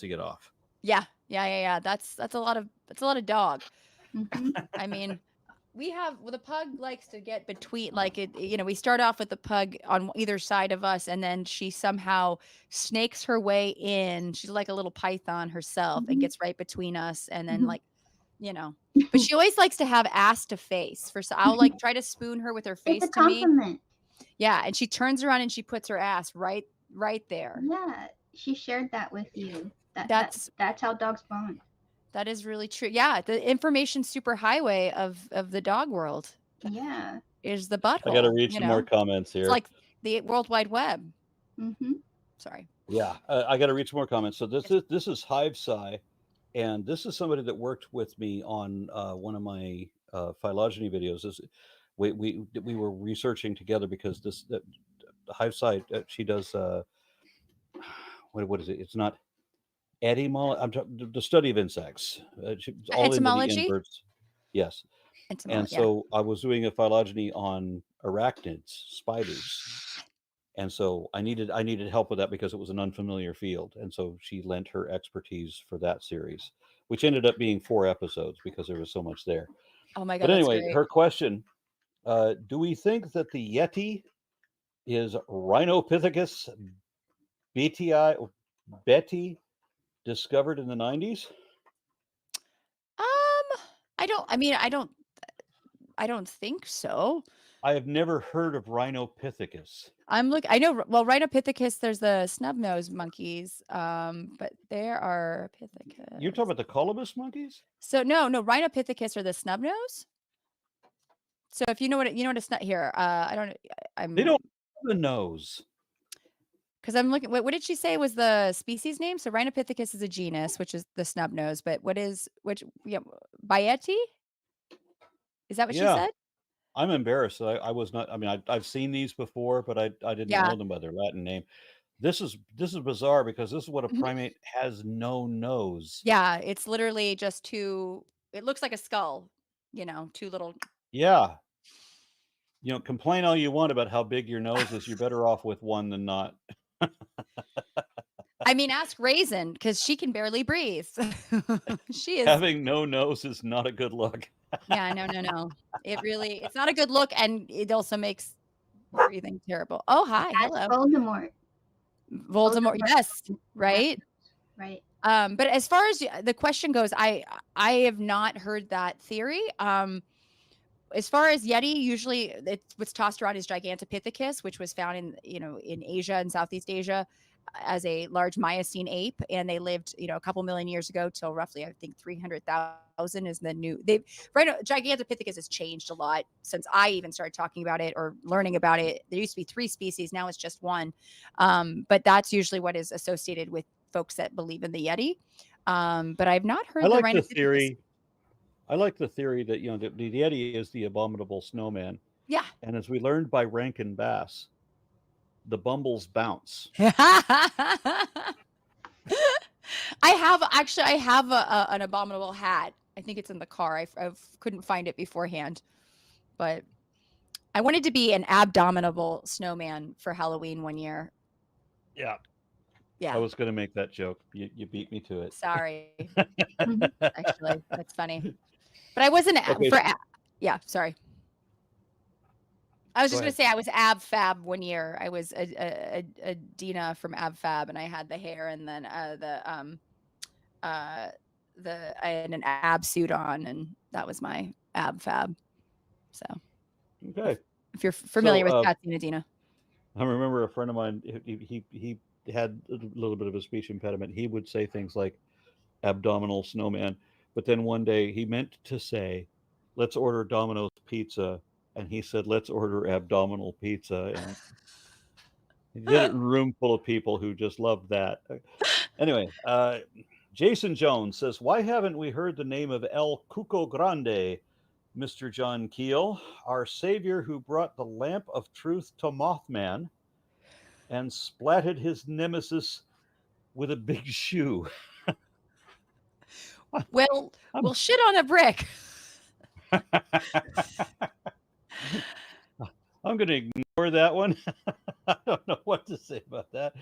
get off. Yeah. That's a lot of dog. Mhm. I mean, the pug likes to get between, like we start off with the pug on either side of us, and then she somehow snakes her way in. She's like a little python herself and Mhm. gets right between us, and then Mhm. but she always likes to have ass to face. So I'll like try to spoon her with her face It's a to me. compliment. Yeah, and she turns around and she puts her ass right there. Yeah, she shared that with you. That's how dogs bond. That is really true. Yeah, the information superhighway of the dog world Yeah. is the butthole. I got to read some more comments It's here. like the World Wide Web. Mhm. Sorry. Yeah, I got to read some more comments. So Yes. this is Hive Sci, and this is somebody that worked with me on one of my phylogeny videos. We were researching together because the Hive Sci, she does what is it? It's not etymology. The study of insects. All into the Entomology. inverts. Yes, and Entomology. Yeah. so I was doing a phylogeny on arachnids, spiders. And so I needed help with that because it was an unfamiliar field, and so she lent her expertise for that series, which ended up being 4 episodes because there was so much there. Oh my But God, that's anyway, great. her question: do we think that the Yeti is Rhinopithecus betty discovered in the 90s? I don't. I mean, I don't think so. I have never heard of Rhinopithecus. I know. Well, Rhinopithecus. There's the snub-nosed monkeys. But there are You're talking Pithecus. about the colobus monkeys? So no, Rhinopithecus are the snub-nose. So if you know what a snub here. I don't. They I'm don't have a nose. because I'm looking. What did she say was the species name? So Rhinopithecus is a genus, which is the snub-nose. But yeah, Bayeti? Is that what she Yeah. said? I'm embarrassed. I was not. I mean, I've seen these before, but I didn't Yeah. know them by their Latin name. This is bizarre because this is what a Mhm. primate has no nose. Yeah, it's literally just two. It looks like a skull. Two little. Yeah, complain all you want about how big your nose is. You're better off with one than not. I mean, ask Raisin because she can barely breathe. She is. Having no nose is not a good look. Yeah, no. It's not a good look, and it also makes breathing terrible. Oh, hi, Ask hello, Voldemort. Voldemort. Yes, right. Right. But as far as the question goes, I have not heard that theory. As far as Yeti, usually what's tossed around is Gigantopithecus, which was found in Asia and Southeast Asia as a large Miocene ape, and they lived a couple million years ago till roughly I think 300,000 is the new. They right now, Gigantopithecus has changed a lot since I even started talking about it or learning about it. There used to be 3 species, now it's just 1, but that's usually what is associated with folks that believe in the Yeti. But I've not I heard the like the Rhinopithecus. theory. I like the theory that the Yeti is the abominable snowman, Yeah. and as we learned by Rankin Bass, the bumbles bounce. I have an abominable hat. I think it's in the car. I couldn't find it beforehand, but I wanted to be an abdominable snowman for Halloween one year. Yeah, I Yeah, was going to make that joke. You beat me to it. sorry. Actually, that's funny. But I wasn't Okay, yeah, sorry. I was go just gonna ahead. say I was Ab Fab one year. I was a Dina from Ab Fab, and I had the hair, and then I had an ab suit on, and that was my Ab Fab. So Okay. if you're familiar with So Patsy and Adina. I remember a friend of mine. He had a little bit of a speech impediment. He would say things like "abdominal snowman," but then one day he meant to say, "Let's order Domino's pizza," and he said, "Let's order abdominal pizza," and he did it in a room full of people who just loved that. Anyway, Jason Jones says, "Why haven't we heard the name of El Cuco Grande, Mr. John Keel, our savior who brought the lamp of truth to Mothman and splatted his nemesis with a big shoe?" Well, I'm, shit on a brick. I'm going to ignore that one. I don't know what to say about that.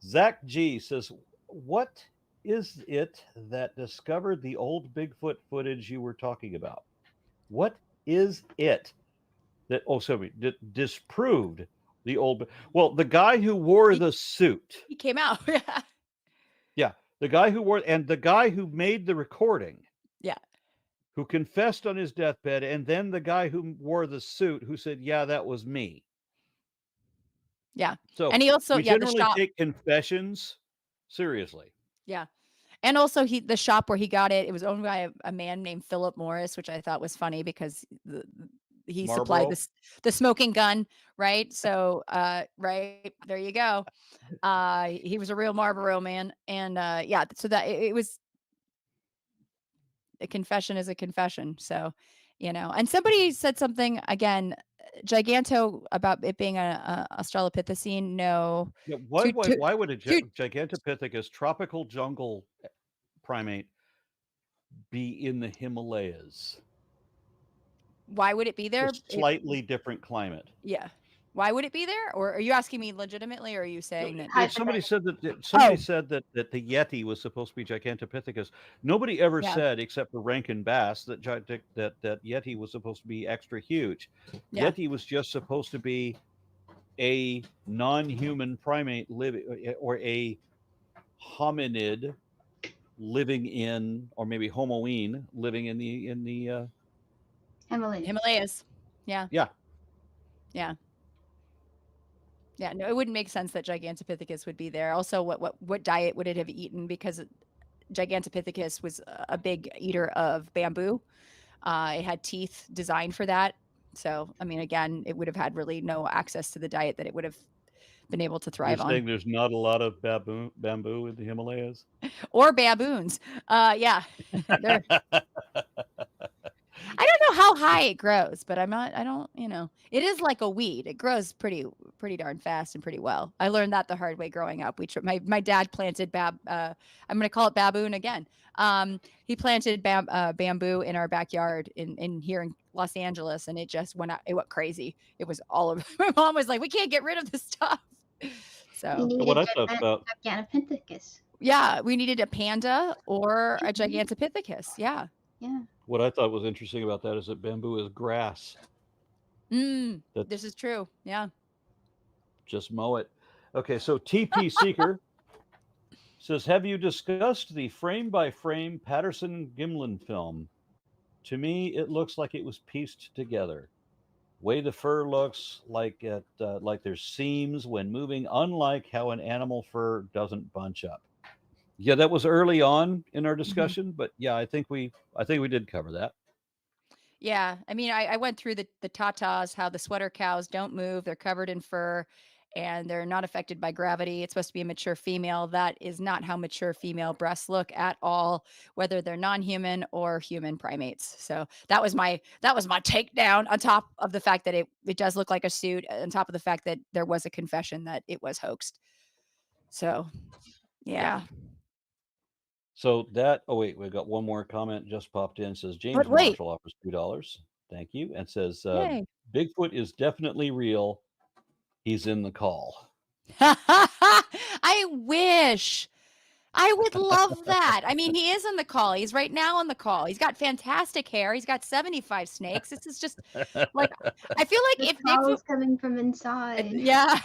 Zach G says, "What is it that discovered the old Bigfoot footage you were talking about? What is it that, disproved the old, well, the guy who wore the suit. He came out. Yeah. The guy who wore, and the guy who made the recording, Yeah. who confessed on his deathbed, and then the guy who wore the suit who said, "Yeah, that was me." Yeah. So And he also, we yeah, the generally shop. take confessions seriously. Yeah. And also the shop where he got it, it was owned by a man named Philip Morris, which I thought was funny because he supplied Marlboro. the smoking gun, right? So, right there you go. He was a real Marlboro man, and yeah, so that it was a confession is a confession. So, and somebody said something again, giganto about it being a Australopithecine. No, Yeah, to to why would a to Gigantopithecus tropical jungle primate be in the Himalayas? why would it be there? Just slightly different climate. Yeah. Why would it be there? Or are you asking me legitimately, or are you saying that? Somebody said that Oh, that the Yeti was supposed to be Gigantopithecus. Nobody ever yeah, said, except for Rankin Bass, that that Yeti was supposed to be extra huge. yeah. Yeti was just supposed to be a non-human primate living, or a hominid living in, or maybe homoine living in the Himalayas. Yeah, yeah. yeah, yeah. No, it wouldn't make sense that Gigantopithecus would be there. Also, what diet would it have eaten? Because Gigantopithecus was a big eater of bamboo. It had teeth designed for that. So, I mean, again, it would have had really no access to the diet that it would have been able to You're thrive on. saying there's not a lot of bamboo in the Himalayas? Or baboons. Yeah. They're I don't know how high it grows, but I don't, it is like a weed. It grows pretty darn fast and pretty well. I learned that the hard way growing up. My dad planted I'm going to call it baboon again. He planted bamboo in our backyard in here in Los Angeles, and it just went out, it went crazy. It was all over. My mom was like, "We can't get rid of this stuff." You So, need What a I thought about Gigantopithecus. yeah, we needed a panda or a Gigantopithecus. Yeah. Yeah. what I thought was interesting about that is that bamboo is grass. That This is true. Yeah. just mow it. Okay, so TP Seeker says, have you discussed the frame by frame Patterson Gimlin film? To me, it looks like it was pieced together. Way the fur looks like there's seams when moving, unlike how an animal fur doesn't bunch up. Yeah, that was early on in our Mhm. discussion, but yeah, I think we did cover that. Yeah, I mean, I went through the tatas, how the sweater cows don't move, they're covered in fur, and they're not affected by gravity. It's supposed to be a mature female. That is not how mature female breasts look at all, whether they're non-human or human primates. So that was my takedown, on top of the fact that it does look like a suit, on top of the fact that there was a confession that it was hoaxed. So Yeah. yeah. So that, oh wait, we got one more comment just popped in. Says But James wait, Marshall offers $2. Thank you. And says yay. Bigfoot is definitely real. He's in the call. I wish. I would love that. I mean, he is on the call. He's right now on the call. He's got fantastic hair. He's got 75 snakes. This is just like, I feel like The if call Bigfoot, is coming from inside. yeah.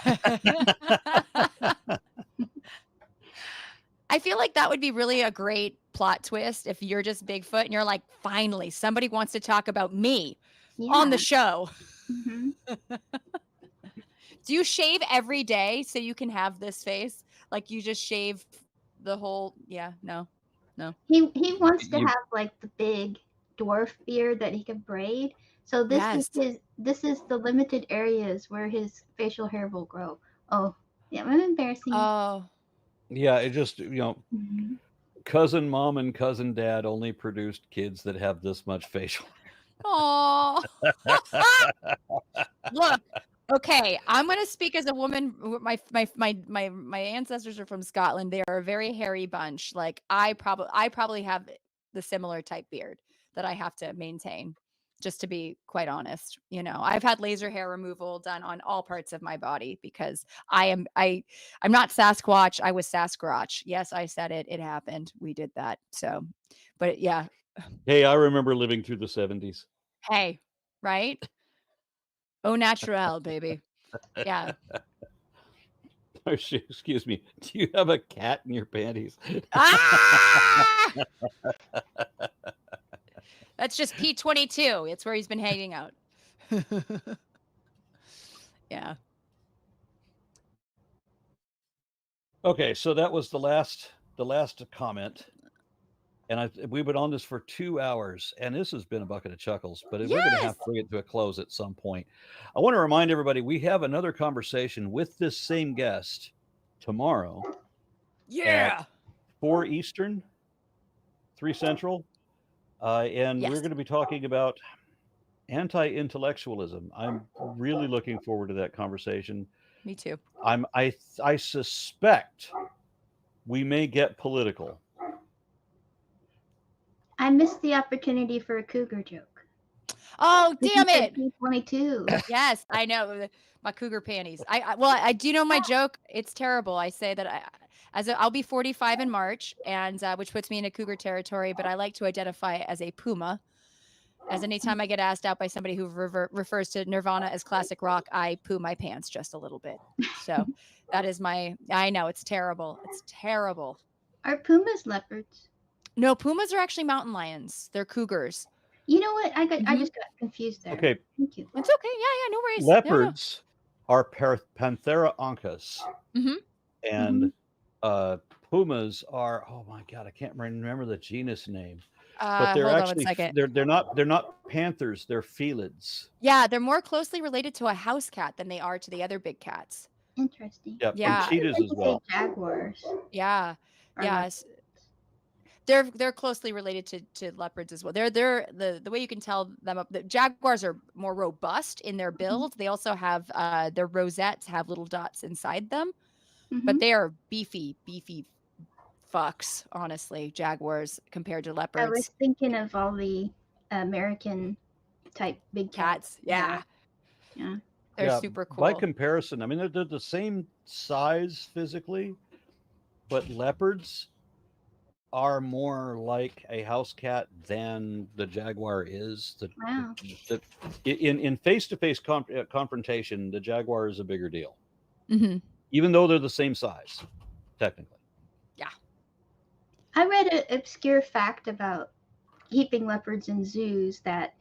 I feel like that would be really a great plot twist if you're just Bigfoot and you're like, finally, somebody wants to talk about me on Yeah. the show. Hmm. Do you shave every day so you can have this face? Like you just shave the whole, yeah, no, no. He wants to You, have like the big dwarf beard that he can braid. So Yes. this is the limited areas where his facial hair will grow. Oh, yeah, I'm embarrassing. Oh, yeah, it just, Mhm. cousin mom and cousin dad only produced kids that have this much facial. oh. Look, okay, I'm gonna speak as a woman. My ancestors are from Scotland. They are a very hairy bunch. Like I probably have the similar type beard that I have to maintain. Just to be quite honest, I've had laser hair removal done on all parts of my body because I'm not Sasquatch. I was Sasquatch. Yes, I said it. It happened. We did that. So, but yeah, Hey, I remember living through the 70s. hey, right? Au naturel, baby. Yeah. Excuse me. Do you have a cat in your panties? Ah! That's just P22. It's where he's been hanging out. Yeah. Okay, so that was the last comment. And we've been on this for 2 hours, and this has been a bucket of chuckles, but we're going to have Yes. to bring it to a close at some point. I want to remind everybody we have another conversation with this same guest tomorrow at Yeah. 4 Eastern, 3 Central, and we're Yes. going to be talking about anti-intellectualism. I'm really looking forward to that conversation. Me too. I suspect we may get political. I missed the opportunity for a cougar joke. Oh, damn it. 22. Yes, I know. My cougar panties. I do know my joke. It's terrible. I say that I'll be 45 in March, and which puts me into cougar territory. But I like to identify as a puma. As anytime I get asked out by somebody who refers to Nirvana as classic rock, I poo my pants just a little bit. So that is my. I know it's terrible. It's terrible. Are pumas leopards? No, pumas are actually mountain lions. They're cougars. You know what? I Mhm. just got confused there. Okay, Thank you. It's okay. Yeah, no worries. No, no. leopards are Panthera oncus, Mhm. and pumas are, oh my god, I can't remember the genus name, but they're Hold on one actually second. they're not panthers, they're felids. Yeah, they're more closely related to a house cat than they are to the other big cats. Interesting. Yeah, Yeah. and cheetahs I as would well. say jaguars. Yeah. Or Yes. They're closely related to leopards as well. They're the way you can tell them the jaguars are more robust in their build. They also have their rosettes have little dots inside them, but they are beefy fucks, honestly, jaguars compared to I leopards. was thinking of all the American type big cats. Yeah. Yeah. They're Yeah, super by cool. comparison, I mean they're the same size physically, but leopards are more like a house cat than the jaguar is. Wow. In face-to-face confrontation, the jaguar is a bigger deal, Mhm. even though they're the same size, technically. Yeah. I read an obscure fact about keeping leopards in zoos that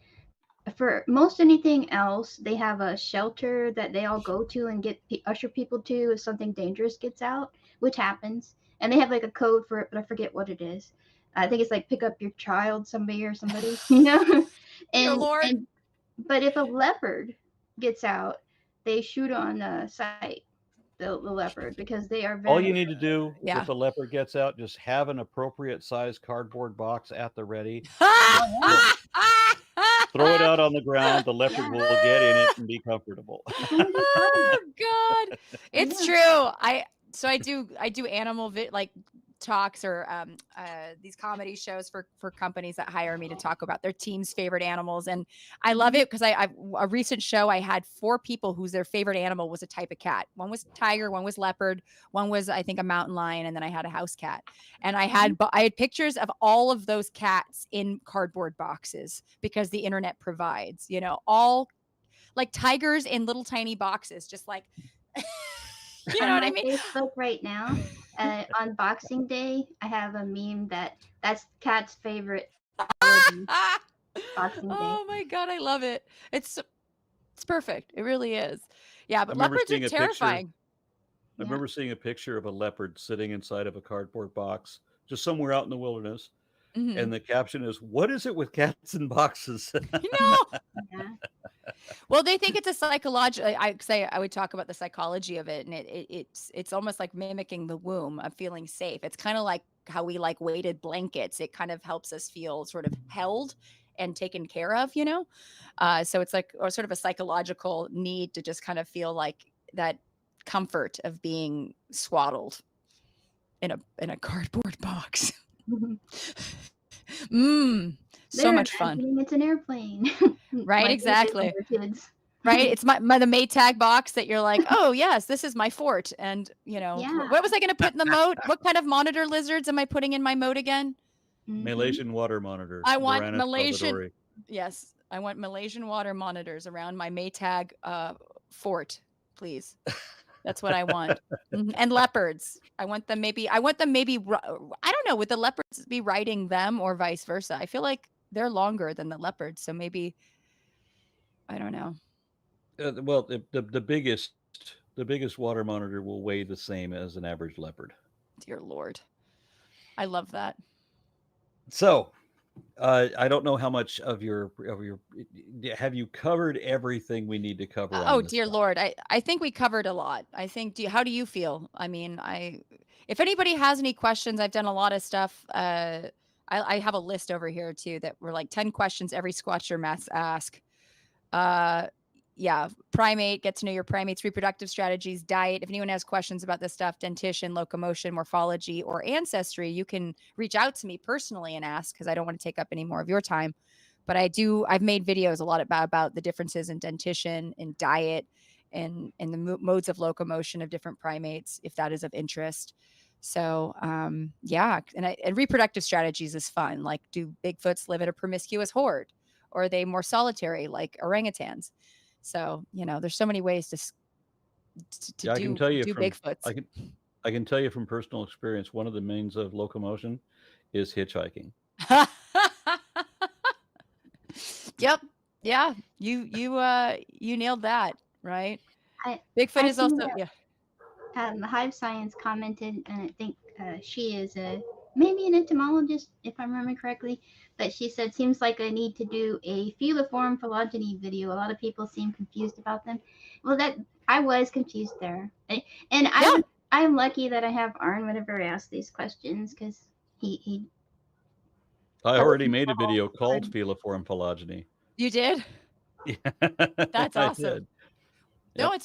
for most anything else, they have a shelter that they all go to and get usher people to if something dangerous gets out, which happens. And they have like a code for it, but I forget what it is. I think it's like pick up your child, somebody, you know. Dear Lord. But if a leopard gets out, they shoot on sight the leopard because they are very. All you need to do Yeah. if a leopard gets out, just have an appropriate size cardboard box at the ready. Throw it out on the ground. The leopard Yeah. will get in it and be comfortable. Oh God, it's Yeah. true. I do animal like talks or these comedy shows for companies that hire me to talk about their team's favorite animals, and I love it because I a recent show I had 4 people whose their favorite animal was a type of cat. One was tiger, one was leopard, one was I think a mountain lion, and then I had a house cat. And I had pictures of all of those cats in cardboard boxes because the internet provides, all like tigers in little tiny boxes, just like you know On what I my mean? Facebook right now, on Boxing Day, I have a meme that's Kat's favorite holiday, Boxing Day. Oh my God, I love it. It's perfect. It really is. Yeah, but remember leopards are seeing a picture. terrifying. I remember seeing a picture of a leopard sitting inside of a cardboard box, just somewhere out in the wilderness. Mhm. And the caption is, "What is it with cats in boxes?" Yeah. Well, they think it's a psychological. I would talk about the psychology of it, and it's almost like mimicking the womb of feeling safe. It's kind of like how we like weighted blankets. It kind of helps us feel sort of held and taken care of, So it's like or sort of a psychological need to just kind of feel like that comfort of being swaddled in a cardboard box. So much fun. It's an airplane. Right, My exactly. favorite kids. Right? It's my the Maytag box that you're like, "Oh, yes, this is my fort." And, Yeah. what was I gonna put in the moat? What kind of monitor lizards am I putting in my moat again? Malaysian water monitor. I want Varanus Malaysian. salvadori. Yes, I want Malaysian water monitors around my Maytag fort, please. That's what I want. And leopards. I want them maybe I don't know, would the leopards be riding them or vice versa? I feel like they're longer than the leopards, so maybe I don't know. Well, the biggest water monitor will weigh the same as an average leopard. Dear Lord. I love that. So, I don't know how much of your have you covered everything we need to cover on Oh this dear stuff? Lord, I think we covered a lot. I think. How do you feel? I mean, if anybody has any questions, I've done a lot of stuff. I have a list over here too that were like 10 questions every Squatcher must ask. Uh, yeah, primate, get to know your primate's reproductive strategies, diet. If anyone has questions about this stuff, dentition, locomotion, morphology, or ancestry, you can reach out to me personally and ask because I don't want to take up any more of your time. But I've made videos a lot about the differences in dentition and diet and the modes of locomotion of different primates, if that is of interest. So, yeah, and reproductive strategies is fun. Like, do Bigfoots live in a promiscuous horde? Or are they more solitary like orangutans? So, there's so many ways to Yeah, I can tell you do from Bigfoots. I can tell you from personal experience, one of the means of locomotion is hitchhiking. Yep. Yeah. You nailed that, right? I Bigfoot I is see also that yeah. Hive Science commented, and I think she is maybe an entomologist, if I'm remembering correctly. But she said, seems like I need to do a feliform phylogeny video. A lot of people seem confused about them. Well, that I was confused there, and Yeah, I'm lucky that I have Arn whenever I ask these questions because he I tells already me made a all video the called time. Feliform phylogeny. you did. Yeah, That's I awesome. did. No, Yep.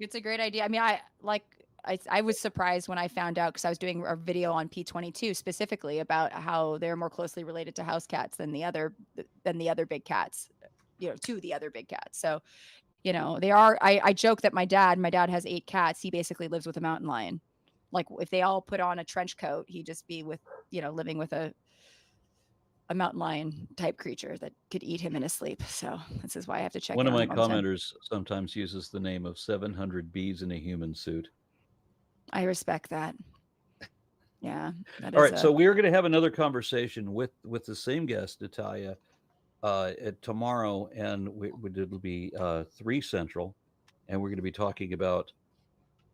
it's a great idea. I mean, I was surprised when I found out because I was doing a video on P22 specifically about how they're more closely related to house cats than the other big cats, to the other big cats. So, they are. I joke that my dad has 8 cats. He basically lives with a mountain lion. Like if they all put on a trench coat, he'd just be living with a mountain lion type creature that could eat him in his sleep. So this is why I have to check One in of on my him all the time. commenters sometimes uses the name of 700 bees in a human suit. I respect that. Yeah, that All is right, so we're going to have another conversation with the same guest, Natalia, tomorrow, and it'll be 3 Central, and we're going to be talking about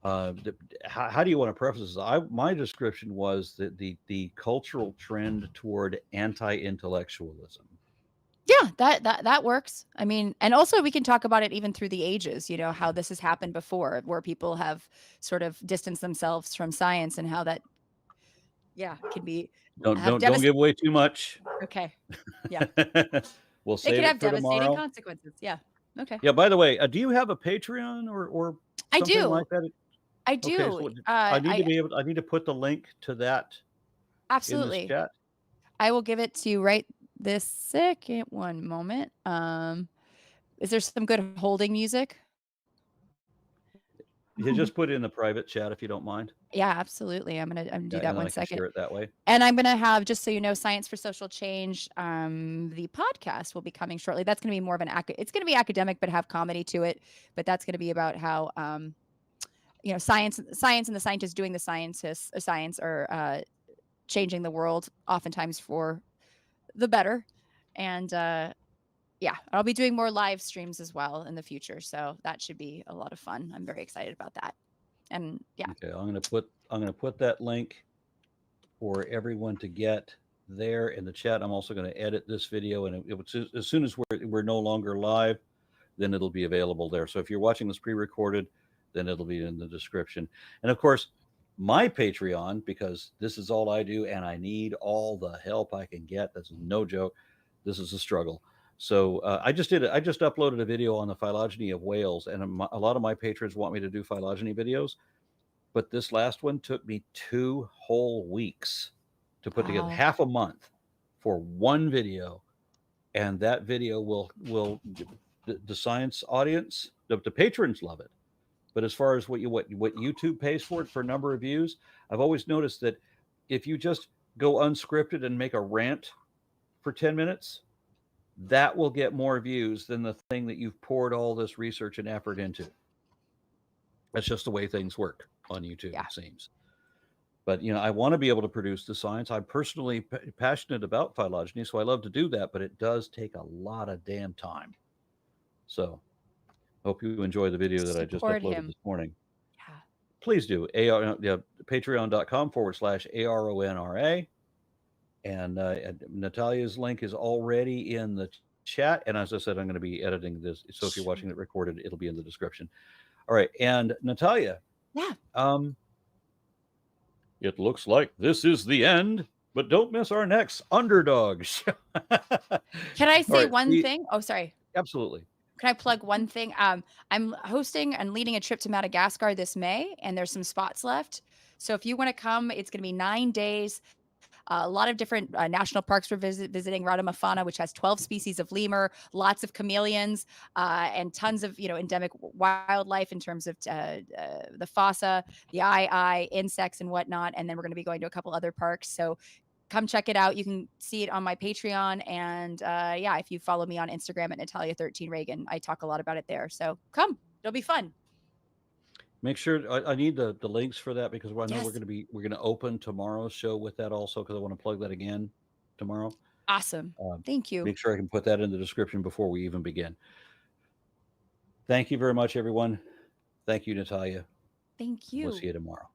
how do you want to preface this? My description was that the cultural trend toward anti-intellectualism. yeah, that works. I mean, and also we can talk about it even through the ages, how this has happened before, where people have sort of distanced themselves from science and how that, yeah, can be have Don't give away too much. okay. Yeah. We'll It save could it have for devastating tomorrow. consequences. Yeah. Okay. Yeah. By the way, do you have a Patreon or I something do. like that? I Okay, do. so I need to I be able. I need to put the link to that in this absolutely. chat. I will give it to you right this second. One moment. Is there some good holding music? You just put it in the private chat if you don't mind. Yeah, absolutely. I'm gonna do Yeah, and that then one I can second. share it that way. And I'm gonna have, just so you know, Science for Social Change. The podcast will be coming shortly. That's gonna be more of it's gonna be academic, but have comedy to it. But that's gonna be about how science and the scientists doing the science are changing the world, oftentimes for the better. And yeah, I'll be doing more live streams as well in the future. So that should be a lot of fun. I'm very excited about that. And yeah, Okay, I'm gonna put that link for everyone to get there in the chat. I'm also going to edit this video, and as soon as we're no longer live, then it'll be available there. So if you're watching this pre-recorded, then it'll be in the description. And of course, my Patreon, because this is all I do, and I need all the help I can get. That's no joke. This is a struggle. So I just uploaded a video on the phylogeny of whales, and a lot of my patrons want me to do phylogeny videos. But this last one took me 2 whole weeks to put together, wow. half a month for one video. And that video will the science audience, the patrons love it. But as far as what YouTube pays for it for a number of views, I've always noticed that if you just go unscripted and make a rant for 10 minutes, that will get more views than the thing that you've poured all this research and effort into. That's just the way things work on YouTube, Yeah. it seems. But I want to be able to produce the science. I'm personally passionate about phylogeny, so I love to do that. But it does take a lot of damn time. So, hope you enjoy the video that I just Support uploaded him. this morning. Yeah. Please do. Patreon.com/ARONRA. And Natalia's link is already in the chat. And as I said, I'm going to be editing this. So if you're watching it recorded, it'll be in the description. All right. And Natalia. Yeah. It looks like this is the end, but don't miss our next underdog show. Can I say right, one thing? Oh, sorry. Absolutely. Can I plug one thing? I'm hosting and leading a trip to Madagascar this May, and there's some spots left. So if you want to come, it's going to be 9 days. A lot of different national parks we're visiting. Radomafana, which has 12 species of lemur, lots of chameleons, and tons of endemic wildlife in terms of the fossa, the eye, insects, and whatnot. And then we're going to be going to a couple other parks. So come check it out. You can see it on my Patreon. And yeah, if you follow me on Instagram at Natalia13 Reagan, I talk a lot about it there. So come, it'll be fun. Make sure I need the links for that because I know Yes. we're going to open tomorrow's show with that also because I want to plug that again tomorrow. Awesome. Thank you. Make sure I can put that in the description before we even begin. Thank you very much, everyone. Thank you, Natalia. Thank you. We'll see you tomorrow.